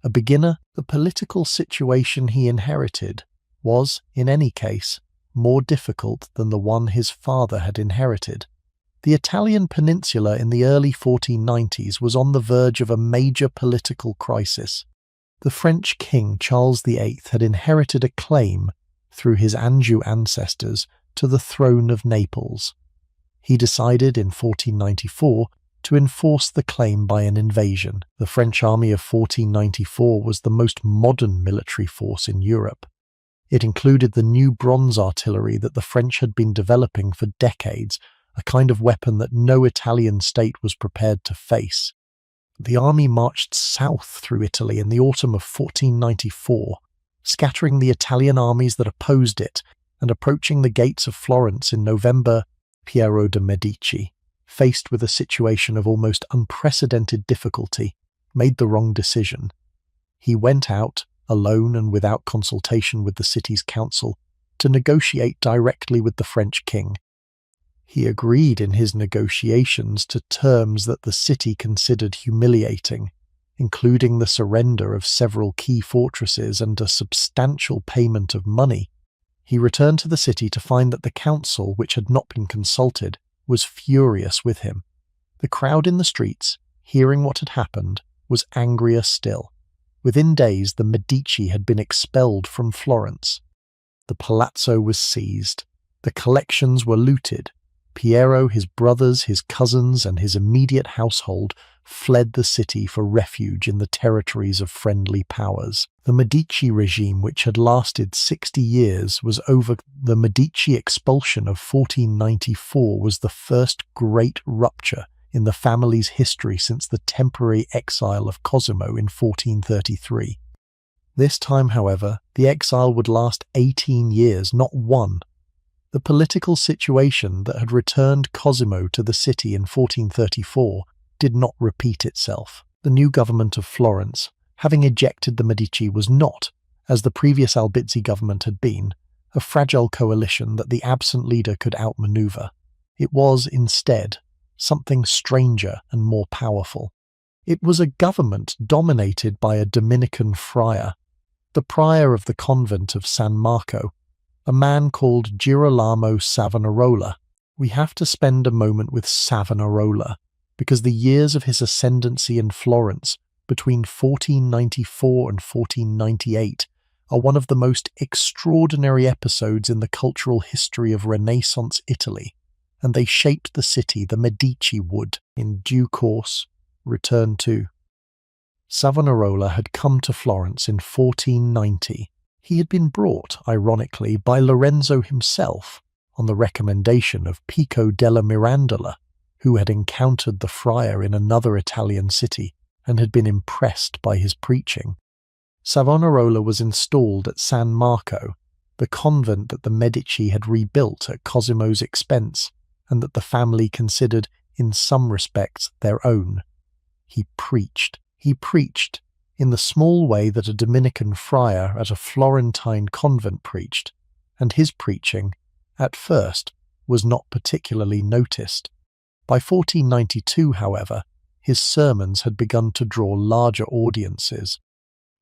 a beginner. The political situation he inherited was, in any case, more difficult than the one his father had inherited. The Italian peninsula in the early 1490s was on the verge of a major political crisis. The French king Charles VIII had inherited a claim, through his Anjou ancestors, to the throne of Naples. He decided in 1494 to enforce the claim by an invasion. The French army of 1494 was the most modern military force in Europe. It included the new bronze artillery that the French had been developing for decades, a kind of weapon that no Italian state was prepared to face. The army marched south through Italy in the autumn of 1494, scattering the Italian armies that opposed it, and approaching the gates of Florence in November. Piero de' Medici, faced with a situation of almost unprecedented difficulty, made the wrong decision. He went out, alone and without consultation with the city's council, to negotiate directly with the French king. He agreed in his negotiations to terms that the city considered humiliating, including the surrender of several key fortresses and a substantial payment of money. He returned to the city to find that the council, which had not been consulted, was furious with him. The crowd in the streets, hearing what had happened, was angrier still. Within days, the Medici had been expelled from Florence. The palazzo was seized. The collections were looted. Piero, his brothers, his cousins, and his immediate household fled the city for refuge in the territories of friendly powers. The Medici regime, which had lasted 60 years, was over. The Medici expulsion of 1494 was the first great rupture in the family's history since the temporary exile of Cosimo in 1433. This time, however, the exile would last 18 years, not one. The political situation that had returned Cosimo to the city in 1434 did not repeat itself. The new government of Florence, having ejected the Medici, was not, as the previous Albizzi government had been, a fragile coalition that the absent leader could outmaneuver. It was, instead, something stranger and more powerful. It was a government dominated by a Dominican friar, the prior of the convent of San Marco, a man called Girolamo Savonarola. We have to spend a moment with Savonarola, because the years of his ascendancy in Florence between 1494 and 1498 are one of the most extraordinary episodes in the cultural history of Renaissance Italy, and they shaped the city the Medici would, in due course, return to. Savonarola had come to Florence in 1490. He had been brought, ironically, by Lorenzo himself, on the recommendation of Pico della Mirandola, who had encountered the friar in another Italian city and had been impressed by his preaching. Savonarola was installed at San Marco, the convent that the Medici had rebuilt at Cosimo's expense, and that the family considered, in some respects, their own. He preached, in the small way that a Dominican friar at a Florentine convent preached, and his preaching, at first, was not particularly noticed. By 1492, however, his sermons had begun to draw larger audiences.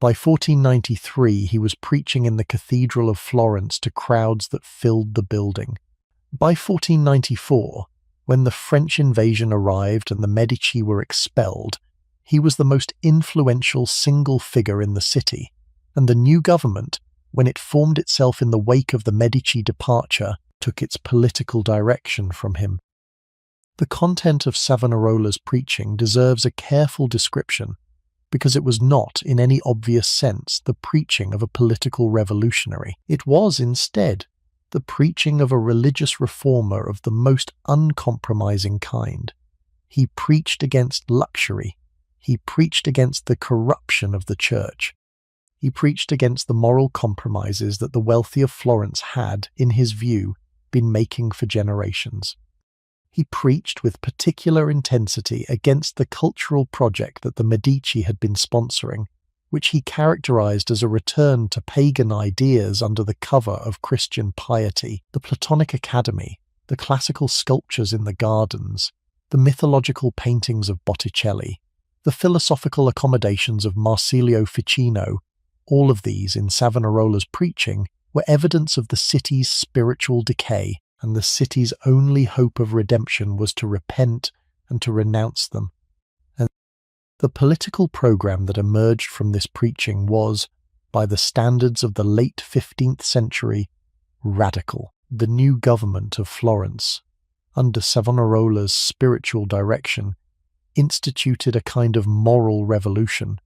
By 1493, he was preaching in the Cathedral of Florence to crowds that filled the building. By 1494, when the French invasion arrived and the Medici were expelled, he was the most influential single figure in the city, and the new government, when it formed itself in the wake of the Medici departure, took its political direction from him. The content of Savonarola's preaching deserves a careful description, because it was not, in any obvious sense, the preaching of a political revolutionary. It was, instead, the preaching of a religious reformer of the most uncompromising kind. He preached against luxury. He preached against the corruption of the church. He preached against the moral compromises that the wealthy of Florence had, in his view, been making for generations. He preached with particular intensity against the cultural project that the Medici had been sponsoring, which he characterized as a return to pagan ideas under the cover of Christian piety, the Platonic Academy, the classical sculptures in the gardens, the mythological paintings of Botticelli, the philosophical accommodations of Marsilio Ficino. All of these, in Savonarola's preaching, were evidence of the city's spiritual decay, and the city's only hope of redemption was to repent and to renounce them. And the political program that emerged from this preaching was, by the standards of the late 15th century, radical. The new government of Florence, under Savonarola's spiritual direction, instituted a kind of moral revolution.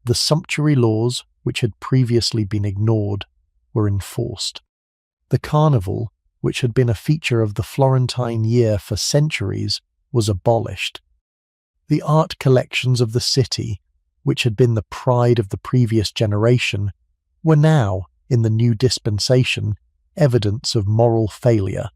The sumptuary laws, which had previously been ignored, were enforced. The carnival, which had been a feature of the Florentine year for centuries, was abolished. The art collections of the city, which had been the pride of the previous generation, were now, in the new dispensation, evidence of moral failure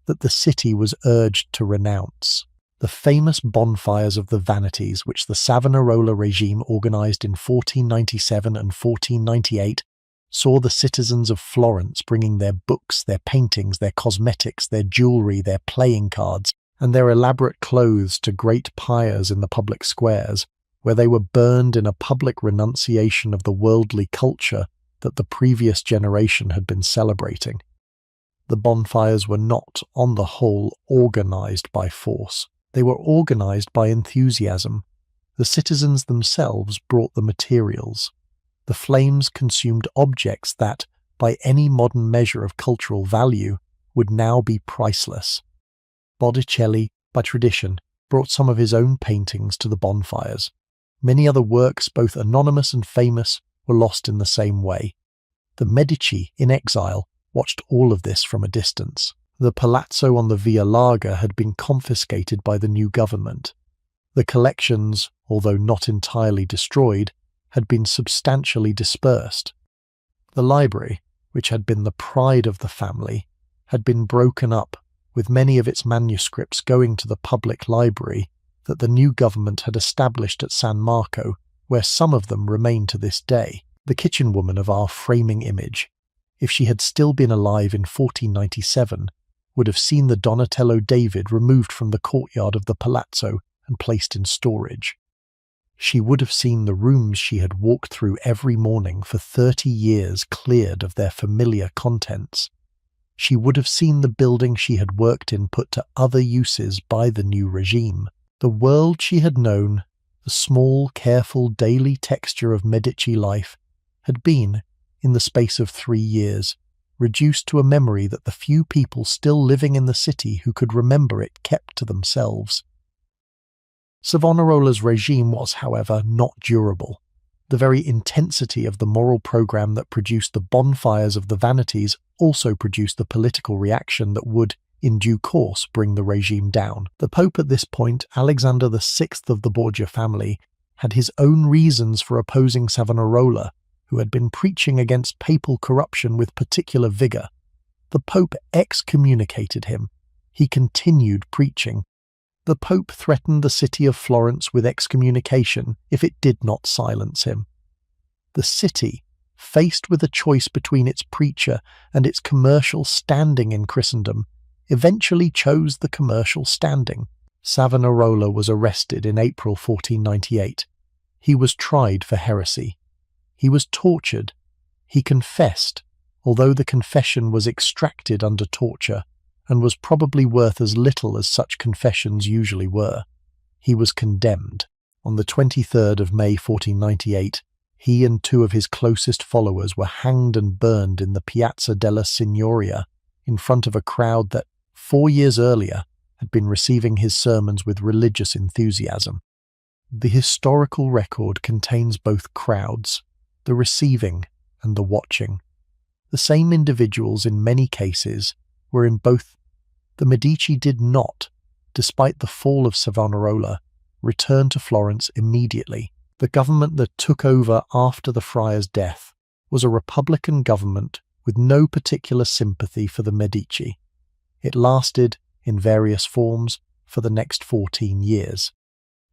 that the city was urged to renounce. The famous bonfires of the vanities, which the Savonarola regime organized in 1497 and 1498, saw the citizens of Florence bringing their books, their paintings, their cosmetics, their jewelry, their playing cards, and their elaborate clothes to great pyres in the public squares, where they were burned in a public renunciation of the worldly culture that the previous generation had been celebrating. The bonfires were not, on the whole, organized by force. They were organized by enthusiasm. The citizens themselves brought the materials. The flames consumed objects that, by any modern measure of cultural value, would now be priceless. Botticelli, by tradition, brought some of his own paintings to the bonfires. Many other works, both anonymous and famous, were lost in the same way. The Medici, in exile, watched all of this from a distance. The palazzo on the Via Larga had been confiscated by the new government. The collections, although not entirely destroyed, had been substantially dispersed. The library, which had been the pride of the family, had been broken up, with many of its manuscripts going to the public library that the new government had established at San Marco, where some of them remain to this day. The kitchen woman of our framing image, if she had still been alive in 1497, would have seen the Donatello David removed from the courtyard of the palazzo and placed in storage. She would have seen the rooms she had walked through every morning for 30 years cleared of their familiar contents, she would have seen the building she had worked in put to other uses by the new regime. The world she had known, the small, careful daily texture of Medici life, had been, in the space of 3 years, reduced to a memory that the few people still living in the city who could remember it kept to themselves. Savonarola's regime was, however, not durable. The very intensity of the moral program that produced the bonfires of the vanities also produced the political reaction that would, in due course, bring the regime down. The Pope at this point, Alexander VI of the Borgia family, had his own reasons for opposing Savonarola, who had been preaching against papal corruption with particular vigour. The Pope excommunicated him. He continued preaching. The Pope threatened the city of Florence with excommunication if it did not silence him. The city, faced with a choice between its preacher and its commercial standing in Christendom, eventually chose the commercial standing. Savonarola was arrested in April 1498. He was tried for heresy. He was tortured. He confessed, although the confession was extracted under torture and was probably worth as little as such confessions usually were. He was condemned. On the 23rd of May 1498, he and 2 of his closest followers were hanged and burned in the Piazza della Signoria in front of a crowd that, 4 years earlier, had been receiving his sermons with religious enthusiasm. The historical record contains both crowds, the receiving and the watching. The same individuals in many cases were in both. The Medici did not, despite the fall of Savonarola, return to Florence immediately. The government that took over after the friar's death was a republican government with no particular sympathy for the Medici. It lasted, in various forms, for the next 14 years.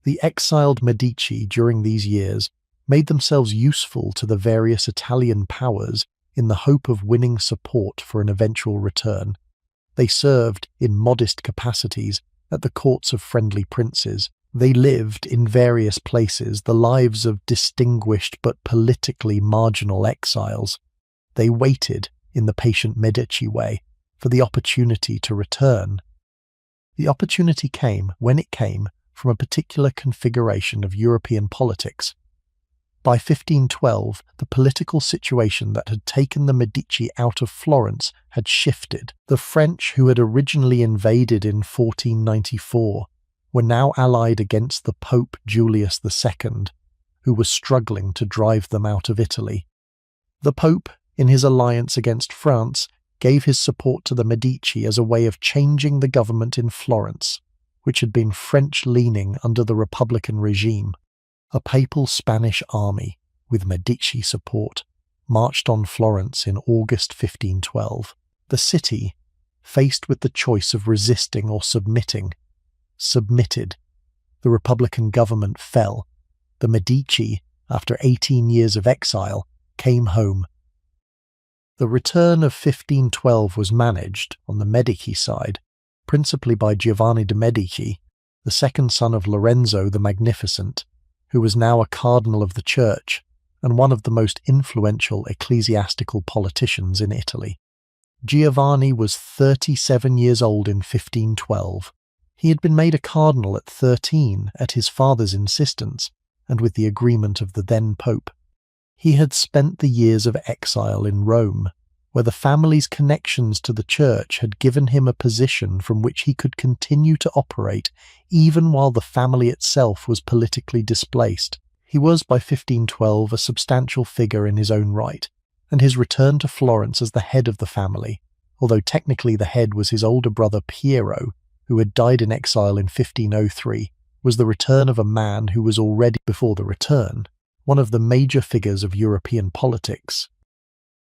The exiled Medici during these years made themselves useful to the various Italian powers in the hope of winning support for an eventual return. They served, in modest capacities, at the courts of friendly princes. They lived, in various places, the lives of distinguished but politically marginal exiles. They waited, in the patient Medici way, for the opportunity to return. The opportunity came, when it came, from a particular configuration of European politics. By 1512, the political situation that had taken the Medici out of Florence had shifted. The French, who had originally invaded in 1494, were now allied against the Pope Julius II, who was struggling to drive them out of Italy. The Pope, in his alliance against France, gave his support to the Medici as a way of changing the government in Florence, which had been French-leaning under the Republican regime. A papal Spanish army, with Medici support, marched on Florence in August 1512. The city, faced with the choice of resisting or submitting, submitted. The Republican government fell. The Medici, after 18 years of exile, came home. The return of 1512 was managed, on the Medici side, principally by Giovanni de' Medici, the second son of Lorenzo the Magnificent, who was now a cardinal of the church and one of the most influential ecclesiastical politicians in Italy. Giovanni was 37 years old in 1512. He had been made a cardinal at 13 at his father's insistence and with the agreement of the then Pope. He had spent the years of exile in Rome, where the family's connections to the church had given him a position from which he could continue to operate even while the family itself was politically displaced. He was by 1512 a substantial figure in his own right, and his return to Florence as the head of the family, although technically the head was his older brother Piero, who had died in exile in 1503, was the return of a man who was already, before the return, one of the major figures of European politics.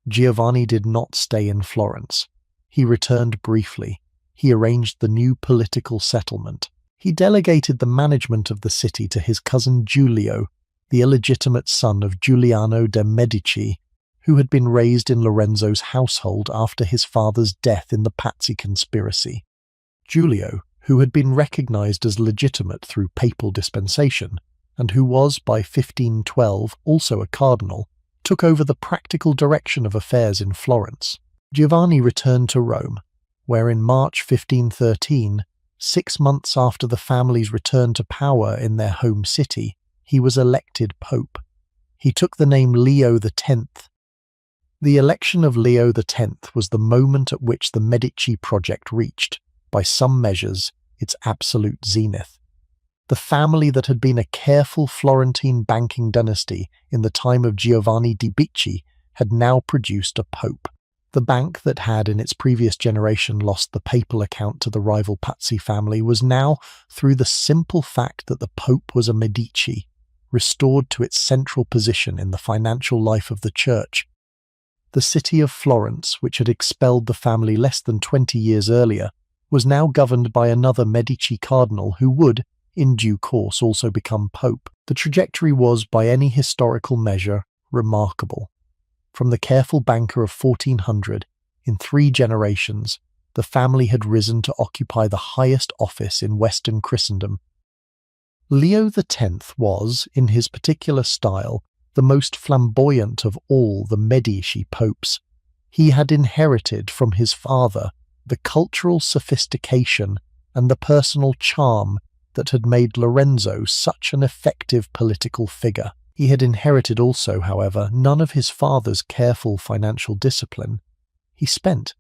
Giovanni did not stay in Florence. He returned briefly. He arranged the new political settlement. He delegated the management of the city to his cousin Giulio, the illegitimate son of Giuliano de' Medici, who had been raised in Lorenzo's household after his father's death in the Pazzi conspiracy. Giulio, who had been recognized as legitimate through papal dispensation, and who was by 1512 also a cardinal, took over the practical direction of affairs in Florence. Giovanni returned to Rome, where in March 1513, 6 months after the family's return to power in their home city, he was elected pope. He took the name Leo X. The election of Leo X was the moment at which the Medici project reached, by some measures, its absolute zenith. The family that had been a careful Florentine banking dynasty in the time of Giovanni di Bicci had now produced a pope. The bank that had in its previous generation lost the papal account to the rival Pazzi family was now, through the simple fact that the pope was a Medici, restored to its central position in the financial life of the church. The city of Florence, which had expelled the family less than 20 years earlier, was now governed by another Medici cardinal who would, in due course, also become pope. The trajectory was, by any historical measure, remarkable. From the careful banker of 1400, in 3 generations, the family had risen to occupy the highest office in Western Christendom. Leo X was, in his particular style, the most flamboyant of all the Medici popes. He had inherited from his father the cultural sophistication and the personal charm that had made Lorenzo such an effective political figure. He had inherited also, however, none of his father's careful financial discipline. He spent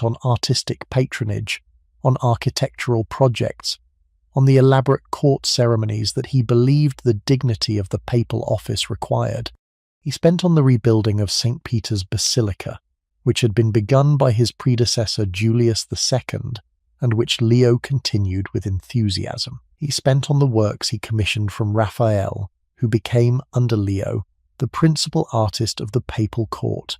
on artistic patronage, on architectural projects, on the elaborate court ceremonies that he believed the dignity of the papal office required. He spent on the rebuilding of St. Peter's Basilica, which had been begun by his predecessor Julius II, and which Leo continued with enthusiasm. He spent on the works he commissioned from Raphael, who became, under Leo, the principal artist of the papal court.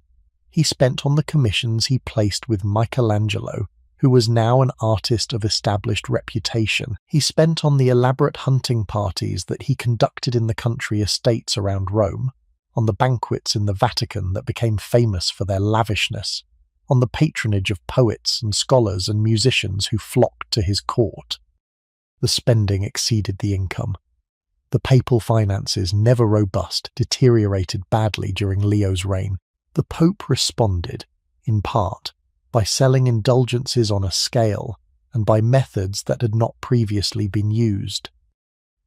He spent on the commissions he placed with Michelangelo, who was now an artist of established reputation. He spent on the elaborate hunting parties that he conducted in the country estates around Rome, on the banquets in the Vatican that became famous for their lavishness, on the patronage of poets and scholars and musicians who flocked to his court. The spending exceeded the income. The papal finances, never robust, deteriorated badly during Leo's reign. The Pope responded, in part, by selling indulgences on a scale and by methods that had not previously been used.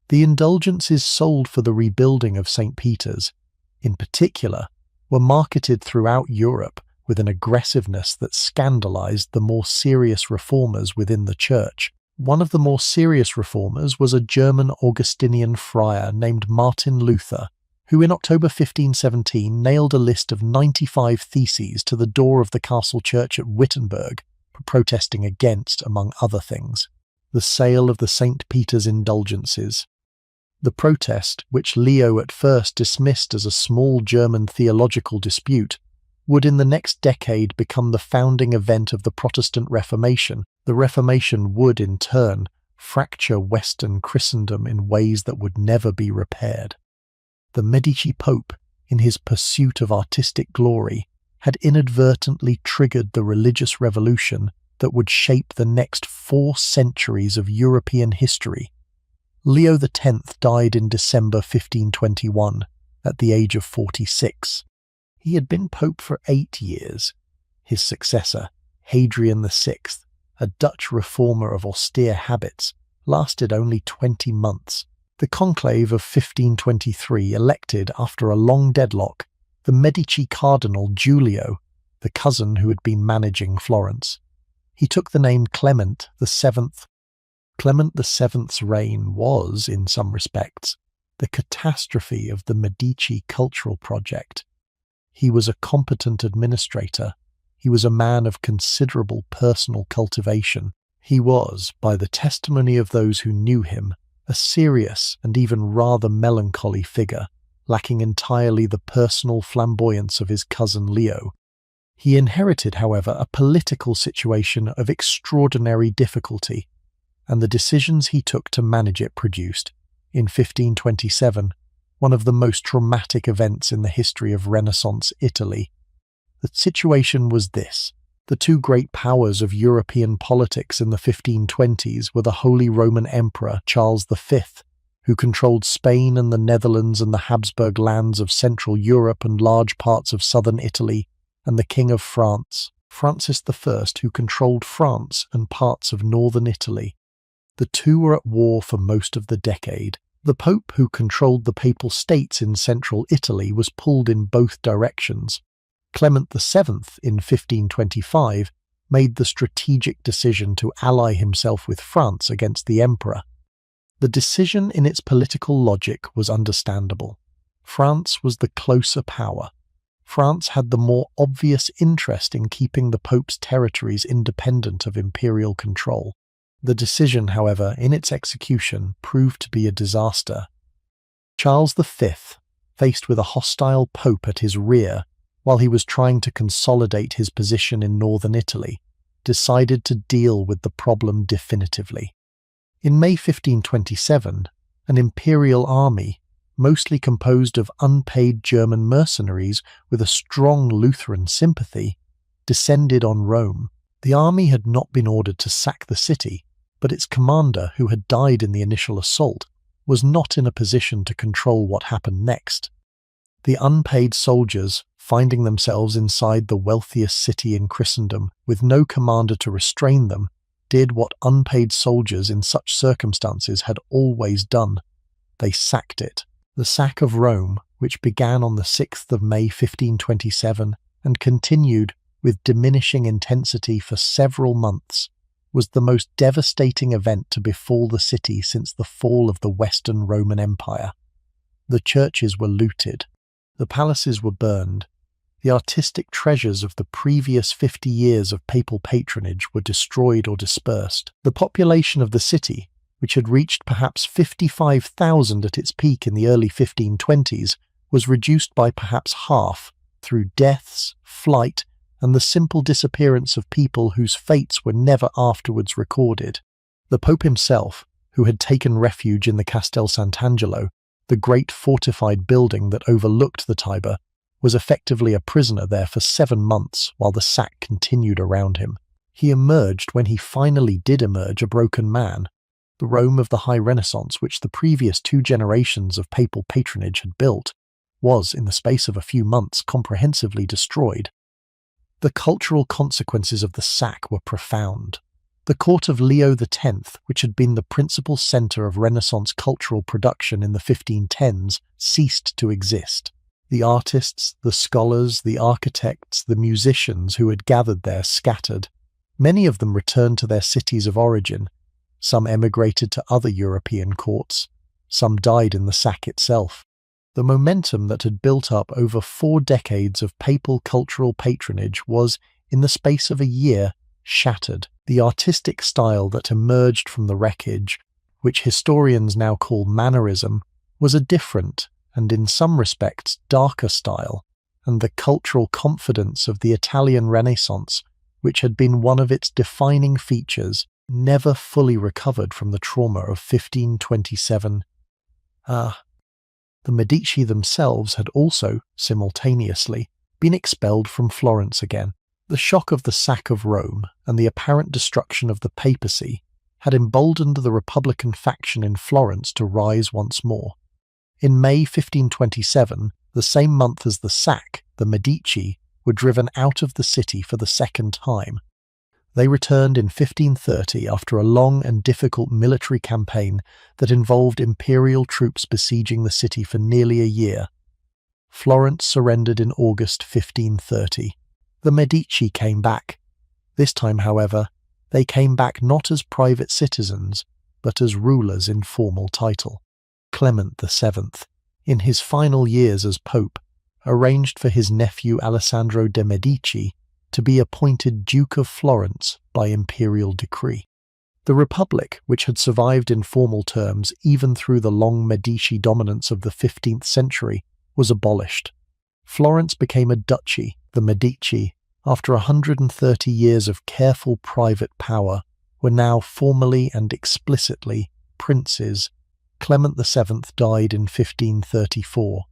The indulgences sold for the rebuilding of St. Peter's, in particular, were marketed throughout Europe with an aggressiveness that scandalized the more serious reformers within the church. One of the more serious reformers was a German Augustinian friar named Martin Luther, who in October 1517 nailed a list of 95 theses to the door of the castle church at Wittenberg for protesting against, among other things, the sale of the St. Peter's indulgences. The protest, which Leo at first dismissed as a small German theological dispute, would in the next decade become the founding event of the Protestant Reformation. The Reformation would, in turn, fracture Western Christendom in ways that would never be repaired. The Medici Pope, in his pursuit of artistic glory, had inadvertently triggered the religious revolution that would shape the next 4 centuries of European history. Leo X died in December 1521, at the age of 46. He had been pope for 8 years. His successor, Hadrian VI, a Dutch reformer of austere habits, lasted only 20 months. The conclave of 1523 elected, after a long deadlock, the Medici cardinal Giulio, the cousin who had been managing Florence. He took the name Clement VII. Clement VII's reign was, in some respects, the catastrophe of the Medici cultural project. He was a competent administrator. He was a man of considerable personal cultivation. He was, by the testimony of those who knew him, a serious and even rather melancholy figure, lacking entirely the personal flamboyance of his cousin Leo. He inherited, however, a political situation of extraordinary difficulty, and the decisions he took to manage it produced, in 1527, one of the most traumatic events in the history of Renaissance Italy. The situation was this. The 2 great powers of European politics in the 1520s were the Holy Roman Emperor Charles V, who controlled Spain and the Netherlands and the Habsburg lands of Central Europe and large parts of southern Italy, and the King of France, Francis I, who controlled France and parts of northern Italy. The two were at war for most of the decade. The Pope, who controlled the Papal States in central Italy, was pulled in both directions. Clement VII, in 1525, made the strategic decision to ally himself with France against the Emperor. The decision in its political logic was understandable. France was the closer power. France had the more obvious interest in keeping the Pope's territories independent of imperial control. The decision, however, in its execution, proved to be a disaster. Charles V, faced with a hostile Pope at his rear while he was trying to consolidate his position in northern Italy, decided to deal with the problem definitively. In May 1527, an imperial army, mostly composed of unpaid German mercenaries with a strong Lutheran sympathy, descended on Rome. The army had not been ordered to sack the city, but its commander, who had died in the initial assault, was not in a position to control what happened next. The unpaid soldiers, finding themselves inside the wealthiest city in Christendom with no commander to restrain them, did what unpaid soldiers in such circumstances had always done. They sacked it. The sack of Rome, which began on the 6th of May 1527 and continued with diminishing intensity for several months, was the most devastating event to befall the city since the fall of the Western Roman Empire. The churches were looted. The palaces were burned. The artistic treasures of the previous 50 years of papal patronage were destroyed or dispersed. The population of the city, which had reached perhaps 55,000 at its peak in the early 1520s, was reduced by perhaps half through deaths, flight, and the simple disappearance of people whose fates were never afterwards recorded. The Pope himself, who had taken refuge in the Castel Sant'Angelo, the great fortified building that overlooked the Tiber, was effectively a prisoner there for 7 months while the sack continued around him. He emerged, when he finally did emerge, a broken man. The Rome of the High Renaissance, which the previous 2 generations of papal patronage had built, was, in the space of a few months, comprehensively destroyed. The cultural consequences of the sack were profound. The court of Leo X, which had been the principal centre of Renaissance cultural production in the 1510s, ceased to exist. The artists, the scholars, the architects, the musicians who had gathered there scattered. Many of them returned to their cities of origin. Some emigrated to other European courts. Some died in the sack itself. The momentum that had built up over 4 decades of papal cultural patronage was, in the space of a year, shattered. The artistic style that emerged from the wreckage, which historians now call mannerism, was a different, and in some respects darker style, and the cultural confidence of the Italian Renaissance, which had been one of its defining features, never fully recovered from the trauma of 1527. The Medici themselves had also, simultaneously, been expelled from Florence again. The shock of the sack of Rome and the apparent destruction of the papacy had emboldened the Republican faction in Florence to rise once more. In May 1527, the same month as the sack, the Medici were driven out of the city for the second time. They returned in 1530 after a long and difficult military campaign that involved imperial troops besieging the city for nearly a year. Florence surrendered in August 1530. The Medici came back. This time, however, they came back not as private citizens, but as rulers in formal title. Clement VII, in his final years as Pope, arranged for his nephew Alessandro de' Medici to be appointed Duke of Florence by imperial decree. The Republic, which had survived in formal terms even through the long Medici dominance of the 15th century, was abolished. Florence became a duchy. The Medici, after 130 years of careful private power, were now formally and explicitly princes. Clement VII died in 1534.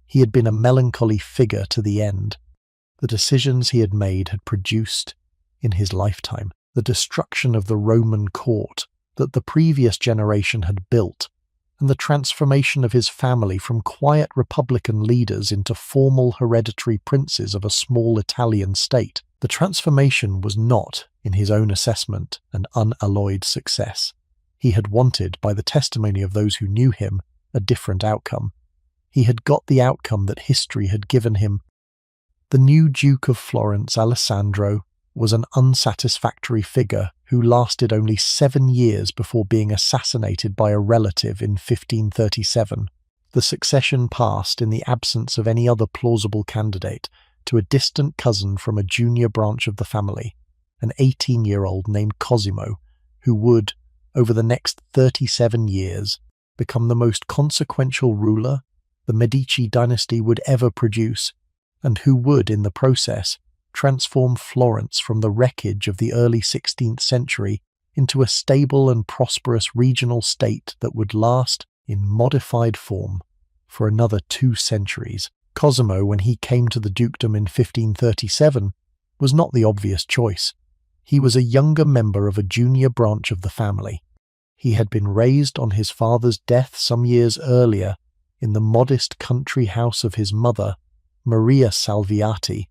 He had been a melancholy figure to the end. The decisions he had made had produced, in his lifetime, the destruction of the Roman court that the previous generation had built, and the transformation of his family from quiet republican leaders into formal hereditary princes of a small Italian state. The transformation was not, in his own assessment, an unalloyed success. He had wanted, by the testimony of those who knew him, a different outcome. He had got the outcome that history had given him. The new Duke of Florence, Alessandro, was an unsatisfactory figure who lasted only 7 years before being assassinated by a relative in 1537. The succession passed, in the absence of any other plausible candidate, to a distant cousin from a junior branch of the family, an 18-year-old named Cosimo, who would, over the next 37 years, become the most consequential ruler the Medici dynasty would ever produce, and who would, in the process, transform Florence from the wreckage of the early 16th century into a stable and prosperous regional state that would last, in modified form, for another 2 centuries. Cosimo, when he came to the dukedom in 1537, was not the obvious choice. He was a younger member of a junior branch of the family. He had been raised on his father's death some years earlier in the modest country house of his mother, Maria Salviati,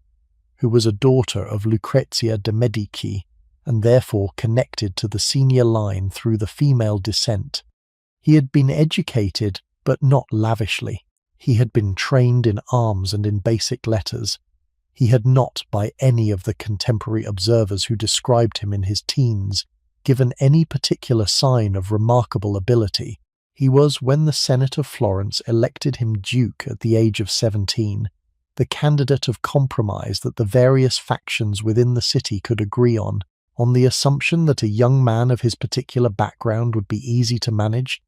who was a daughter of Lucrezia de' Medici and therefore connected to the senior line through the female descent. He had been educated, but not lavishly. He had been trained in arms and in basic letters. He had not, by any of the contemporary observers who described him in his teens, given any particular sign of remarkable ability. He was, when the Senate of Florence elected him duke at the age of 17, the candidate of compromise that the various factions within the city could agree on the assumption that a young man of his particular background would be easy to manage.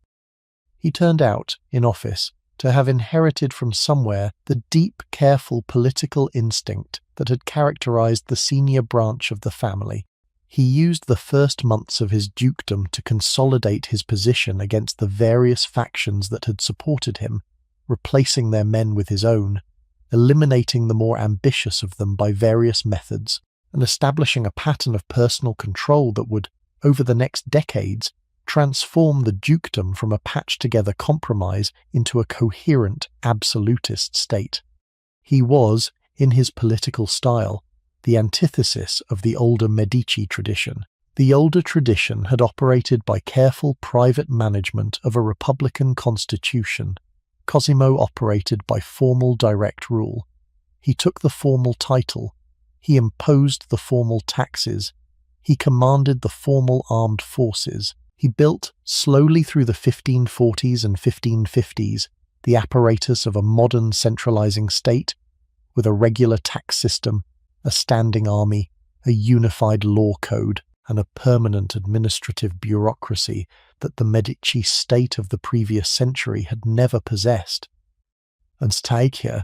He turned out, in office, to have inherited from somewhere the deep, careful political instinct that had characterized the senior branch of the family. He used the first months of his dukedom to consolidate his position against the various factions that had supported him, replacing their men with his own, eliminating the more ambitious of them by various methods, and establishing a pattern of personal control that would, over the next decades, transform the dukedom from a patched-together compromise into a coherent, absolutist state. He was, in his political style, the antithesis of the older Medici tradition. The older tradition had operated by careful private management of a republican constitution. Cosimo operated by formal direct rule. He took the formal title. He imposed the formal taxes. He commanded the formal armed forces. He built, slowly through the 1540s and 1550s, the apparatus of a modern centralizing state, with a regular tax system, a standing army, a unified law code, and a permanent administrative bureaucracy that the Medici state of the previous century had never possessed. And here,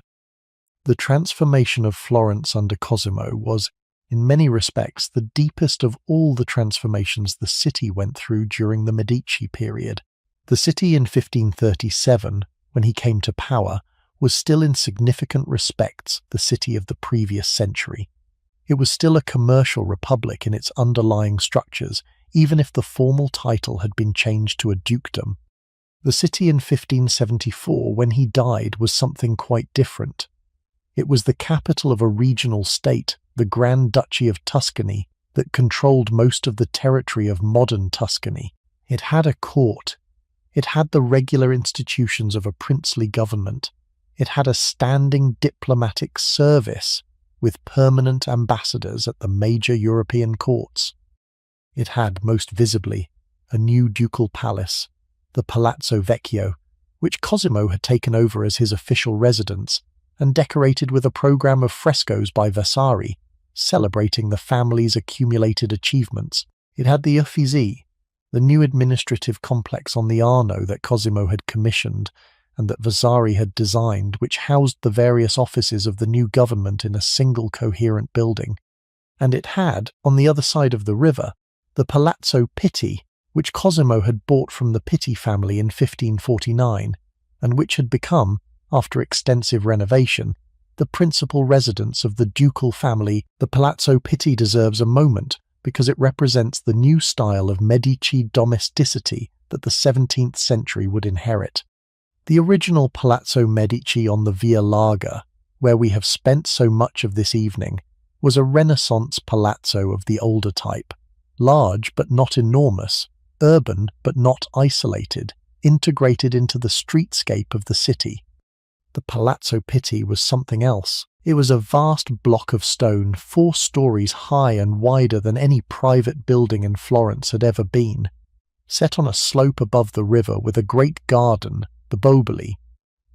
the transformation of Florence under Cosimo was, in many respects, the deepest of all the transformations the city went through during the Medici period. The city in 1537, when he came to power, was still in significant respects the city of the previous century. It was still a commercial republic in its underlying structures, even if the formal title had been changed to a dukedom. The city in 1574, when he died, was something quite different. It was the capital of a regional state, the Grand Duchy of Tuscany, that controlled most of the territory of modern Tuscany. It had a court. It had the regular institutions of a princely government. It had a standing diplomatic service with permanent ambassadors at the major European courts. It had, most visibly, a new ducal palace, the Palazzo Vecchio, which Cosimo had taken over as his official residence and decorated with a program of frescoes by Vasari, celebrating the family's accumulated achievements. It had the Uffizi, the new administrative complex on the Arno that Cosimo had commissioned and that Vasari had designed, which housed the various offices of the new government in a single coherent building. And it had, on the other side of the river, the Palazzo Pitti, which Cosimo had bought from the Pitti family in 1549, and which had become, after extensive renovation, the principal residence of the ducal family. The Palazzo Pitti deserves a moment because it represents the new style of Medici domesticity that the 17th century would inherit. The original Palazzo Medici on the Via Larga, where we have spent so much of this evening, was a Renaissance palazzo of the older type, large but not enormous, urban but not isolated, integrated into the streetscape of the city. The Palazzo Pitti was something else. It was a vast block of stone 4 stories high and wider than any private building in Florence had ever been, set on a slope above the river with a great garden, the Boboli.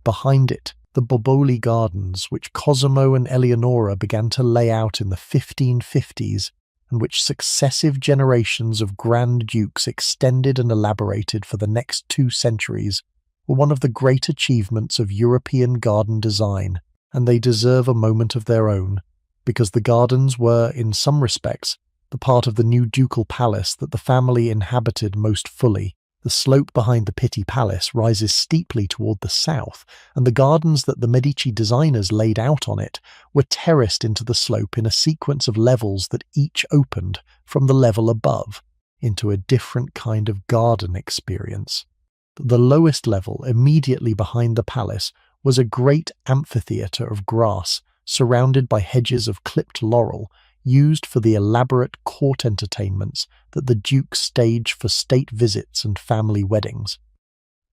Behind it, the Boboli Gardens, which Cosimo and Eleonora began to lay out in the 1550s, and which successive generations of Grand Dukes extended and elaborated for the next 2 centuries, were one of the great achievements of European garden design, and they deserve a moment of their own, because the gardens were, in some respects, the part of the new ducal palace that the family inhabited most fully. The slope behind the Pitti Palace rises steeply toward the south, and the gardens that the Medici designers laid out on it were terraced into the slope in a sequence of levels that each opened, from the level above, into a different kind of garden experience. The lowest level, immediately behind the palace, was a great amphitheatre of grass, surrounded by hedges of clipped laurel, used for the elaborate court entertainments that the dukes staged for state visits and family weddings.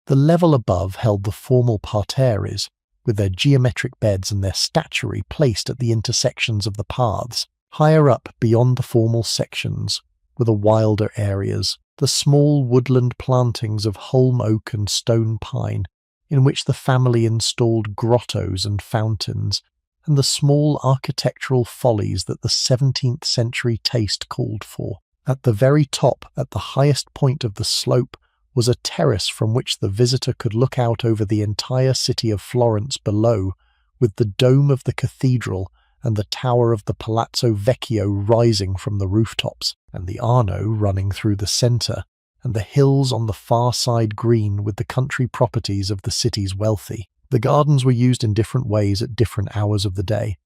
The level above held the formal parterres, with their geometric beds and their statuary placed at the intersections of the paths. Higher up, beyond the formal sections, were the wilder areas, the small woodland plantings of holm oak and stone pine, in which the family installed grottos and fountains, and the small architectural follies that the 17th century taste called for. At the very top, at the highest point of the slope, was a terrace from which the visitor could look out over the entire city of Florence below, with the dome of the cathedral and the tower of the Palazzo Vecchio rising from the rooftops, and the Arno running through the centre, and the hills on the far side green with the country properties of the city's wealthy. The gardens were used in different ways at different hours of the day.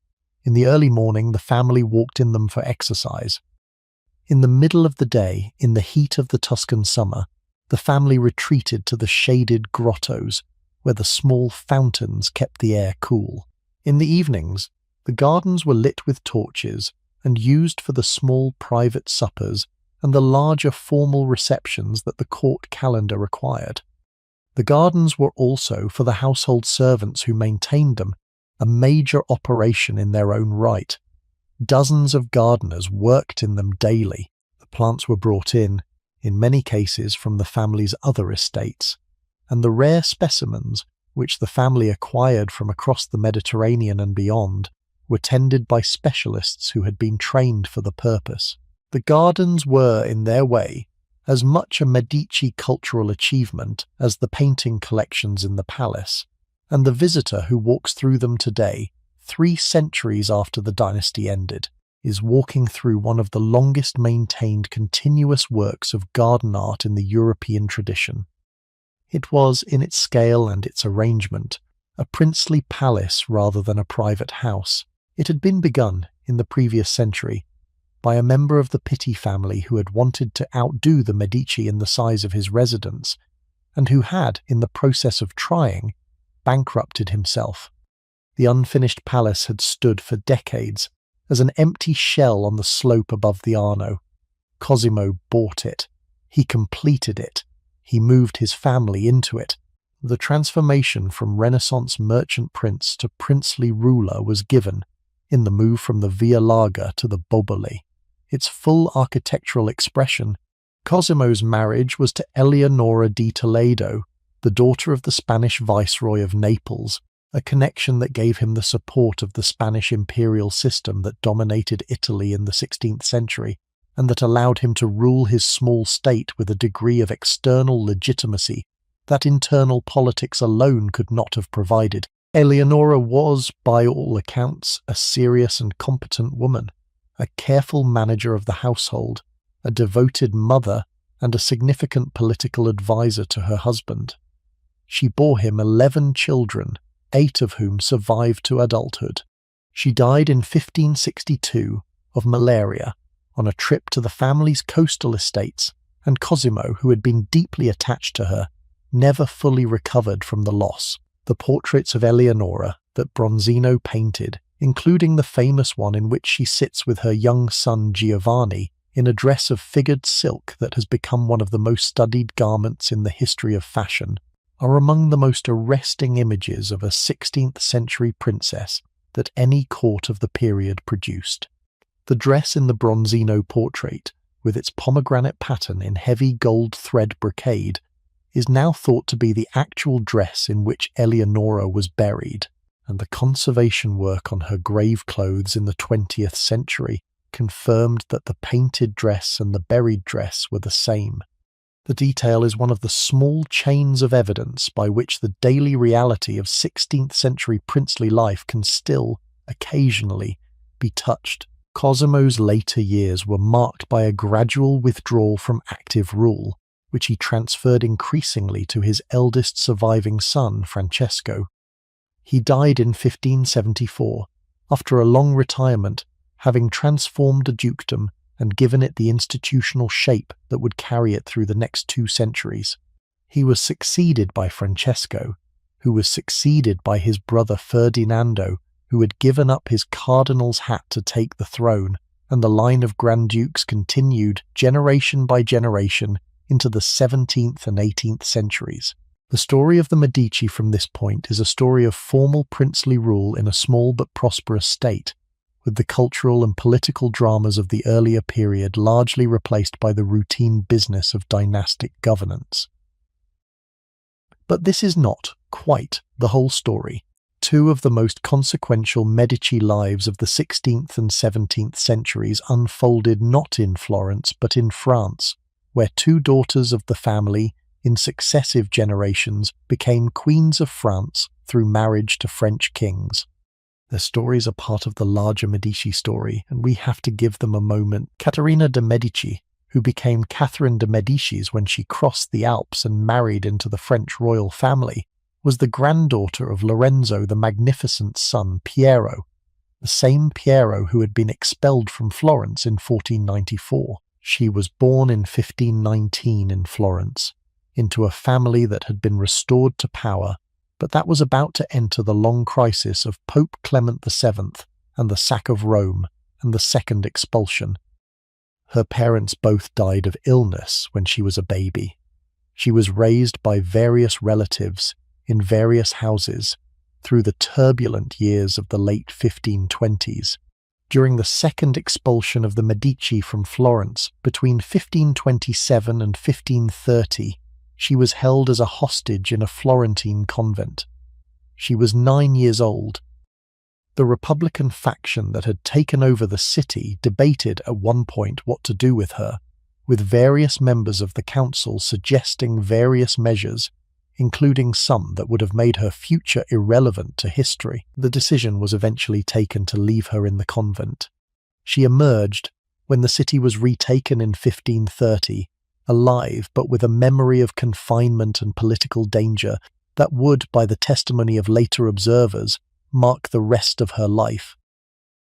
In the early morning, the family walked in them for exercise. In the middle of the day, in the heat of the Tuscan summer, the family retreated to the shaded grottos, where the small fountains kept the air cool. In the evenings, the gardens were lit with torches and used for the small private suppers and the larger formal receptions that the court calendar required. The gardens were also, for the household servants who maintained them, a major operation in their own right. Dozens of gardeners worked in them daily. The plants were brought in many cases from the family's other estates, and the rare specimens, which the family acquired from across the Mediterranean and beyond, were tended by specialists who had been trained for the purpose. The gardens were, in their way, as much a Medici cultural achievement as the painting collections in the palace, and the visitor who walks through them today, 3 centuries after the dynasty ended, is walking through one of the longest maintained continuous works of garden art in the European tradition. It was, in its scale and its arrangement, a princely palace rather than a private house. It had been begun, in the previous century, by a member of the Pitti family who had wanted to outdo the Medici in the size of his residence, and who had, in the process of trying, bankrupted himself. The unfinished palace had stood for decades as an empty shell on the slope above the Arno. Cosimo bought it. He completed it. He moved his family into it. The transformation from Renaissance merchant prince to princely ruler was given, in the move from the Via Larga to the Boboli. Its full architectural expression, Cosimo's marriage was to Eleonora di Toledo, the daughter of the Spanish viceroy of Naples, a connection that gave him the support of the Spanish imperial system that dominated Italy in the 16th century, and that allowed him to rule his small state with a degree of external legitimacy that internal politics alone could not have provided. Eleonora was, by all accounts, a serious and competent woman, a careful manager of the household, a devoted mother, and a significant political advisor to her husband. She bore him 11 children, 8 of whom survived to adulthood. She died in 1562 of malaria on a trip to the family's coastal estates, and Cosimo, who had been deeply attached to her, never fully recovered from the loss. The portraits of Eleonora that Bronzino painted including the famous one in which she sits with her young son Giovanni in a dress of figured silk that has become one of the most studied garments in the history of fashion, are among the most arresting images of a 16th century princess that any court of the period produced. The dress in the Bronzino portrait, with its pomegranate pattern in heavy gold thread brocade, is now thought to be the actual dress in which Eleonora was buried, and the conservation work on her grave clothes in the 20th century confirmed that the painted dress and the buried dress were the same. The detail is one of the small chains of evidence by which the daily reality of 16th century princely life can still, occasionally, be touched. Cosimo's later years were marked by a gradual withdrawal from active rule, which he transferred increasingly to his eldest surviving son, Francesco. He died in 1574, after a long retirement, having transformed a dukedom and given it the institutional shape that would carry it through the next 2 centuries. He was succeeded by Francesco, who was succeeded by his brother Ferdinando, who had given up his cardinal's hat to take the throne, and the line of Grand Dukes continued generation by generation into the 17th and 18th centuries. The story of the Medici from this point is a story of formal princely rule in a small but prosperous state, with the cultural and political dramas of the earlier period largely replaced by the routine business of dynastic governance. But this is not quite the whole story. 2 of the most consequential Medici lives of the 16th and 17th centuries unfolded not in Florence but in France, where 2 daughters of the family, in successive generations, became queens of France through marriage to French kings. Their stories are part of the larger Medici story, and we have to give them a moment. Caterina de' Medici, who became Catherine de' Medicis when she crossed the Alps and married into the French royal family, was the granddaughter of Lorenzo the Magnificent's son Piero, the same Piero who had been expelled from Florence in 1494. She was born in 1519 in Florence, into a family that had been restored to power, but that was about to enter the long crisis of Pope Clement VII and the sack of Rome and the second expulsion. Her parents both died of illness when she was a baby. She was raised by various relatives in various houses through the turbulent years of the late 1520s. During the second expulsion of the Medici from Florence between 1527 and 1530, she was held as a hostage in a Florentine convent. She was 9 years old. The Republican faction that had taken over the city debated at one point what to do with her, with various members of the council suggesting various measures, including some that would have made her future irrelevant to history. The decision was eventually taken to leave her in the convent. She emerged, when the city was retaken in 1530, alive but with a memory of confinement and political danger that would, by the testimony of later observers, mark the rest of her life.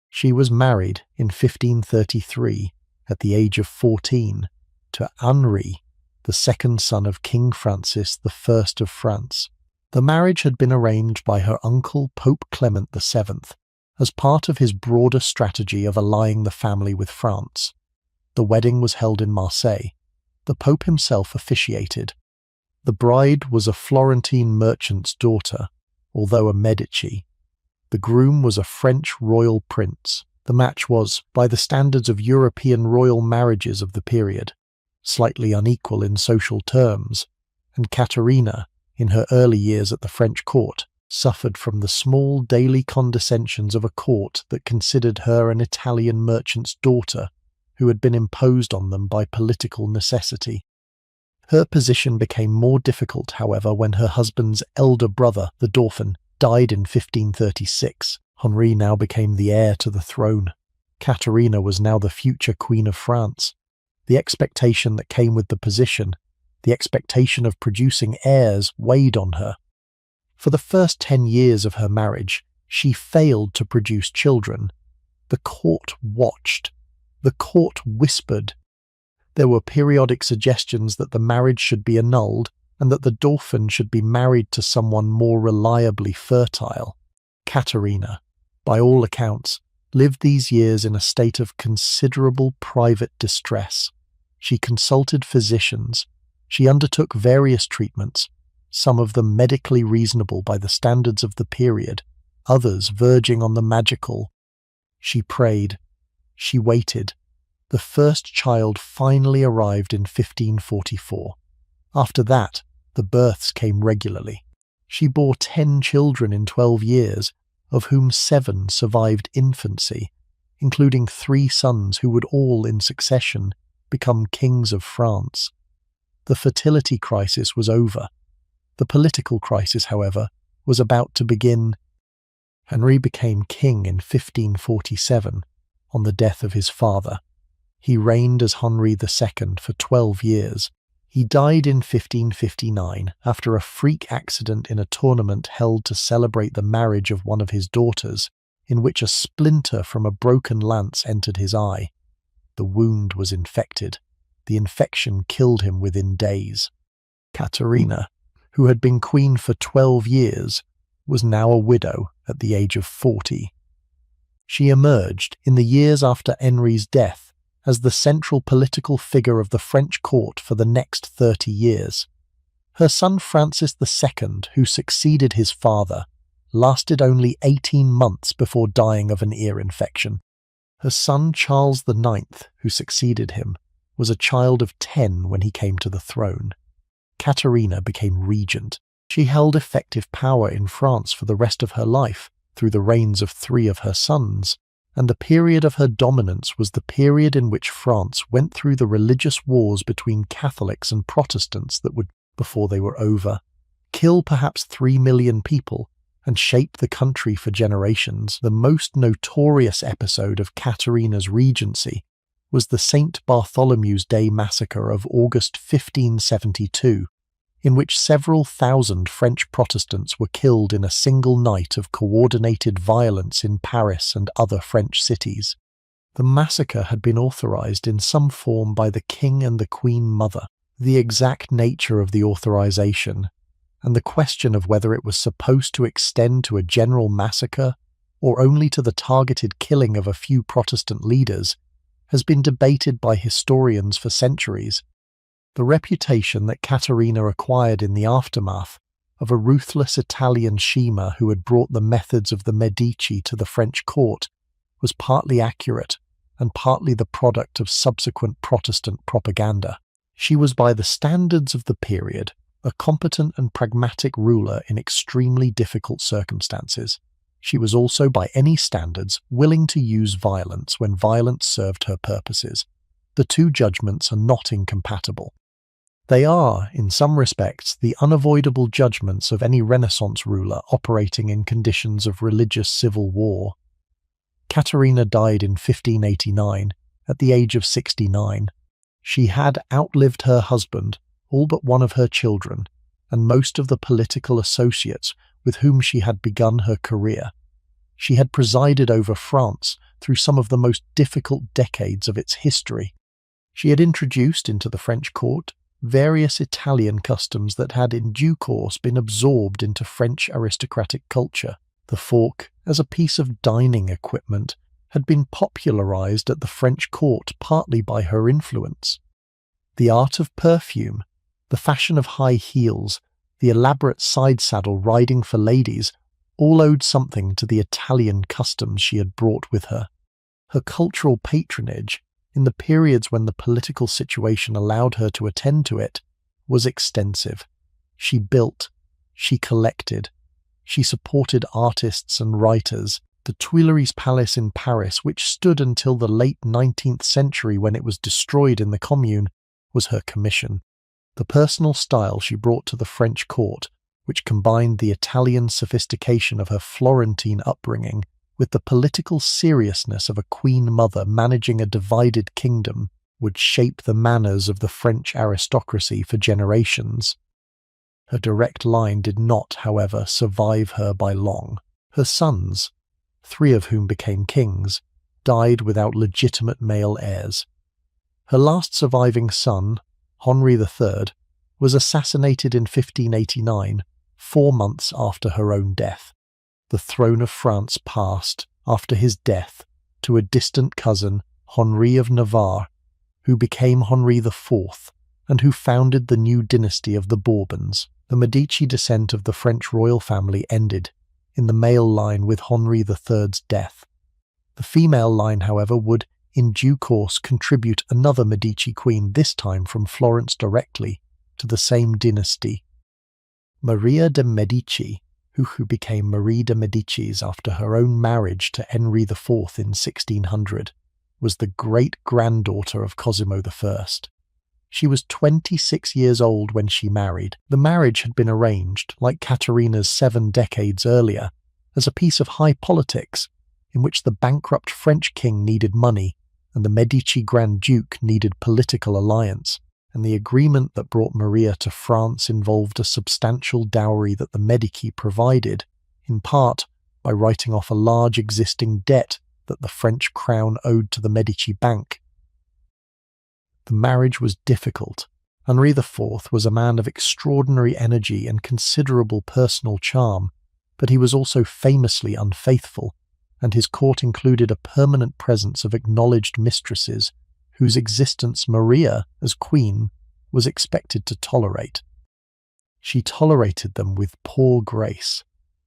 She was married in 1533, at the age of 14, to Henri, the second son of King Francis I of France. The marriage had been arranged by her uncle Pope Clement VII as part of his broader strategy of allying the family with France. The wedding was held in Marseille. The Pope himself officiated. The bride was a Florentine merchant's daughter, although a Medici. The groom was a French royal prince. The match was, by the standards of European royal marriages of the period, slightly unequal in social terms, and Caterina, in her early years at the French court, suffered from the small daily condescensions of a court that considered her an Italian merchant's daughter who had been imposed on them by political necessity. Her position became more difficult, however, when her husband's elder brother, the Dauphin, died in 1536. Henri now became the heir to the throne. Caterina was now the future Queen of France. The expectation that came with the position, the expectation of producing heirs, weighed on her. For the first 10 years of her marriage, she failed to produce children. The court watched. The court whispered. There were periodic suggestions that the marriage should be annulled and that the Dauphin should be married to someone more reliably fertile. Caterina, by all accounts, lived these years in a state of considerable private distress. She consulted physicians. She undertook various treatments, some of them medically reasonable by the standards of the period, others verging on the magical. She prayed. She waited. The first child finally arrived in 1544. After that, the births came regularly. She bore 10 children in 12 years, of whom 7 survived infancy, including 3 sons who would all in succession become kings of France. The fertility crisis was over. The political crisis, however, was about to begin. Henry became king in 1547, on the death of his father. He reigned as Henry II for 12 years. He died in 1559 after a freak accident in a tournament held to celebrate the marriage of one of his daughters, in which a splinter from a broken lance entered his eye. The wound was infected. The infection killed him within days. Caterina, who had been queen for 12 years, was now a widow at the age of 40. She emerged in the years after Henry's death as the central political figure of the French court for the next 30 years. Her son Francis II, who succeeded his father, lasted only 18 months before dying of an ear infection. Her son Charles IX, who succeeded him, was a child of 10 when he came to the throne. Caterina became regent. She held effective power in France for the rest of her life, through the reigns of 3 of her sons, and the period of her dominance was the period in which France went through the religious wars between Catholics and Protestants that would, before they were over, kill perhaps 3 million people and shape the country for generations. The most notorious episode of Caterina's regency was the St. Bartholomew's Day massacre of August 1572, in which several thousand French Protestants were killed in a single night of coordinated violence in Paris and other French cities. The massacre had been authorized in some form by the King and the Queen Mother. The exact nature of the authorization, and the question of whether it was supposed to extend to a general massacre or only to the targeted killing of a few Protestant leaders, has been debated by historians for centuries. The reputation that Caterina acquired in the aftermath of a ruthless Italian schemer who had brought the methods of the Medici to the French court was partly accurate and partly the product of subsequent Protestant propaganda. She was, by the standards of the period, a competent and pragmatic ruler in extremely difficult circumstances. She was also, by any standards, willing to use violence when violence served her purposes. The two judgments are not incompatible. They are, in some respects, the unavoidable judgments of any Renaissance ruler operating in conditions of religious civil war. Caterina died in 1589, at the age of 69. She had outlived her husband, all but one of her children, and most of the political associates with whom she had begun her career. She had presided over France through some of the most difficult decades of its history. She had introduced into the French court various Italian customs that had in due course been absorbed into French aristocratic culture. The fork, as a piece of dining equipment, had been popularized at the French court partly by her influence. The art of perfume, the fashion of high heels, the elaborate side saddle riding for ladies, all owed something to the Italian customs she had brought with her. Her cultural patronage, in the periods when the political situation allowed her to attend to it, was extensive. She built, she collected, she supported artists and writers. The Tuileries Palace in Paris, which stood until the late 19th century when it was destroyed in the Commune, was her commission. The personal style she brought to the French court, which combined the Italian sophistication of her Florentine upbringing with the political seriousness of a queen mother managing a divided kingdom, would shape the manners of the French aristocracy for generations. Her direct line did not, however, survive her by long. Her sons, 3 of whom became kings, died without legitimate male heirs. Her last surviving son, Henry III, was assassinated in 1589, 4 months after her own death. The throne of France passed after his death to a distant cousin, Henri of Navarre, who became Henri IV and who founded the new dynasty of the Bourbons. The Medici descent of the French royal family ended in the male line with Henri III's death. The female line, however, would in due course contribute another Medici queen, this time from Florence directly, to the same dynasty. Maria de' Medici, who became Marie de' Medicis after her own marriage to Henri IV in 1600, was the great-granddaughter of Cosimo I. She was 26 years old when she married. The marriage had been arranged, like Caterina's 7 decades earlier, as a piece of high politics, in which the bankrupt French king needed money and the Medici Grand Duke needed political alliance, and the agreement that brought Maria to France involved a substantial dowry that the Medici provided, in part by writing off a large existing debt that the French crown owed to the Medici Bank. The marriage was difficult. Henri IV was a man of extraordinary energy and considerable personal charm, but he was also famously unfaithful, and his court included a permanent presence of acknowledged mistresses whose existence Maria, as queen, was expected to tolerate. She tolerated them with poor grace.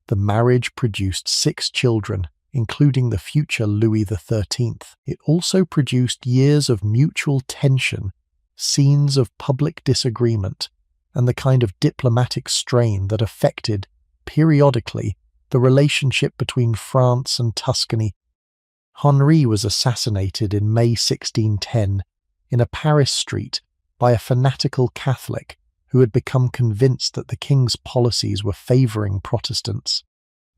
The marriage produced 6 children, including the future Louis XIII. It also produced years of mutual tension, scenes of public disagreement, and the kind of diplomatic strain that affected, periodically, the relationship between France and Tuscany. Henri was assassinated in May 1610 in a Paris street by a fanatical Catholic who had become convinced that the king's policies were favouring Protestants.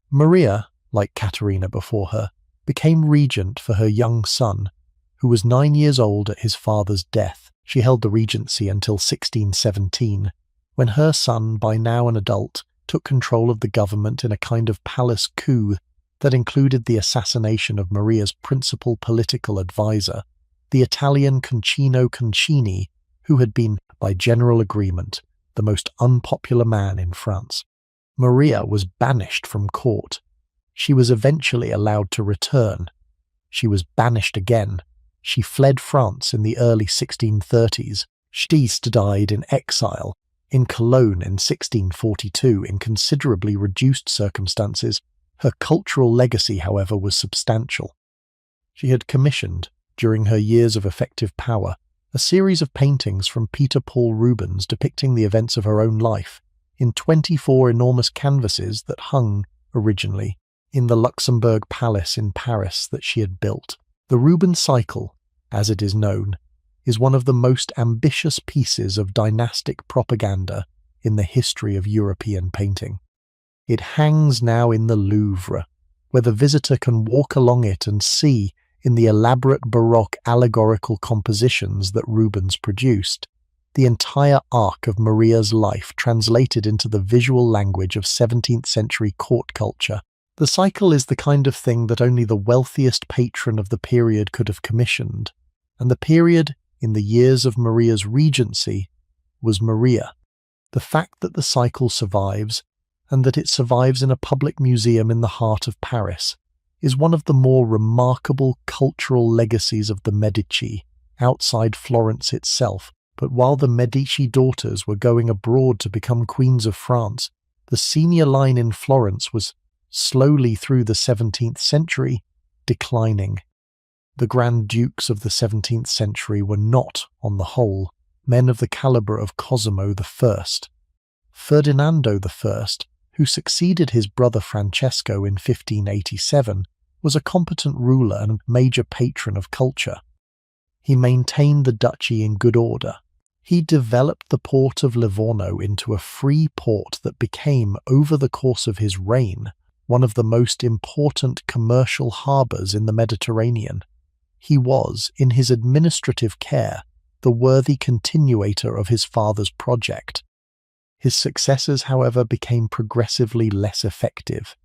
Maria, like Caterina before her, became regent for her young son, who was 9 years old at his father's death. She held the regency until 1617, when her son, by now an adult, took control of the government in a kind of palace coup that included the assassination of Maria's principal political advisor, the Italian Concino Concini, who had been, by general agreement, the most unpopular man in France. Maria was banished from court. She was eventually allowed to return. She was banished again. She fled France in the early 1630s. Richest died in exile in Cologne in 1642 in considerably reduced circumstances. Her cultural legacy, however, was substantial. She had commissioned, during her years of effective power, a series of paintings from Peter Paul Rubens depicting the events of her own life in 24 enormous canvases that hung, originally, in the Luxembourg Palace in Paris that she had built. The Rubens cycle, as it is known, is one of the most ambitious pieces of dynastic propaganda in the history of European painting. It hangs now in the Louvre, where the visitor can walk along it and see, in the elaborate Baroque allegorical compositions that Rubens produced, the entire arc of Maria's life translated into the visual language of 17th century court culture. The cycle is the kind of thing that only the wealthiest patron of the period could have commissioned, and the period, in the years of Maria's regency, was Maria. The fact that the cycle survives, and that it survives in a public museum in the heart of Paris, is one of the more remarkable cultural legacies of the Medici, outside Florence itself. But while the Medici daughters were going abroad to become queens of France, the senior line in Florence was, slowly through the 17th century, declining. The Grand Dukes of the 17th century were not, on the whole, men of the calibre of Cosimo I. Ferdinando I, who succeeded his brother Francesco in 1587, was a competent ruler and major patron of culture. He maintained the duchy in good order. He developed the port of Livorno into a free port that became, over the course of his reign, one of the most important commercial harbours in the Mediterranean. He was, in his administrative care, the worthy continuator of his father's project. His successors, however, became progressively less effective.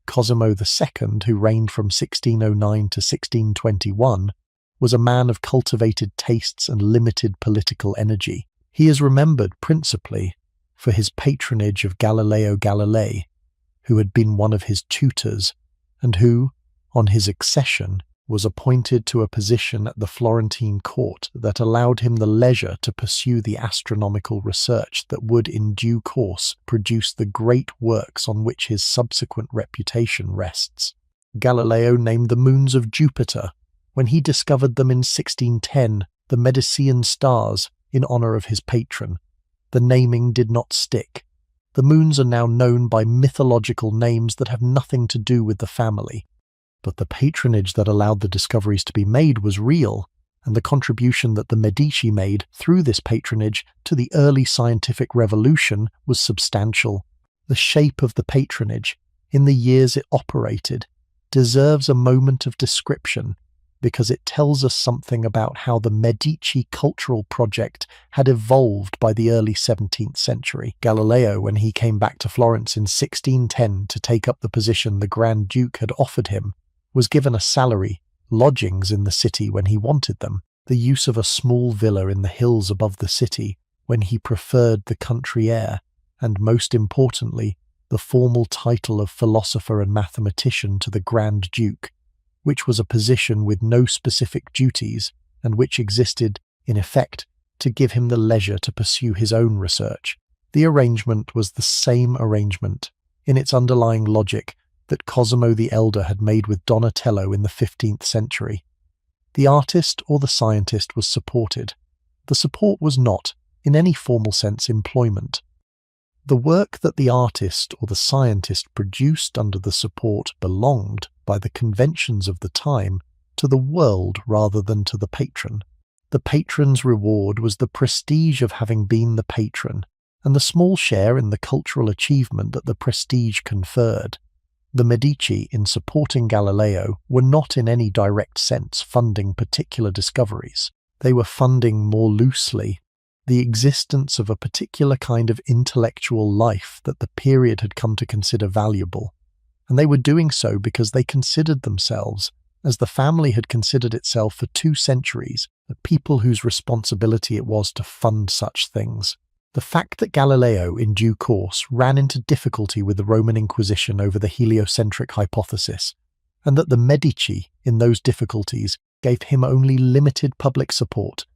Cosimo II, who reigned from 1609 to 1621, was a man of cultivated tastes and limited political energy. He is remembered principally for his patronage of Galileo Galilei, who had been one of his tutors, and who, On his accession, was appointed to a position at the Florentine court that allowed him the leisure to pursue the astronomical research that would in due course produce the great works on which his subsequent reputation rests. Galileo named the moons of Jupiter, when he discovered them in 1610, the Medicean stars, in honour of his patron. The naming did not stick. The moons are now known by mythological names that have nothing to do with the family. But the patronage that allowed the discoveries to be made was real, and the contribution that the Medici made through this patronage to the early scientific revolution was substantial. The shape of the patronage, in the years it operated, deserves a moment of description, because it tells us something about how the Medici cultural project had evolved by the early 17th century. Galileo, when he came back to Florence in 1610 to take up the position the Grand Duke had offered him, was given a salary, lodgings in the city when he wanted them, the use of a small villa in the hills above the city when he preferred the country air, and most importantly, the formal title of philosopher and mathematician to the Grand Duke, which was a position with no specific duties and which existed, in effect, to give him the leisure to pursue his own research. The arrangement was the same arrangement, in its underlying logic, that Cosimo the Elder had made with Donatello in the 15th century. The artist or the scientist was supported. The support was not, in any formal sense, employment. The work that the artist or the scientist produced under the support belonged, by the conventions of the time, to the world rather than to the patron. The patron's reward was the prestige of having been the patron, and the small share in the cultural achievement that the prestige conferred. The Medici, in supporting Galileo, were not in any direct sense funding particular discoveries. They were funding more loosely the existence of a particular kind of intellectual life that the period had come to consider valuable, and they were doing so because they considered themselves, as the family had considered itself for 2 centuries, the people whose responsibility it was to fund such things. The fact that Galileo, in due course, ran into difficulty with the Roman Inquisition over the heliocentric hypothesis, and that the Medici, in those difficulties, gave him only limited public support,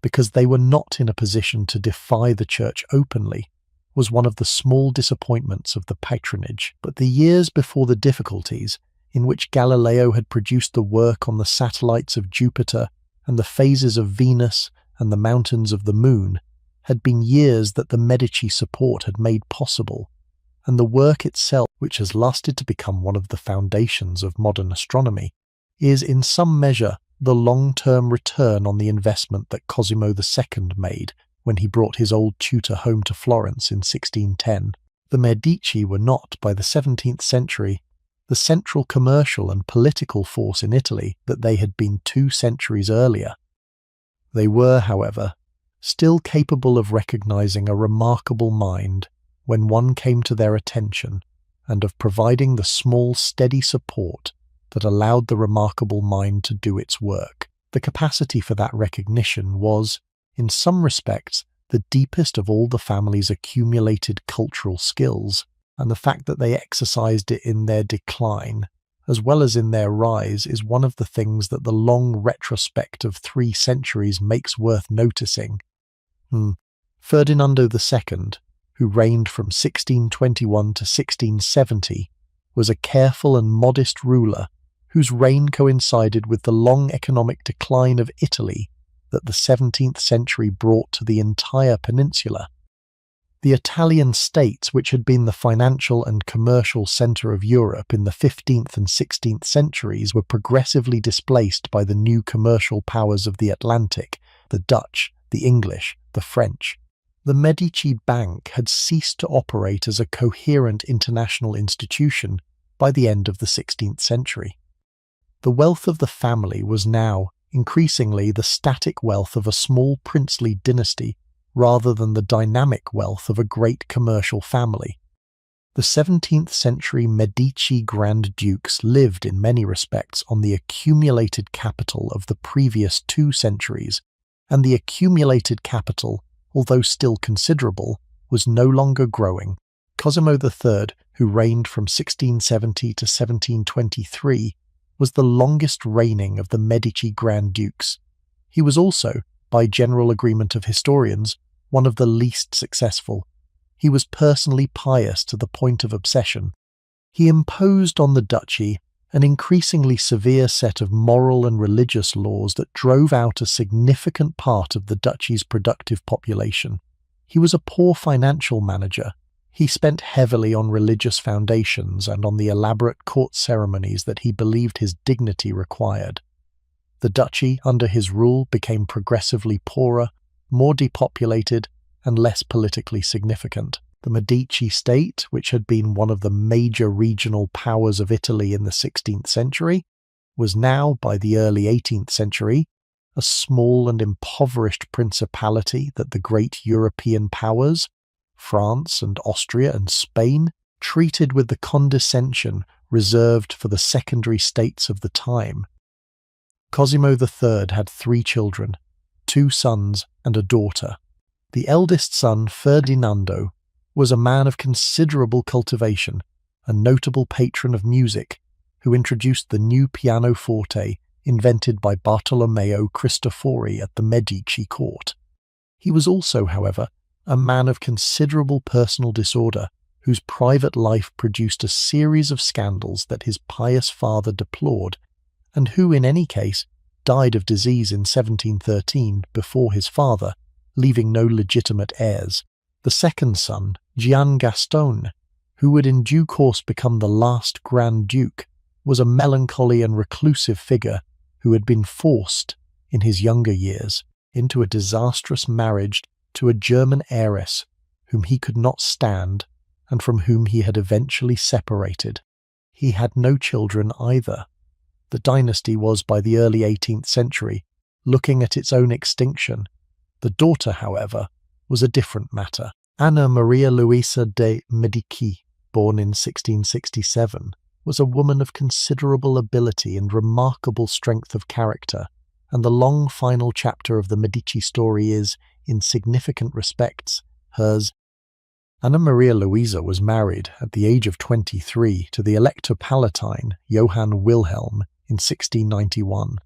because they were not in a position to defy the Church openly, was one of the small disappointments of the patronage. But the years before the difficulties, in which Galileo had produced the work on the satellites of Jupiter and the phases of Venus and the mountains of the Moon, had been years that the Medici support had made possible, and the work itself, which has lasted to become one of the foundations of modern astronomy, is in some measure the long-term return on the investment that Cosimo II made when he brought his old tutor home to Florence in 1610. The Medici were not, by the 17th century, the central commercial and political force in Italy that they had been 2 centuries earlier. They were, however, still capable of recognizing a remarkable mind when one came to their attention, and of providing the small, steady support that allowed the remarkable mind to do its work. The capacity for that recognition was, in some respects, the deepest of all the family's accumulated cultural skills, and the fact that they exercised it in their decline, as well as in their rise, is one of the things that the long retrospect of 3 centuries makes worth noticing. Ferdinando II, who reigned from 1621 to 1670, was a careful and modest ruler whose reign coincided with the long economic decline of Italy that the 17th century brought to the entire peninsula. The Italian states, which had been the financial and commercial centre of Europe in the 15th and 16th centuries, were progressively displaced by the new commercial powers of the Atlantic, the Dutch, the English, the French. The Medici Bank had ceased to operate as a coherent international institution by the end of the 16th century. The wealth of the family was now, increasingly, the static wealth of a small princely dynasty rather than the dynamic wealth of a great commercial family. The 17th century Medici Grand Dukes lived in many respects on the accumulated capital of the previous 2 centuries, and the accumulated capital, although still considerable, was no longer growing. Cosimo III, who reigned from 1670 to 1723, was the longest reigning of the Medici Grand Dukes. He was also, by general agreement of historians, one of the least successful. He was personally pious to the point of obsession. He imposed on the duchy an increasingly severe set of moral and religious laws that drove out a significant part of the duchy's productive population. He was a poor financial manager. He spent heavily on religious foundations and on the elaborate court ceremonies that he believed his dignity required. The duchy, under his rule, became progressively poorer, more depopulated, and less politically significant. The Medici state, which had been one of the major regional powers of Italy in the 16th century, was now, by the early 18th century, a small and impoverished principality that the great European powers, France and Austria and Spain, treated with the condescension reserved for the secondary states of the time. Cosimo III had 3 children, 2 sons and a daughter. The eldest son, Ferdinando, was a man of considerable cultivation, a notable patron of music, who introduced the new pianoforte invented by Bartolomeo Cristofori at the Medici court. He was also, however, a man of considerable personal disorder, whose private life produced a series of scandals that his pious father deplored, and who, in any case, died of disease in 1713 before his father, leaving no legitimate heirs. The second son, Giangastone, who would in due course become the last Grand Duke, was a melancholy and reclusive figure who had been forced, in his younger years, into a disastrous marriage to a German heiress whom he could not stand and from whom he had eventually separated. He had no children either. The dynasty was, by the early 18th century, looking at its own extinction. The daughter, however, was a different matter. Anna Maria Luisa de' Medici, born in 1667, was a woman of considerable ability and remarkable strength of character, and the long final chapter of the Medici story is, in significant respects, hers. Anna Maria Luisa was married at the age of 23 to the Elector Palatine Johann Wilhelm in 1691.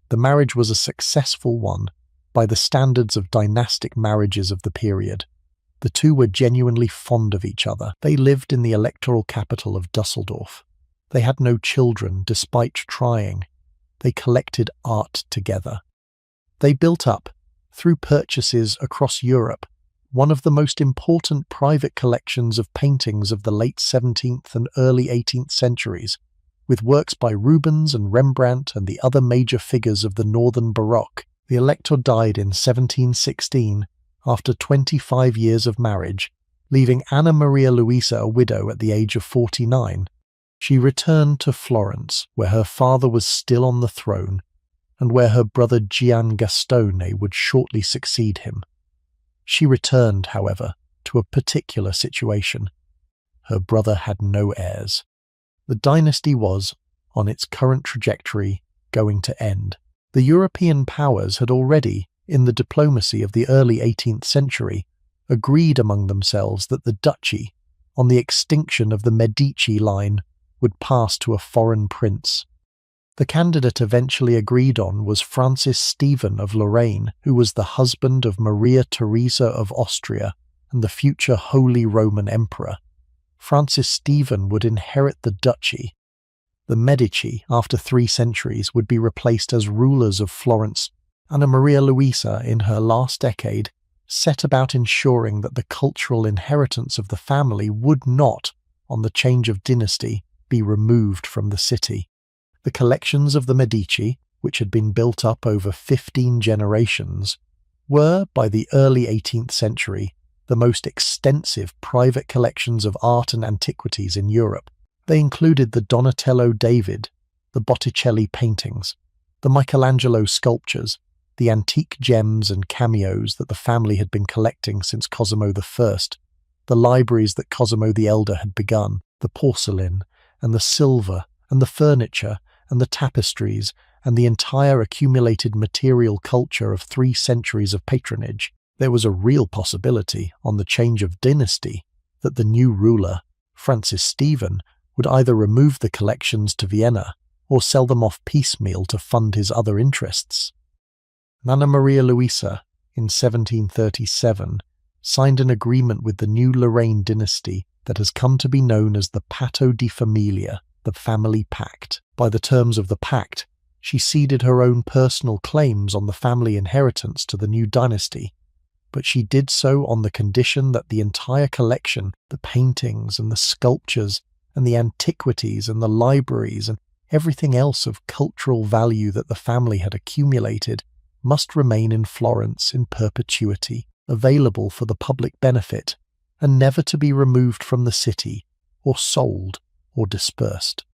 The marriage was a successful one by the standards of dynastic marriages of the period. The two were genuinely fond of each other. They lived in the electoral capital of Dusseldorf. They had no children, despite trying. They collected art together. They built up, through purchases across Europe, one of the most important private collections of paintings of the late 17th and early 18th centuries, with works by Rubens and Rembrandt and the other major figures of the Northern Baroque. The Elector died in 1716, after 25 years of marriage, leaving Anna Maria Luisa a widow at the age of 49. She returned to Florence, where her father was still on the throne, and where her brother Giangastone would shortly succeed him. She returned, however, to a particular situation. Her brother had no heirs. The dynasty was, on its current trajectory, going to end. The European powers had already, in the diplomacy of the early 18th century, agreed among themselves that the duchy, on the extinction of the Medici line, would pass to a foreign prince. The candidate eventually agreed on was Francis Stephen of Lorraine, who was the husband of Maria Theresa of Austria and the future Holy Roman Emperor. Francis Stephen would inherit the duchy. The Medici, after 3 centuries, would be replaced as rulers of Florence. Anna Maria Luisa, in her last decade, set about ensuring that the cultural inheritance of the family would not, on the change of dynasty, be removed from the city. The collections of the Medici, which had been built up over 15 generations, were, by the early 18th century, the most extensive private collections of art and antiquities in Europe. They included the Donatello David, the Botticelli paintings, the Michelangelo sculptures, the antique gems and cameos that the family had been collecting since Cosimo I, the libraries that Cosimo the Elder had begun, the porcelain, and the silver, and the furniture, and the tapestries, and the entire accumulated material culture of 3 centuries of patronage. There was a real possibility, on the change of dynasty, that the new ruler, Francis Stephen, would either remove the collections to Vienna or sell them off piecemeal to fund his other interests. Anna Maria Luisa, in 1737, signed an agreement with the new Lorraine dynasty that has come to be known as the Patto di Familia, the family pact. By the terms of the pact, she ceded her own personal claims on the family inheritance to the new dynasty, but she did so on the condition that the entire collection, the paintings and the sculptures and the antiquities and the libraries and everything else of cultural value that the family had accumulated, must remain in Florence in perpetuity, available for the public benefit, and never to be removed from the city, or sold, or dispersed.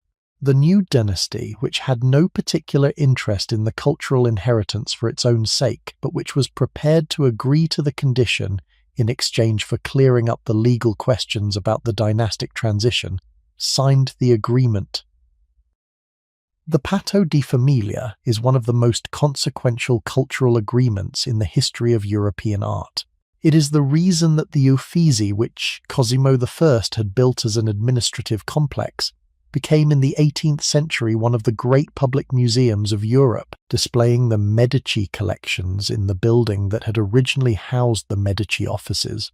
The new dynasty, which had no particular interest in the cultural inheritance for its own sake, but which was prepared to agree to the condition in exchange for clearing up the legal questions about the dynastic transition, signed the agreement. The Patto di Familia is one of the most consequential cultural agreements in the history of European art. It is the reason that the Uffizi, which Cosimo I had built as an administrative complex, became in the 18th century one of the great public museums of Europe, displaying the Medici collections in the building that had originally housed the Medici offices.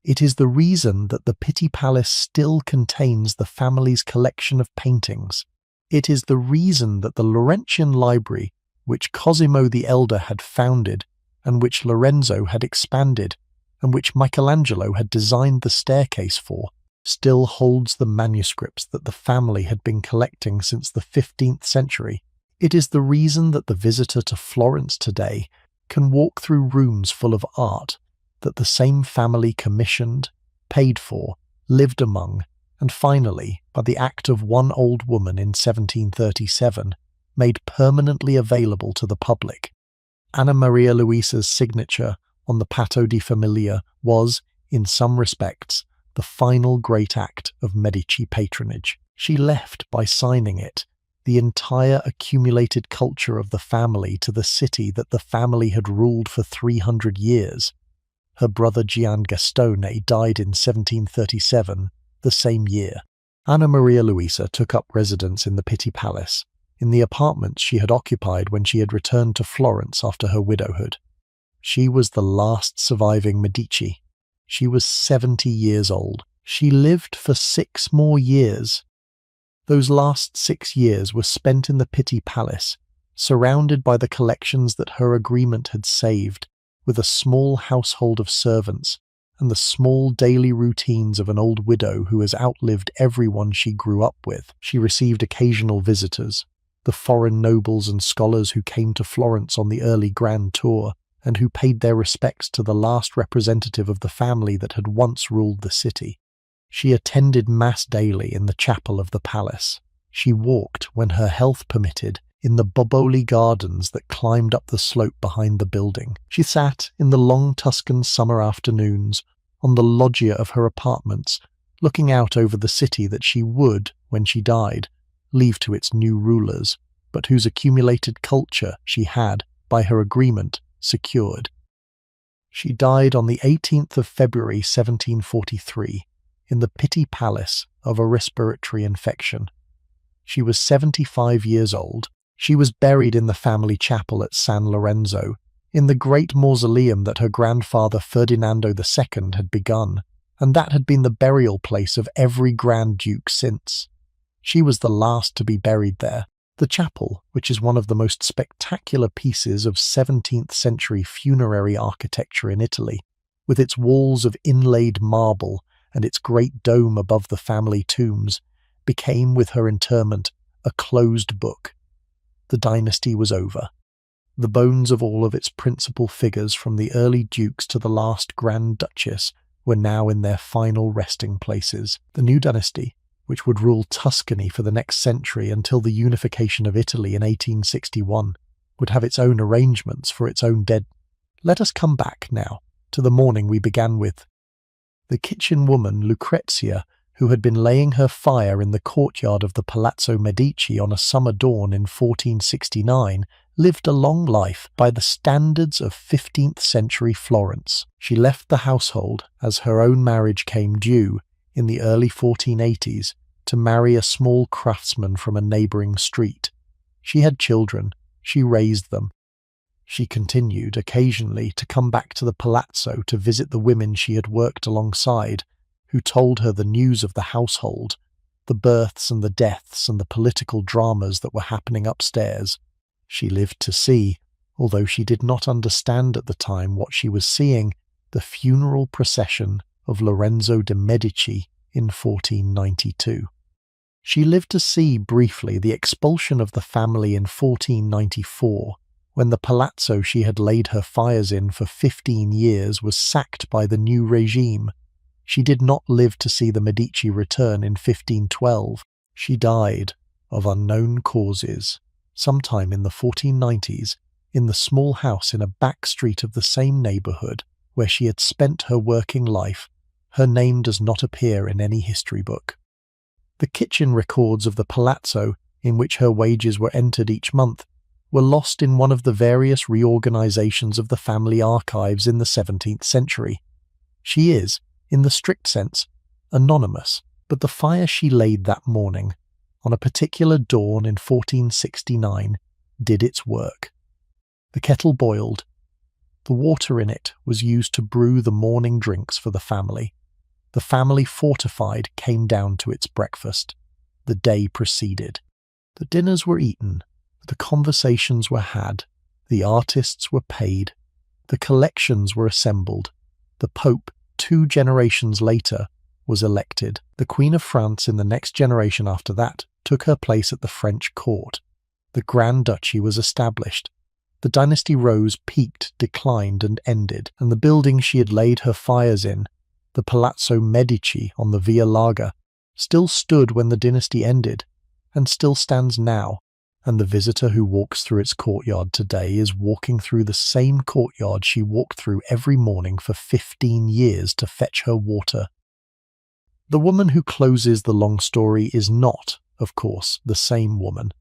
It is the reason that the Pitti Palace still contains the family's collection of paintings. It is the reason that the Laurentian Library, which Cosimo the Elder had founded, and which Lorenzo had expanded, and which Michelangelo had designed the staircase for, still holds the manuscripts that the family had been collecting since the 15th century. It is the reason that the visitor to Florence today can walk through rooms full of art that the same family commissioned, paid for, lived among, and finally, by the act of one old woman in 1737, made permanently available to the public. Anna Maria Luisa's signature on the Patto di Familia was, in some respects, the final great act of Medici patronage. She left, by signing it, the entire accumulated culture of the family to the city that the family had ruled for 300 years. Her brother Gian Gastone died in 1737, the same year. Anna Maria Luisa took up residence in the Pitti Palace, in the apartments she had occupied when she had returned to Florence after her widowhood. She was the last surviving Medici. She was 70 years old. She lived for 6 more years. Those last 6 years were spent in the Pitti Palace, surrounded by the collections that her agreement had saved, with a small household of servants, and the small daily routines of an old widow who has outlived everyone she grew up with. She received occasional visitors, the foreign nobles and scholars who came to Florence on the early Grand Tour, and who paid their respects to the last representative of the family that had once ruled the city. She attended Mass daily in the chapel of the palace. She walked, when her health permitted, in the Boboli gardens that climbed up the slope behind the building. She sat, in the long Tuscan summer afternoons, on the loggia of her apartments, looking out over the city that she would, when she died, leave to its new rulers, but whose accumulated culture she had, by her agreement, secured. She died on the 18th of February 1743 in the Pitti Palace of a respiratory infection. She was 75 years old. She was buried in the family chapel at San Lorenzo, in the great mausoleum that her grandfather Ferdinando II had begun, and that had been the burial place of every Grand Duke since. She was the last to be buried there. The chapel, which is one of the most spectacular pieces of 17th century funerary architecture in Italy, with its walls of inlaid marble and its great dome above the family tombs, became, with her interment, a closed book. The dynasty was over. The bones of all of its principal figures, from the early dukes to the last Grand Duchess, were now in their final resting places. The new dynasty, which would rule Tuscany for the next century until the unification of Italy in 1861, would have its own arrangements for its own dead. Let us come back now to the morning we began with. The kitchen woman, Lucrezia, who had been laying her fire in the courtyard of the Palazzo Medici on a summer dawn in 1469, lived a long life by the standards of 15th century Florence. She left the household, as her own marriage came due, in the early 1480s, to marry a small craftsman from a neighbouring street. She had children. She raised them. She continued occasionally to come back to the palazzo to visit the women she had worked alongside, who told her the news of the household, the births and the deaths and the political dramas that were happening upstairs. She lived to see, although she did not understand at the time what she was seeing, the funeral procession of Lorenzo de' Medici in 1492. She lived to see briefly the expulsion of the family in 1494, when the palazzo she had laid her fires in for 15 years was sacked by the new regime. She did not live to see the Medici return in 1512. She died of unknown causes sometime in the 1490s in the small house in a back street of the same neighbourhood where she had spent her working life. Her name does not appear in any history book. The kitchen records of the palazzo, in which her wages were entered each month, were lost in one of the various reorganisations of the family archives in the 17th century. She is, in the strict sense, anonymous, but the fire she laid that morning, on a particular dawn in 1469, did its work. The kettle boiled. The water in it was used to brew the morning drinks for the family. The family fortified came down to its breakfast. The day proceeded. The dinners were eaten. The conversations were had. The artists were paid. The collections were assembled. The Pope, 2 generations later, was elected. The Queen of France in the next generation after that took her place at the French court. The Grand Duchy was established. The dynasty rose, peaked, declined, and ended, and the building she had laid her fires in, the Palazzo Medici on the Via Larga, still stood when the dynasty ended, and still stands now, and the visitor who walks through its courtyard today is walking through the same courtyard she walked through every morning for 15 years to fetch her water. The woman who closes the long story is not, of course, the same woman.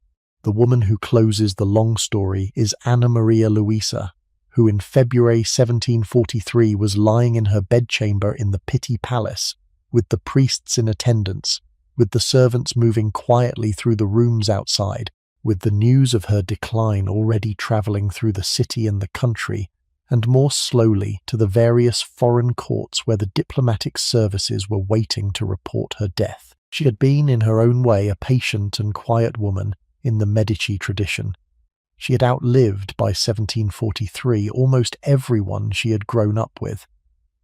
The woman who closes the long story is Anna Maria Luisa, who in February 1743 was lying in her bedchamber in the Pitti Palace, with the priests in attendance, with the servants moving quietly through the rooms outside, with the news of her decline already travelling through the city and the country, and more slowly to the various foreign courts where the diplomatic services were waiting to report her death. She had been in her own way a patient and quiet woman in the Medici tradition. She had outlived, by 1743, almost everyone she had grown up with.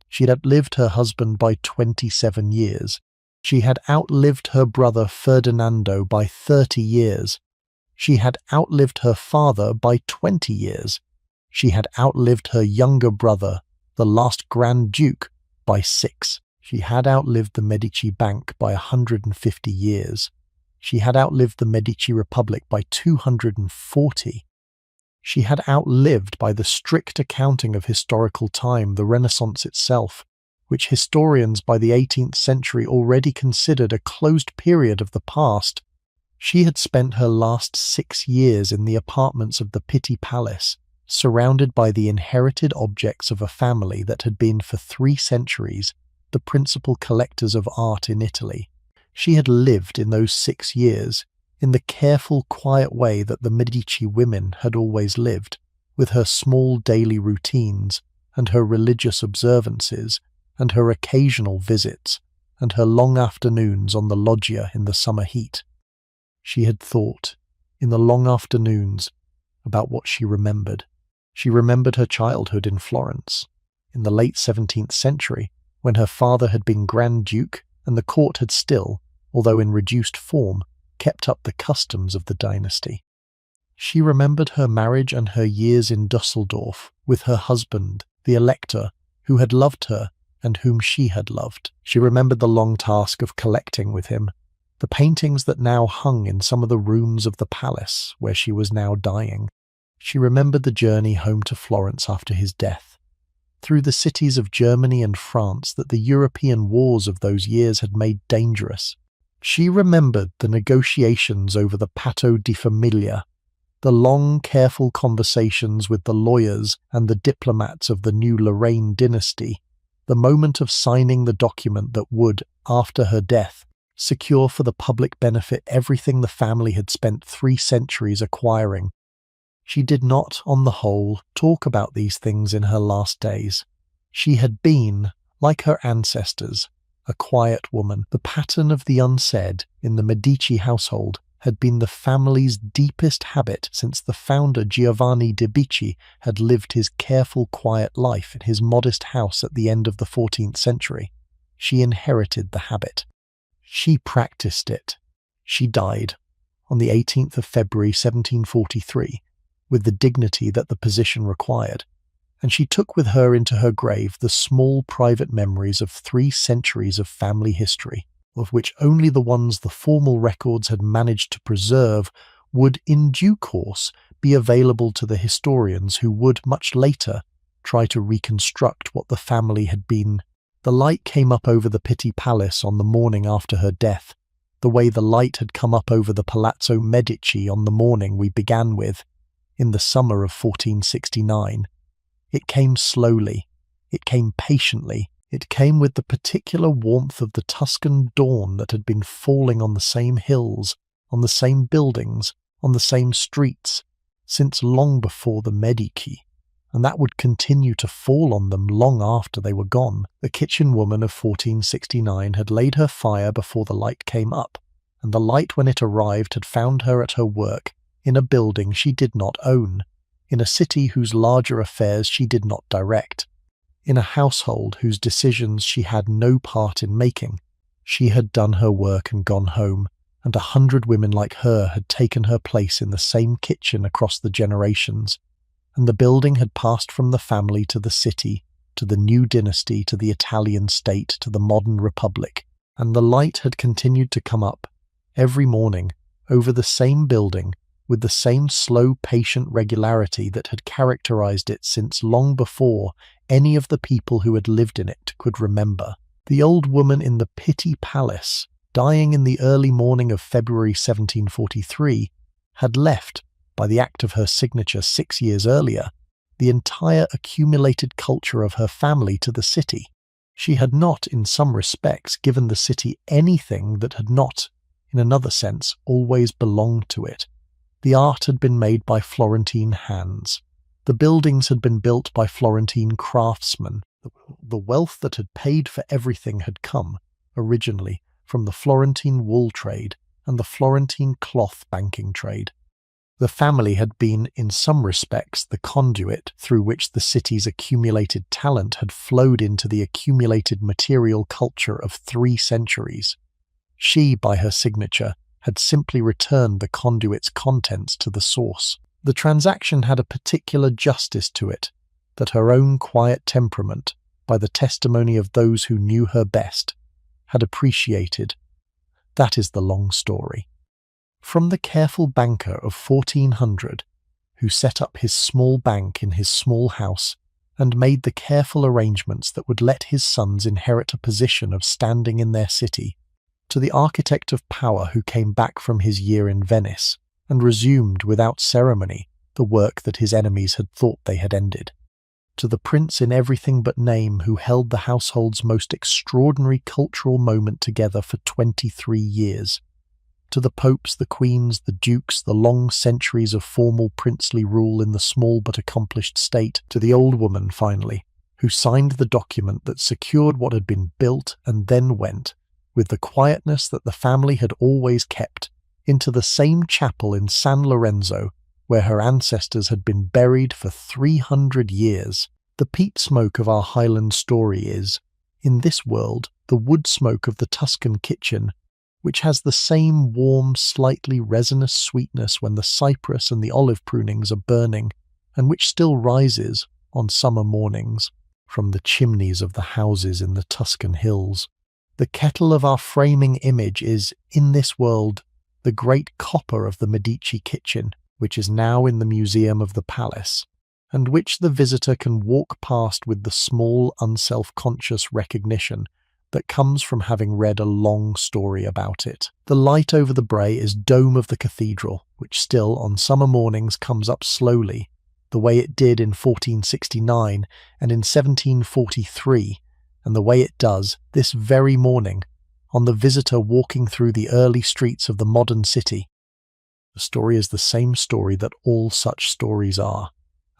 She had outlived her husband by 27 years. She had outlived her brother Ferdinando by 30 years. She had outlived her father by 20 years. She had outlived her younger brother, the last Grand Duke, by 6. She had outlived the Medici Bank by 150 years. She had outlived the Medici Republic by 240. She had outlived, by the strict accounting of historical time, the Renaissance itself, which historians by the 18th century already considered a closed period of the past. She had spent her last 6 years in the apartments of the Pitti Palace, surrounded by the inherited objects of a family that had been for 3 centuries the principal collectors of art in Italy. She had lived in those 6 years in the careful, quiet way that the Medici women had always lived, with her small daily routines, and her religious observances, and her occasional visits, and her long afternoons on the loggia in the summer heat. She had thought, in the long afternoons, about what she remembered. She remembered her childhood in Florence, in the late 17th century, when her father had been Grand Duke, and the court had still, although in reduced form, kept up the customs of the dynasty. She remembered her marriage and her years in Dusseldorf with her husband, the Elector, who had loved her and whom she had loved. She remembered the long task of collecting with him, the paintings that now hung in some of the rooms of the palace where she was now dying. She remembered the journey home to Florence after his death, through the cities of Germany and France that the European wars of those years had made dangerous. She remembered the negotiations over the Patto di Famiglia, the long, careful conversations with the lawyers and the diplomats of the new Lorraine dynasty, the moment of signing the document that would, after her death, secure for the public benefit everything the family had spent 3 centuries acquiring. She did not, on the whole, talk about these things in her last days. She had been, like her ancestors, a quiet woman. The pattern of the unsaid in the Medici household had been the family's deepest habit since the founder Giovanni de' Medici had lived his careful, quiet life in his modest house at the end of the 14th century. She inherited the habit. She practiced it. She died on the 18th of February 1743 with the dignity that the position required, and she took with her into her grave the small private memories of 3 centuries of family history, of which only the ones the formal records had managed to preserve would in due course be available to the historians who would, much later, try to reconstruct what the family had been. The light came up over the Pitti Palace on the morning after her death, the way the light had come up over the Palazzo Medici on the morning we began with, in the summer of 1469. It came slowly, it came patiently, it came with the particular warmth of the Tuscan dawn that had been falling on the same hills, on the same buildings, on the same streets, since long before the Medici, and that would continue to fall on them long after they were gone. The kitchen woman of 1469 had laid her fire before the light came up, and the light when it arrived had found her at her work in a building she did not own, in a city whose larger affairs she did not direct, in a household whose decisions she had no part in making. She had done her work and gone home, and 100 women like her had taken her place in the same kitchen across the generations, and the building had passed from the family to the city, to the new dynasty, to the Italian state, to the modern republic, and the light had continued to come up every morning over the same building with the same slow, patient regularity that had characterized it since long before any of the people who had lived in it could remember. The old woman in the Pitti Palace, dying in the early morning of February 1743, had left, by the act of her signature 6 years earlier, the entire accumulated culture of her family to the city. She had not, in some respects, given the city anything that had not, in another sense, always belonged to it. The art had been made by Florentine hands. The buildings had been built by Florentine craftsmen. The wealth that had paid for everything had come, originally, from the Florentine wool trade and the Florentine cloth banking trade. The family had been, in some respects, the conduit through which the city's accumulated talent had flowed into the accumulated material culture of 3 centuries. She, by her signature, had simply returned the conduit's contents to the source. The transaction had a particular justice to it, that her own quiet temperament, by the testimony of those who knew her best, had appreciated. That is the long story. From the careful banker of 1400, who set up his small bank in his small house and made the careful arrangements that would let his sons inherit a position of standing in their city, to the architect of power who came back from his year in Venice and resumed without ceremony the work that his enemies had thought they had ended, to the prince in everything but name who held the household's most extraordinary cultural moment together for 23 years, to the popes, the queens, the dukes, the long centuries of formal princely rule in the small but accomplished state, to the old woman, finally, who signed the document that secured what had been built and then went, with the quietness that the family had always kept, into the same chapel in San Lorenzo where her ancestors had been buried for 300 years. The peat smoke of our Highland story is, in this world, the wood smoke of the Tuscan kitchen, which has the same warm, slightly resinous sweetness when the cypress and the olive prunings are burning, and which still rises, on summer mornings, from the chimneys of the houses in the Tuscan hills. The kettle of our framing image is, in this world, the great copper of the Medici kitchen, which is now in the museum of the palace, and which the visitor can walk past with the small, unself-conscious recognition that comes from having read a long story about it. The light over the Bray is dome of the cathedral, which still, on summer mornings, comes up slowly, the way it did in 1469 and in 1743, and the way it does this very morning, on the visitor walking through the early streets of the modern city. The story is the same story that all such stories are.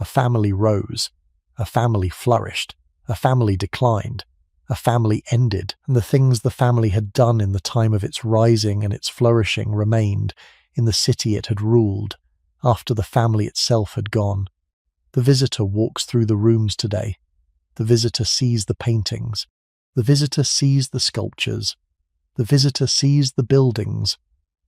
A family rose, a family flourished, a family declined, a family ended, and the things the family had done in the time of its rising and its flourishing remained in the city it had ruled, after the family itself had gone. The visitor walks through the rooms today. The visitor sees the paintings. The visitor sees the sculptures. The visitor sees the buildings.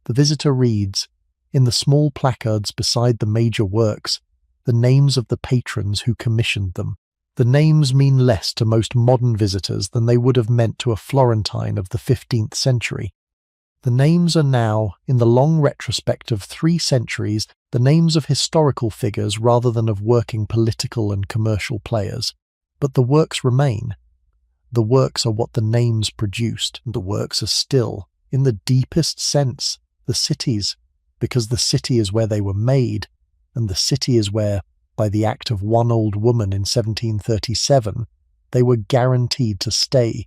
The visitor reads, in the small placards beside the major works, the names of the patrons who commissioned them. The names mean less to most modern visitors than they would have meant to a Florentine of the 15th century. The names are now, in the long retrospect of 3 centuries, the names of historical figures rather than of working political and commercial players. But the works remain. The works are what the names produced, and the works are still, in the deepest sense, the cities, because the city is where they were made, and the city is where, by the act of one old woman in 1737, they were guaranteed to stay.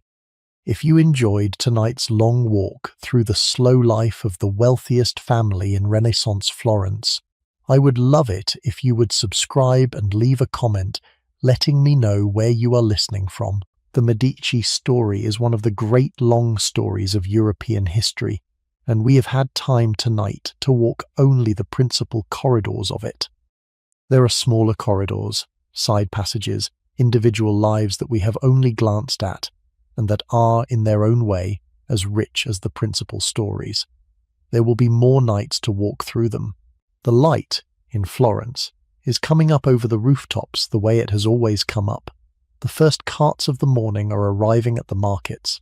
If you enjoyed tonight's long walk through the slow life of the wealthiest family in Renaissance Florence, I would love it if you would subscribe and leave a comment letting me know where you are listening from. The Medici story is one of the great long stories of European history, and we have had time tonight to walk only the principal corridors of it. There are smaller corridors, side passages, individual lives that we have only glanced at, and that are, in their own way, as rich as the principal stories. There will be more nights to walk through them. The light, in Florence, is coming up over the rooftops the way it has always come up. The first carts of the morning are arriving at the markets.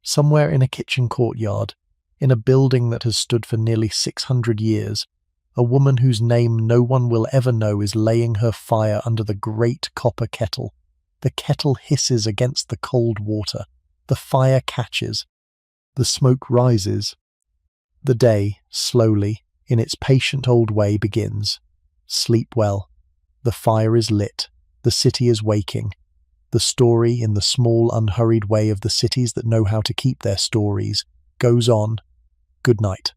Somewhere in a kitchen courtyard, in a building that has stood for nearly 600 years, a woman whose name no one will ever know is laying her fire under the great copper kettle. The kettle hisses against the cold water. The fire catches. The smoke rises. The day, slowly, in its patient old way, begins. Sleep well. The fire is lit. The city is waking. The story, in the small, unhurried way of the cities that know how to keep their stories, goes on. Good night.